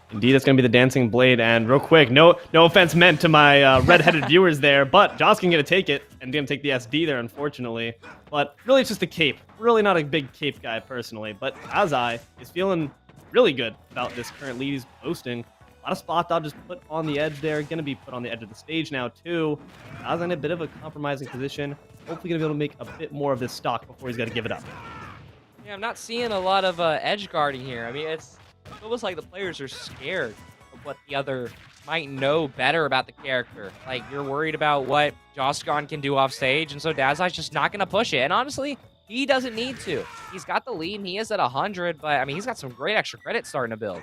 S1: Indeed, it's going to be the dancing blade, and real quick, no offense meant to my red-headed viewers there, but Joskin going to take it, and going to take the SD there, unfortunately. But really, it's just a cape. Really not a big cape guy, personally, but Dazai is feeling really good about this current lead he's posting. A lot of spot dodges put on the edge there. Going to be put on the edge of the stage now, too. Dazai in a bit of a compromising position. Hopefully going to be able to make a bit more of this stock before he's got to give it up.
S2: Yeah, I'm not seeing a lot of edge guarding here. I mean, it's almost like the players are scared of what the other might know better about the character. Like, you're worried about what Joscon can do off stage, and so Dazai's just not going to push it. And honestly, he doesn't need to. He's got the lead, and he is at 100, but, I mean, he's got some great extra credit starting to build.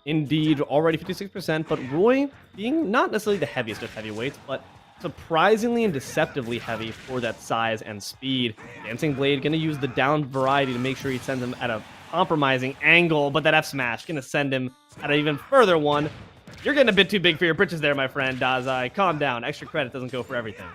S1: Indeed, already 56%, but Roy being not necessarily the heaviest of heavyweights, but surprisingly and deceptively heavy for that size and speed. Dancing Blade going to use the down variety to make sure he sends him at a compromising angle, but that F smash going to send him at an even further one. You're getting a bit too big for your britches there, my friend, Dazai. Calm down. Extra credit doesn't go for everything.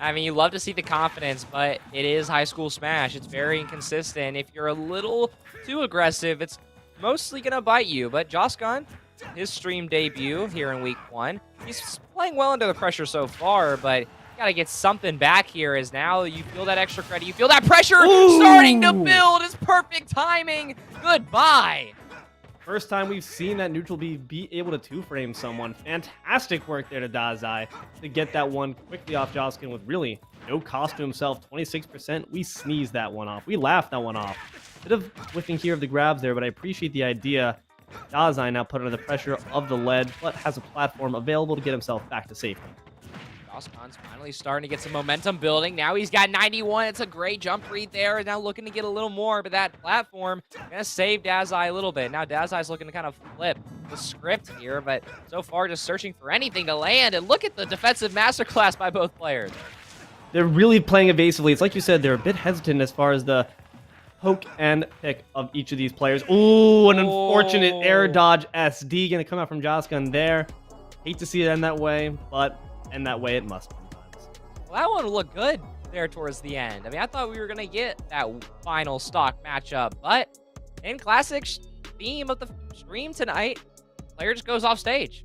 S2: I mean, you love to see the confidence, but it is high school Smash. It's very inconsistent. If you're a little too aggressive, it's mostly going to bite you. But Joscon, his stream debut here in week 1, he's playing well under the pressure so far, but you got to get something back here as now you feel that extra credit. You feel that pressure starting to build. It's perfect timing. Goodbye.
S1: First time we've seen that neutral B be able to two-frame someone. Fantastic work there to Dazai to get that one quickly off Joskin with really no cost to himself. 26%. We sneezed that one off. We laughed that one off. Bit of whiffing here of the grabs there, but I appreciate the idea. Dazai now put under the pressure of the lead, but has a platform available to get himself back to safety.
S2: Joscon's finally starting to get some momentum building. Now he's got 91. It's a great jump read there. Now looking to get a little more, but that platform going to save Dazai a little bit. Now Dazai's looking to kind of flip the script here, but so far just searching for anything to land. And look at the defensive masterclass by both players.
S1: They're really playing evasively. It's like you said, they're a bit hesitant as far as the poke and pick of each of these players. Ooh, an unfortunate air dodge SD going to come out from Joscon there. Hate to see it end that way, but end that way it must sometimes.
S2: Well, that one looked good there towards the end. I mean, I thought we were going to get that final stock matchup, but in classic theme of the stream tonight, player just goes off stage.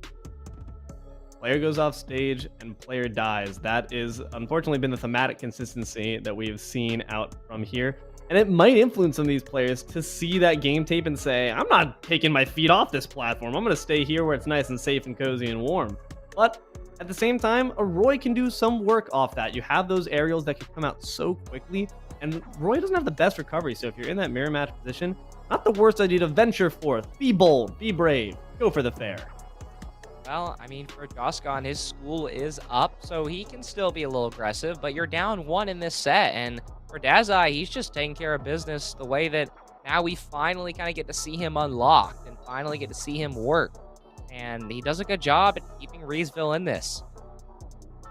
S1: Player goes off stage and player dies. That is unfortunately been the thematic consistency that we have seen out from here. And it might influence some of these players to see that game tape and say, I'm not taking my feet off this platform. I'm going to stay here where it's nice and safe and cozy and warm. But at the same time, a Roy can do some work off that. You have those aerials that can come out so quickly, and Roy doesn't have the best recovery. So if you're in that mirror match position, not the worst idea to venture forth. Be bold, be brave, go for the fair.
S2: Well, I mean, for Joscon, his school is up, so he can still be a little aggressive, but you're down 1 in this set, and for Dazai, he's just taking care of business the way that now we finally kind of get to see him unlocked and finally get to see him work. And he does a good job at keeping Reidsville in this.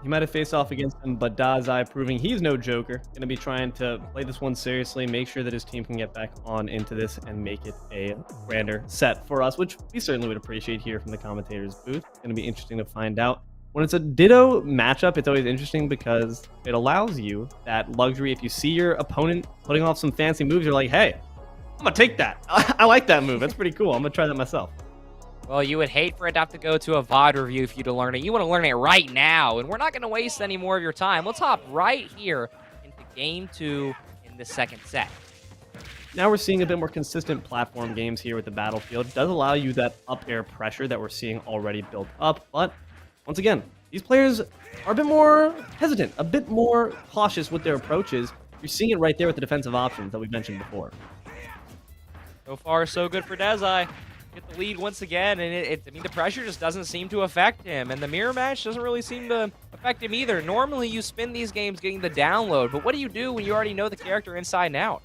S1: He might have faced off against him, but Dazai proving he's no joker. Going to be trying to play this one seriously, make sure that his team can get back on into this and make it a grander set for us, which we certainly would appreciate here from the commentator's booth. It's going to be interesting to find out. When it's a ditto matchup, it's always interesting because it allows you that luxury. If you see your opponent putting off some fancy moves, you're like, hey, I'm going to take that. I like that move. That's pretty cool. I'm going to try that myself.
S2: Well, you would hate for it to have to go to a VOD review for you to learn it. You want to learn it right now, and we're not going to waste any more of your time. Let's hop right here into Game 2 in the second set.
S1: Now we're seeing a bit more consistent platform games here with the Battlefield. It does allow you that up air pressure that we're seeing already built up, but once again, these players are a bit more hesitant, a bit more cautious with their approaches. You're seeing it right there with the defensive options that we mentioned before.
S2: So far, so good for Dazai. Get the lead once again, and I mean, the pressure just doesn't seem to affect him, and the mirror match doesn't really seem to affect him either. Normally, you spin these games getting the download, but what do you do when you already know the character inside and out?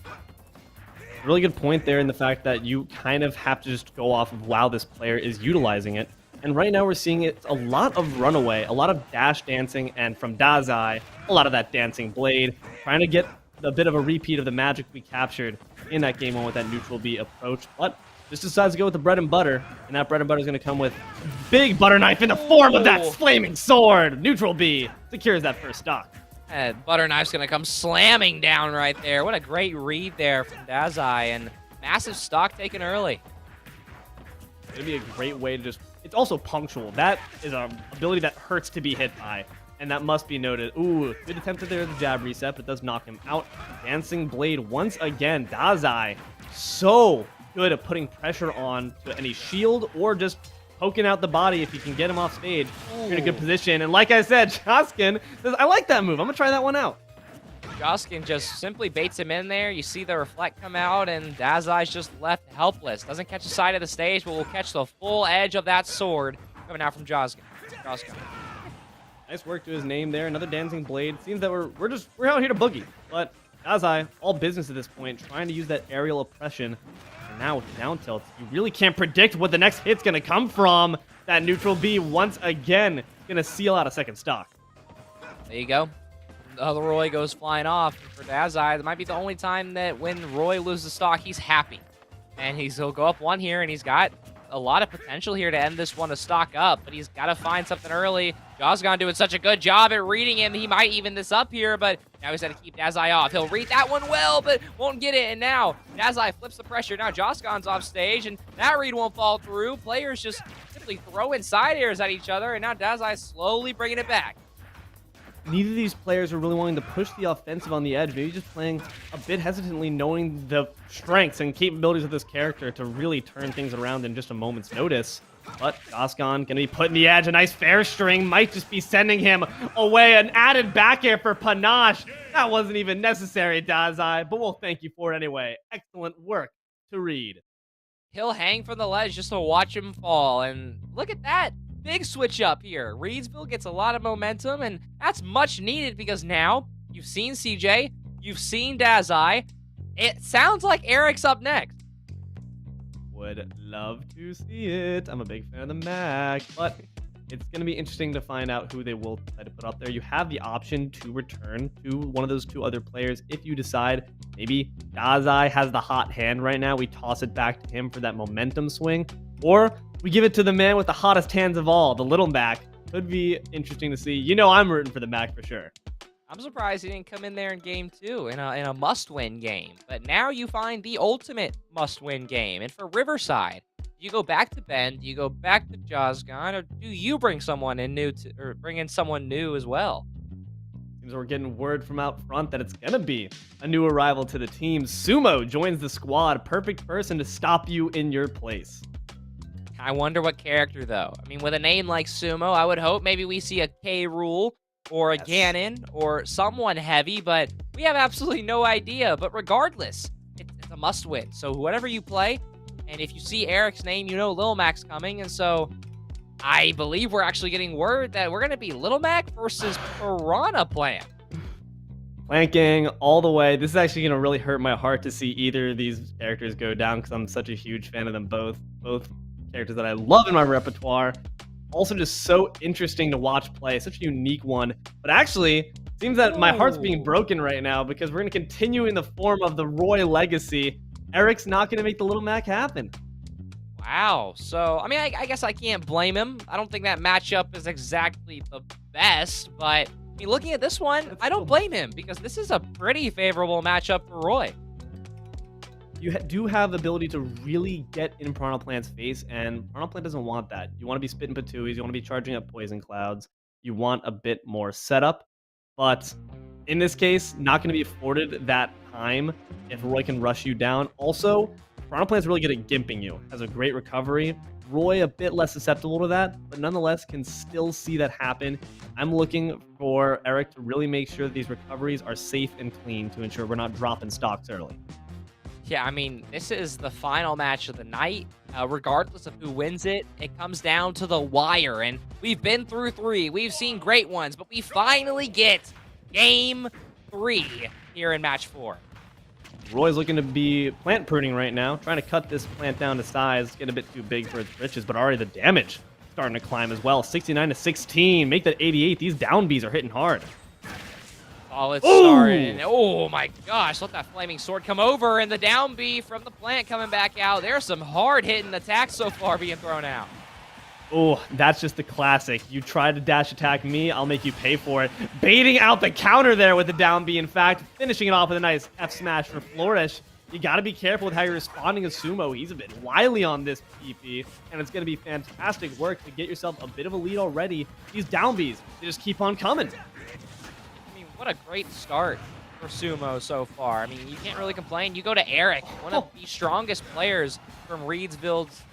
S1: Really good point there in the fact that you kind of have to just go off of how this player is utilizing it. And right now we're seeing it a lot of runaway, a lot of dash dancing, and from Dazai, a lot of that dancing blade, trying to get a bit of a repeat of the magic we captured in that game 1 with that neutral B approach, but just decides to go with the bread and butter, and that bread and butter is going to come with big butter knife in the form of that flaming sword. Neutral B secures that first stock.
S2: Butter knife's going to come slamming down right there. What a great read there from Dazai, and massive stock taken early.
S1: It's going to be a great way to just... It's also punctual. That is an ability that hurts to be hit by, and that must be noted. Ooh, good attempt there at the jab reset, but it does knock him out. Dancing blade once again. Dazai so good at putting pressure on to any shield or just poking out the body. If you can get him off stage, you're in a good position. And like I said, Joskin says, I like that move. I'm going to try that one out.
S2: Joskin just simply baits him in there. You see the reflect come out, and Dazai's just left helpless. Doesn't catch the side of the stage, but will catch the full edge of that sword coming out from Joskin.
S1: Nice work to his name there. Another dancing blade. Seems that we're out here to boogie. But Dazai, all business at this point, trying to use that aerial oppression. And now with the down tilt, you really can't predict what the next hit's going to come from. That neutral B once again going to seal out a second stock.
S2: There you go. The other Roy goes flying off. For Dazai, that might be the only time that when Roy loses stock, he's happy. And he'll go up one here, and he's got a lot of potential here to end this one to stock up, but he's got to find something early. Josgon doing such a good job at reading him. He might even this up here, but now he's got to keep Dazai off. He'll read that one well, but won't get it. And now Dazai flips the pressure. Now Josgon's off stage, and that read won't fall through. Players just simply throwing side airs at each other, and now Dazai slowly bringing it back.
S1: Neither of these players are really wanting to push the offensive on the edge. Maybe just playing a bit hesitantly, knowing the strengths and capabilities of this character to really turn things around in just a moment's notice. But Josgon going to be putting the edge. A nice fair string might just be sending him away. An added back air for Panache. That wasn't even necessary, Dazai, but we'll thank you for it anyway. Excellent work to read.
S2: He'll hang from the ledge just to watch him fall. And look at that. Big switch up here. Reidsville gets a lot of momentum, and that's much needed because now you've seen CJ, you've seen Dazai. It sounds like Eric's up next.
S1: Would love to see it. I'm a big fan of the Mac, but it's going to be interesting to find out who they will decide to put up there. You have the option to return to one of those two other players if you decide maybe Dazai has the hot hand right now. We toss it back to him for that momentum swing, or we give it to the man with the hottest hands of all, the little Mac. Could be interesting to see. You know I'm rooting for the Mac for sure.
S2: I'm surprised he didn't come in there in game 2 in a must-win game. But now you find the ultimate must-win game. And for Riverside, do you go back to Ben? Do you go back to Josgon? Or do you bring someone in new or bring in someone new as well?
S1: Seems we're getting word from out front that it's going to be a new arrival to the team. Sumo joins the squad. Perfect person to stop you in your place.
S2: I wonder what character, though. I mean, with a name like Sumo, I would hope maybe we see a K. Rool or a Ganon or someone heavy, but we have absolutely no idea. But regardless, it's a must-win. So whatever you play, and if you see Eric's name, you know Lil Mac's coming. And so I believe we're actually getting word that we're going to be Lil Mac versus Piranha Plant.
S1: Plant Gang all the way. This is actually going to really hurt my heart to see either of these characters go down because I'm such a huge fan of them both. Both characters that I love in my repertoire. Also just so interesting to watch play. Such a unique one. But actually, seems that my heart's being broken right now because we're going to continue in the form of the Roy legacy. Eric's not going to make the Little Mac happen.
S2: Wow. So, I mean, I guess I can't blame him. I don't think that matchup is exactly the best, but I mean, looking at this one, I don't blame him because this is a pretty favorable matchup for Roy.
S1: You do have the ability to really get in Piranha Plant's face, and Piranha Plant doesn't want that. You want to be spitting patooies, you want to be charging up poison clouds, you want a bit more setup, but in this case, not going to be afforded that time if Roy can rush you down. Also, Piranha Plant's really good at gimping you, has a great recovery. Roy a bit less susceptible to that, but nonetheless can still see that happen. I'm looking for Eric to really make sure that these recoveries are safe and clean to ensure we're not dropping stocks early.
S2: Yeah, I mean, this is the final match of the night. Regardless of who wins it, it comes down to the wire. And we've been through 3. We've seen great ones, but we finally get Game 3 here in Match 4.
S1: Roy's looking to be plant pruning right now, trying to cut this plant down to size, get a bit too big for its britches, but already the damage starting to climb as well. 69 to 16, make that 88. These down Bs are hitting hard.
S2: Solid start, and oh my gosh, let that flaming sword come over, and the down B from the plant coming back out. There's some hard-hitting attacks so far being thrown out.
S1: Oh, that's just the classic. You try to dash attack me, I'll make you pay for it. Baiting out the counter there with the down B, in fact, finishing it off with a nice F smash for Flourish. You got to be careful with how you're responding as Sumo. He's a bit wily on this PP, and it's going to be fantastic work to get yourself a bit of a lead already. These down Bs, they just keep on coming.
S2: What a great start for Sumo so far. I mean, you can't really complain. You go to Eric, one of the strongest players from Reidsville's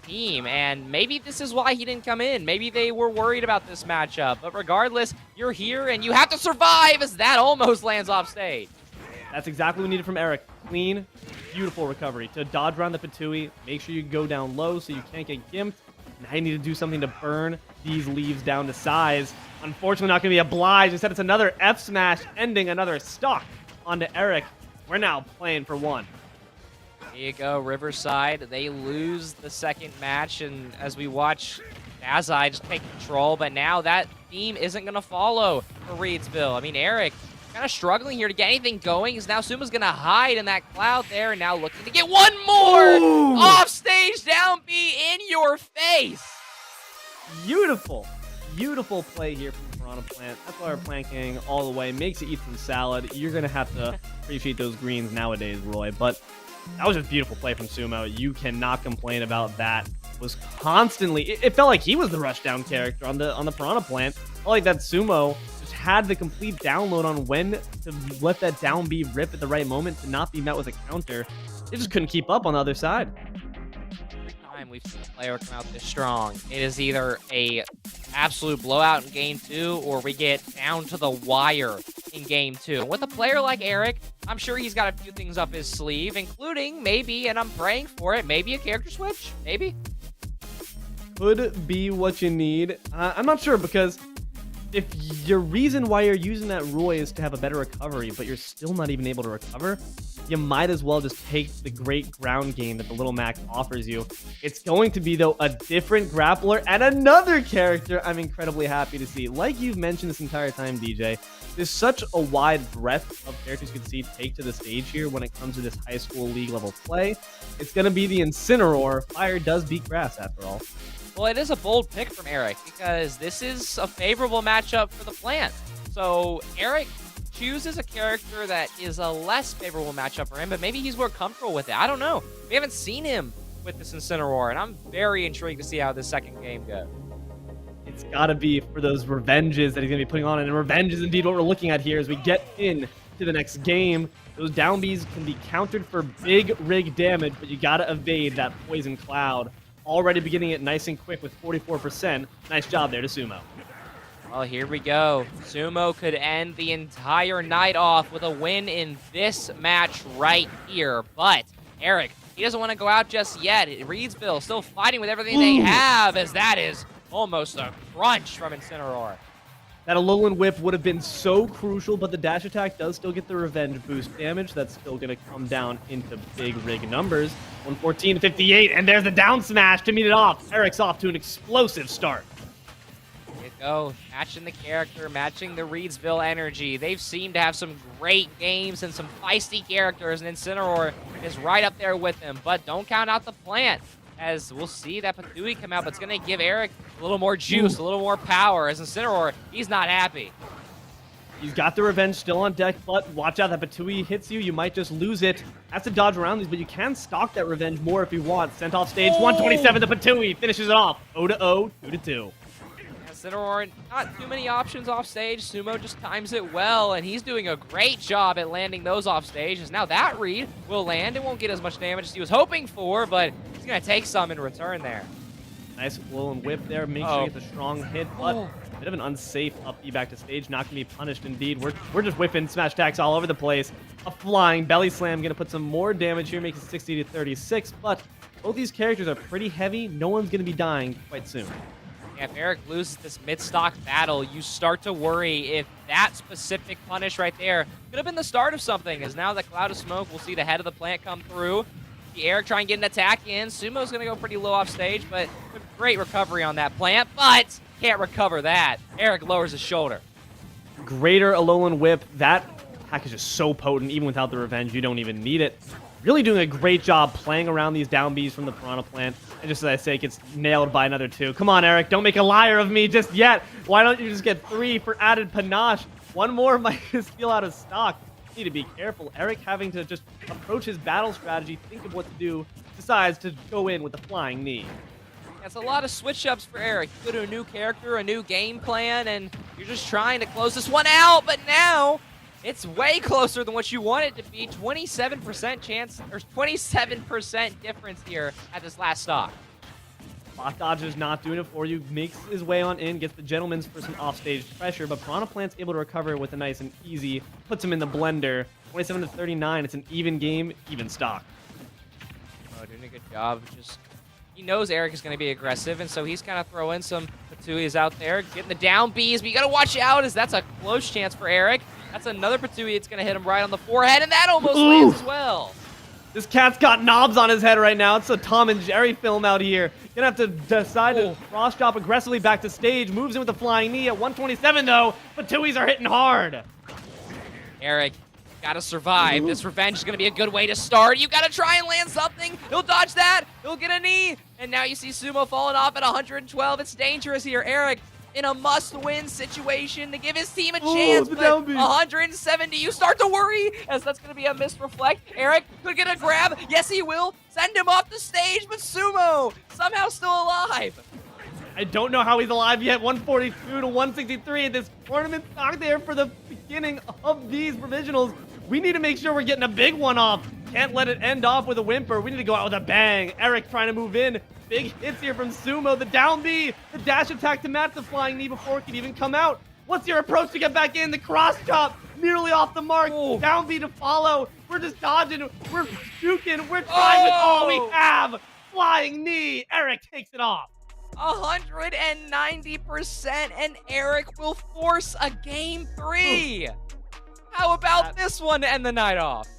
S2: team, and maybe this is why he didn't come in. Maybe they were worried about this matchup, but regardless, you're here and you have to survive as that almost lands off stage.
S1: That's exactly what we needed from Eric. Clean, beautiful recovery. To dodge around the Patui, make sure you go down low so you can't get gimped. Now you need to do something to burn these leaves down to size. Unfortunately, not going to be obliged. Instead, it's another F smash, ending another stock onto Eric. We're now playing for one.
S2: Here you go, Riverside. They lose the second match, and as we watch Azai just take control, but now that theme isn't going to follow for Reidsville. I mean, Eric kind of struggling here to get anything going, as now Suma's going to hide in that cloud there, and now looking to get one more off-stage down B in your face.
S1: Beautiful. Beautiful play here from the Piranha Plant. That's why we're planking all the way. Makes you eat some salad. You're going to have to appreciate those greens nowadays, Roy. But that was just beautiful play from Sumo. You cannot complain about that. Was constantly... It felt like he was the rushdown character on the Piranha Plant. I felt like that Sumo just had the complete download on when to let that down B rip at the right moment to not be met with a counter. They just couldn't keep up on the other side.
S2: We've seen a player come out this strong. It is either a absolute blowout in game 2 or we get down to the wire in game 2. With a player like Eric, I'm sure he's got a few things up his sleeve, including maybe, and I'm praying for it, maybe a character switch, maybe.
S1: Could be what you need. I'm not sure, because if your reason why you're using that Roy is to have a better recovery, but you're still not even able to recover, you might as well just take the great ground game that the Little Mac offers you. It's going to be, though, a different grappler and another character I'm incredibly happy to see. Like you've mentioned this entire time, DJ, there's such a wide breadth of characters you can see take to the stage here when it comes to this high school league level play. It's going to be the Incineroar. Fire does beat grass, after all.
S2: Well, it is a bold pick from Eric because this is a favorable matchup for the plant. So Eric chooses a character that is a less favorable matchup for him, but maybe he's more comfortable with it. I don't know. We haven't seen him with this Incineroar, and I'm very intrigued to see how this second game goes.
S1: It's got to be for those revenges that he's going to be putting on, and revenge is indeed what we're looking at here as we get in to the next game. Those down Bs can be countered for big rig damage, but you got to evade that poison cloud. Already beginning it nice and quick with 44%. Nice job there to Sumo.
S2: Well, here we go. Sumo could end the entire night off with a win in this match right here. But Eric, he doesn't want to go out just yet. Reidsville still fighting with everything they have, as that is almost a crunch from Incineroar.
S1: That Alolan Whip would have been so crucial, but the dash attack does still get the revenge boost damage. That's still going to come down into big rig numbers. 114 to 58, and there's the down smash to meet it off. Eric's off to an explosive start.
S2: There you go, matching the character, matching the Reidsville energy. They've seemed to have some great games and some feisty characters, and Incineroar is right up there with them. But don't count out the plant, as we'll see that Patui come out, but it's going to give Eric a little more juice, a little more power, as Incineroar, he's not happy.
S1: He's got the revenge still on deck, but watch out, that Patui hits you, you might just lose it. Has to dodge around these, but you can stock that revenge more if you want. Sent off stage, 127 to Patui, finishes it off. 0-0, 2-2.
S2: Incineroar, not too many options off stage. Sumo just times it well, and he's doing a great job at landing those off stages. Now that read will land. It won't get as much damage as he was hoping for, but he's going to take some in return there.
S1: Nice blow and whip there. Make sure you get the strong hit, but a bit of an unsafe up B back to stage. Not going to be punished indeed. We're just whipping smash attacks all over the place. A flying belly slam going to put some more damage here, making it 60 to 36, but both these characters are pretty heavy. No one's going to be dying quite soon.
S2: If Eric loses this mid-stock battle, you start to worry if that specific punish right there could have been the start of something, as now the cloud of smoke, we'll see the head of the plant come through. See Eric try and get an attack in. Sumo's going to go pretty low off stage, but great recovery on that plant, but can't recover that. Eric lowers his shoulder.
S1: Greater Alolan Whip. That package is so potent, even without the revenge, you don't even need it. Really doing a great job playing around these down Bs from the Piranha Plant. And just as I say, it gets nailed by another 2. Come on, Eric, don't make a liar of me just yet. Why don't you just get 3 for added panache? One more might just feel out of stock. You need to be careful. Eric having to just approach his battle strategy, think of what to do, decides to go in with the flying knee.
S2: That's a lot of switch-ups for Eric. You go to a new character, a new game plan, and you're just trying to close this one out. But now, It's way closer than what you want it to be. 27% chance, or 27% difference here at this last stock.
S1: Block Dodge is not doing it for you. Makes his way on in, gets the Gentleman's for some offstage pressure, but Piranha Plant's able to recover with a nice and easy. Puts him in the blender. 27 to 39. It's an even game, even stock.
S2: Oh, doing a good job. Just he knows Eric is going to be aggressive, and so he's kind of throwing some Patui's out there, getting the down Bs, but you got to watch out as that's a close chance for Eric. That's another Patui. It's going to hit him right on the forehead, and that almost lands as well.
S1: This cat's got knobs on his head right now. It's a Tom and Jerry film out here. Gonna have to decide to cross drop aggressively back to stage. Moves in with a flying knee at 127 though. Patui's are hitting hard.
S2: Eric, gotta survive. This revenge is gonna be a good way to start. You gotta try and land something. He'll dodge that. He'll get a knee. And now you see Sumo falling off at 112. It's dangerous here. Eric in a must-win situation to give his team a chance, but 170, you start to worry as that's going to be a misreflect. Eric could get a grab. Yes, he will. Send him off the stage, but Sumo somehow still alive.
S1: I don't know how he's alive yet. 142 to 163 at this tournament stock there for the beginning of these provisionals. We need to make sure we're getting a big one off. Can't let it end off with a whimper. We need to go out with a bang. Eric trying to move in. Big hits here from Sumo. The down B, the dash attack to match the flying knee before it can even come out. What's your approach to get back in? The cross chop, nearly off the mark.
S2: Ooh.
S1: Down B to follow. We're just dodging. We're juking. We're trying with all we have. Flying knee. Eric takes it off.
S2: 190%, and Eric will force a game 3. How about this one to end the night off?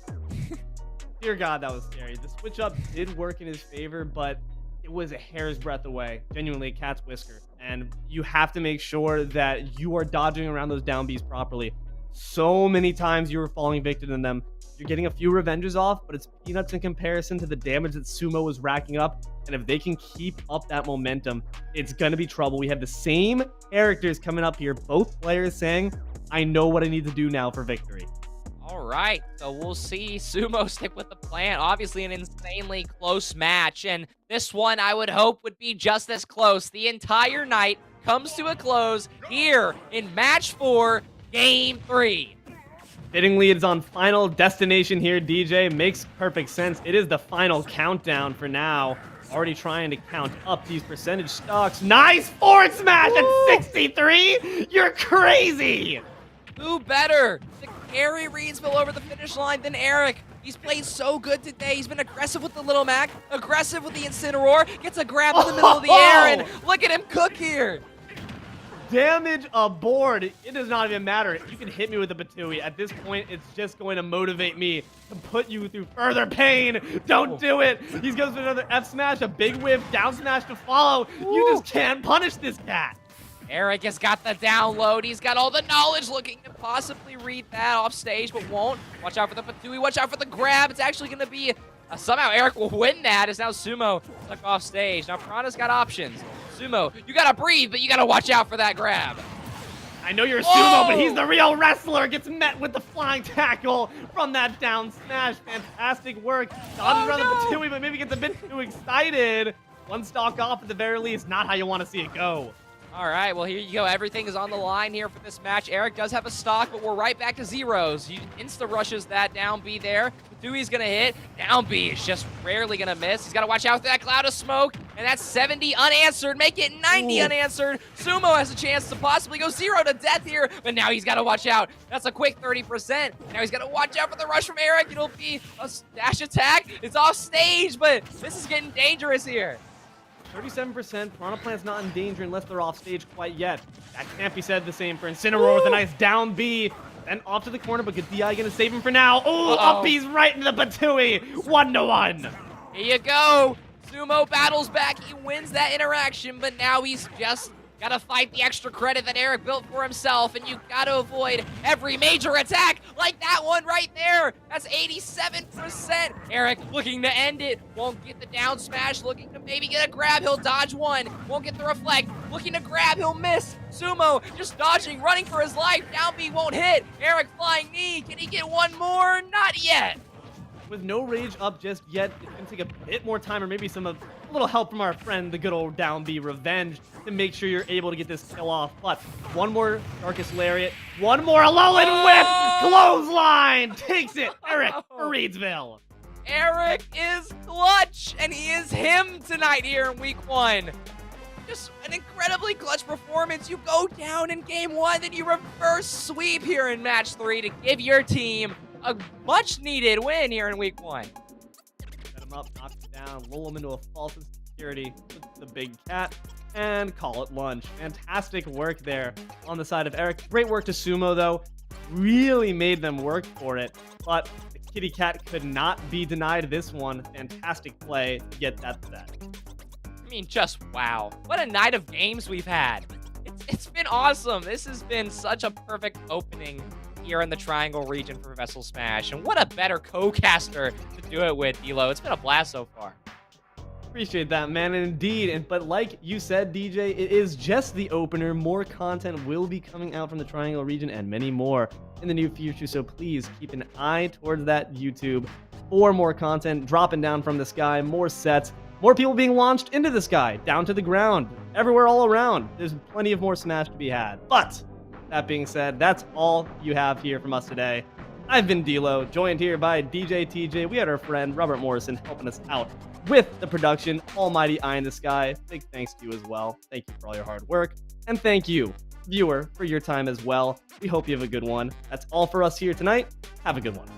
S1: Dear God, that was scary. The switch up did work in his favor, but it was a hair's breadth away. Genuinely a cat's whisker. And you have to make sure that you are dodging around those down Bs properly. So many times you were falling victim to them. You're getting a few revenges off, but it's peanuts in comparison to the damage that Sumo was racking up. And if they can keep up that momentum, it's going to be trouble. We have the same characters coming up here. Both players saying, I know what I need to do now for victory.
S2: All right, so we'll see Sumo stick with the plan. Obviously an insanely close match, and this one I would hope would be just as close. The entire night comes to a close here in match 4, game 3.
S1: Fittingly, it's on Final Destination here, DJ. Makes perfect sense. It is the final countdown for now. Already trying to count up these percentage stocks. Nice forward smash at 63! You're crazy!
S2: Who better to carry Reidsville over the finish line than Eric? He's played so good today. He's been aggressive with the Little Mac, aggressive with the Incineroar, gets a grab in the middle of the air, and look at him cook here.
S1: Damage aboard. It does not even matter. You can hit me with a Batui. At this point, it's just going to motivate me to put you through further pain. Don't do it. He goes for another F smash, a big whiff, down smash to follow. You just can't punish this cat.
S2: Eric has got the download. He's got all the knowledge looking to possibly read that off stage, but won't. Watch out for the Patui. Watch out for the grab. It's actually going to be... somehow Eric will win that as now Sumo stuck off stage. Now Piranha's got options. Sumo, you got to breathe, but you got to watch out for that grab.
S1: I know you're Sumo, but he's the real wrestler. Gets met with the flying tackle from that down smash. Fantastic work. Dodges around the Patui, but maybe gets a bit too excited. One stock off at the very least. Not how you want to see it go.
S2: All right, well, here you go. Everything is on the line here for this match. Eric does have a stock, but we're right back to zeros. He insta-rushes that down B there. Patui's going to hit. Down B is just rarely going to miss. He's got to watch out for that cloud of smoke, and that's 70 unanswered. Make it 90 unanswered. Sumo has a chance to possibly go 0 to death here, but now he's got to watch out. That's a quick 30%. Now he's got to watch out for the rush from Eric. It'll be a dash attack. It's off stage, but this is getting dangerous here.
S1: 37%. Piranha Plant's not in danger unless they're off stage quite yet. That can't be said the same for Incineroar with a nice down B. Then off to the corner, but good DI gonna save him for now. Oh, up B's right into the Batui. 1-1.
S2: Here you go. Sumo battles back. He wins that interaction, but now he's just got to fight the extra credit that Eric built for himself, and you got to avoid every major attack like that one right there. That's 87%. Eric looking to end it. Won't get the down smash. Looking to maybe get a grab. He'll dodge one. Won't get the reflect. Looking to grab. He'll miss. Sumo just dodging, running for his life. Down B won't hit. Eric flying knee. Can he get one more? Not yet.
S1: With no rage up just yet, it's going to take a bit more time or maybe a little help from our friend, the good old down B Revenge, to make sure you're able to get this kill off. But one more Darkest Lariat, one more Alolan Whip Clothesline takes it. Eric for Reidsville.
S2: Eric is clutch, and he is him tonight here in week 1. Just an incredibly clutch performance. You go down in game 1, then you reverse sweep here in match 3 to give your team a much-needed win here in week 1.
S1: Set him up, knock him down, lull him into a false insecurity with the big cat, and call it lunch. Fantastic work there on the side of Eric. Great work to Sumo, though. Really made them work for it, but the kitty cat could not be denied this one. Fantastic play to get that set.
S2: I mean, just wow. What a night of games we've had. It's been awesome. This has been such a perfect opening here in the Triangle region for VESL Smash. And what a better co-caster to do it with, Elo. It's been a blast so far.
S1: Appreciate that, man, and indeed. But like you said, DJ, it is just the opener. More content will be coming out from the Triangle region and many more in the near future. So please keep an eye towards that YouTube for more content dropping down from the sky, more sets, more people being launched into the sky, down to the ground, everywhere all around. There's plenty of more Smash to be had. But that being said, that's all you have here from us today. I've been D-Lo, joined here by DJ TJ. We had our friend Robert Morrison helping us out with the production. Almighty Eye in the Sky. Big thanks to you as well. Thank you for all your hard work. And thank you, viewer, for your time as well. We hope you have a good one. That's all for us here tonight. Have a good one.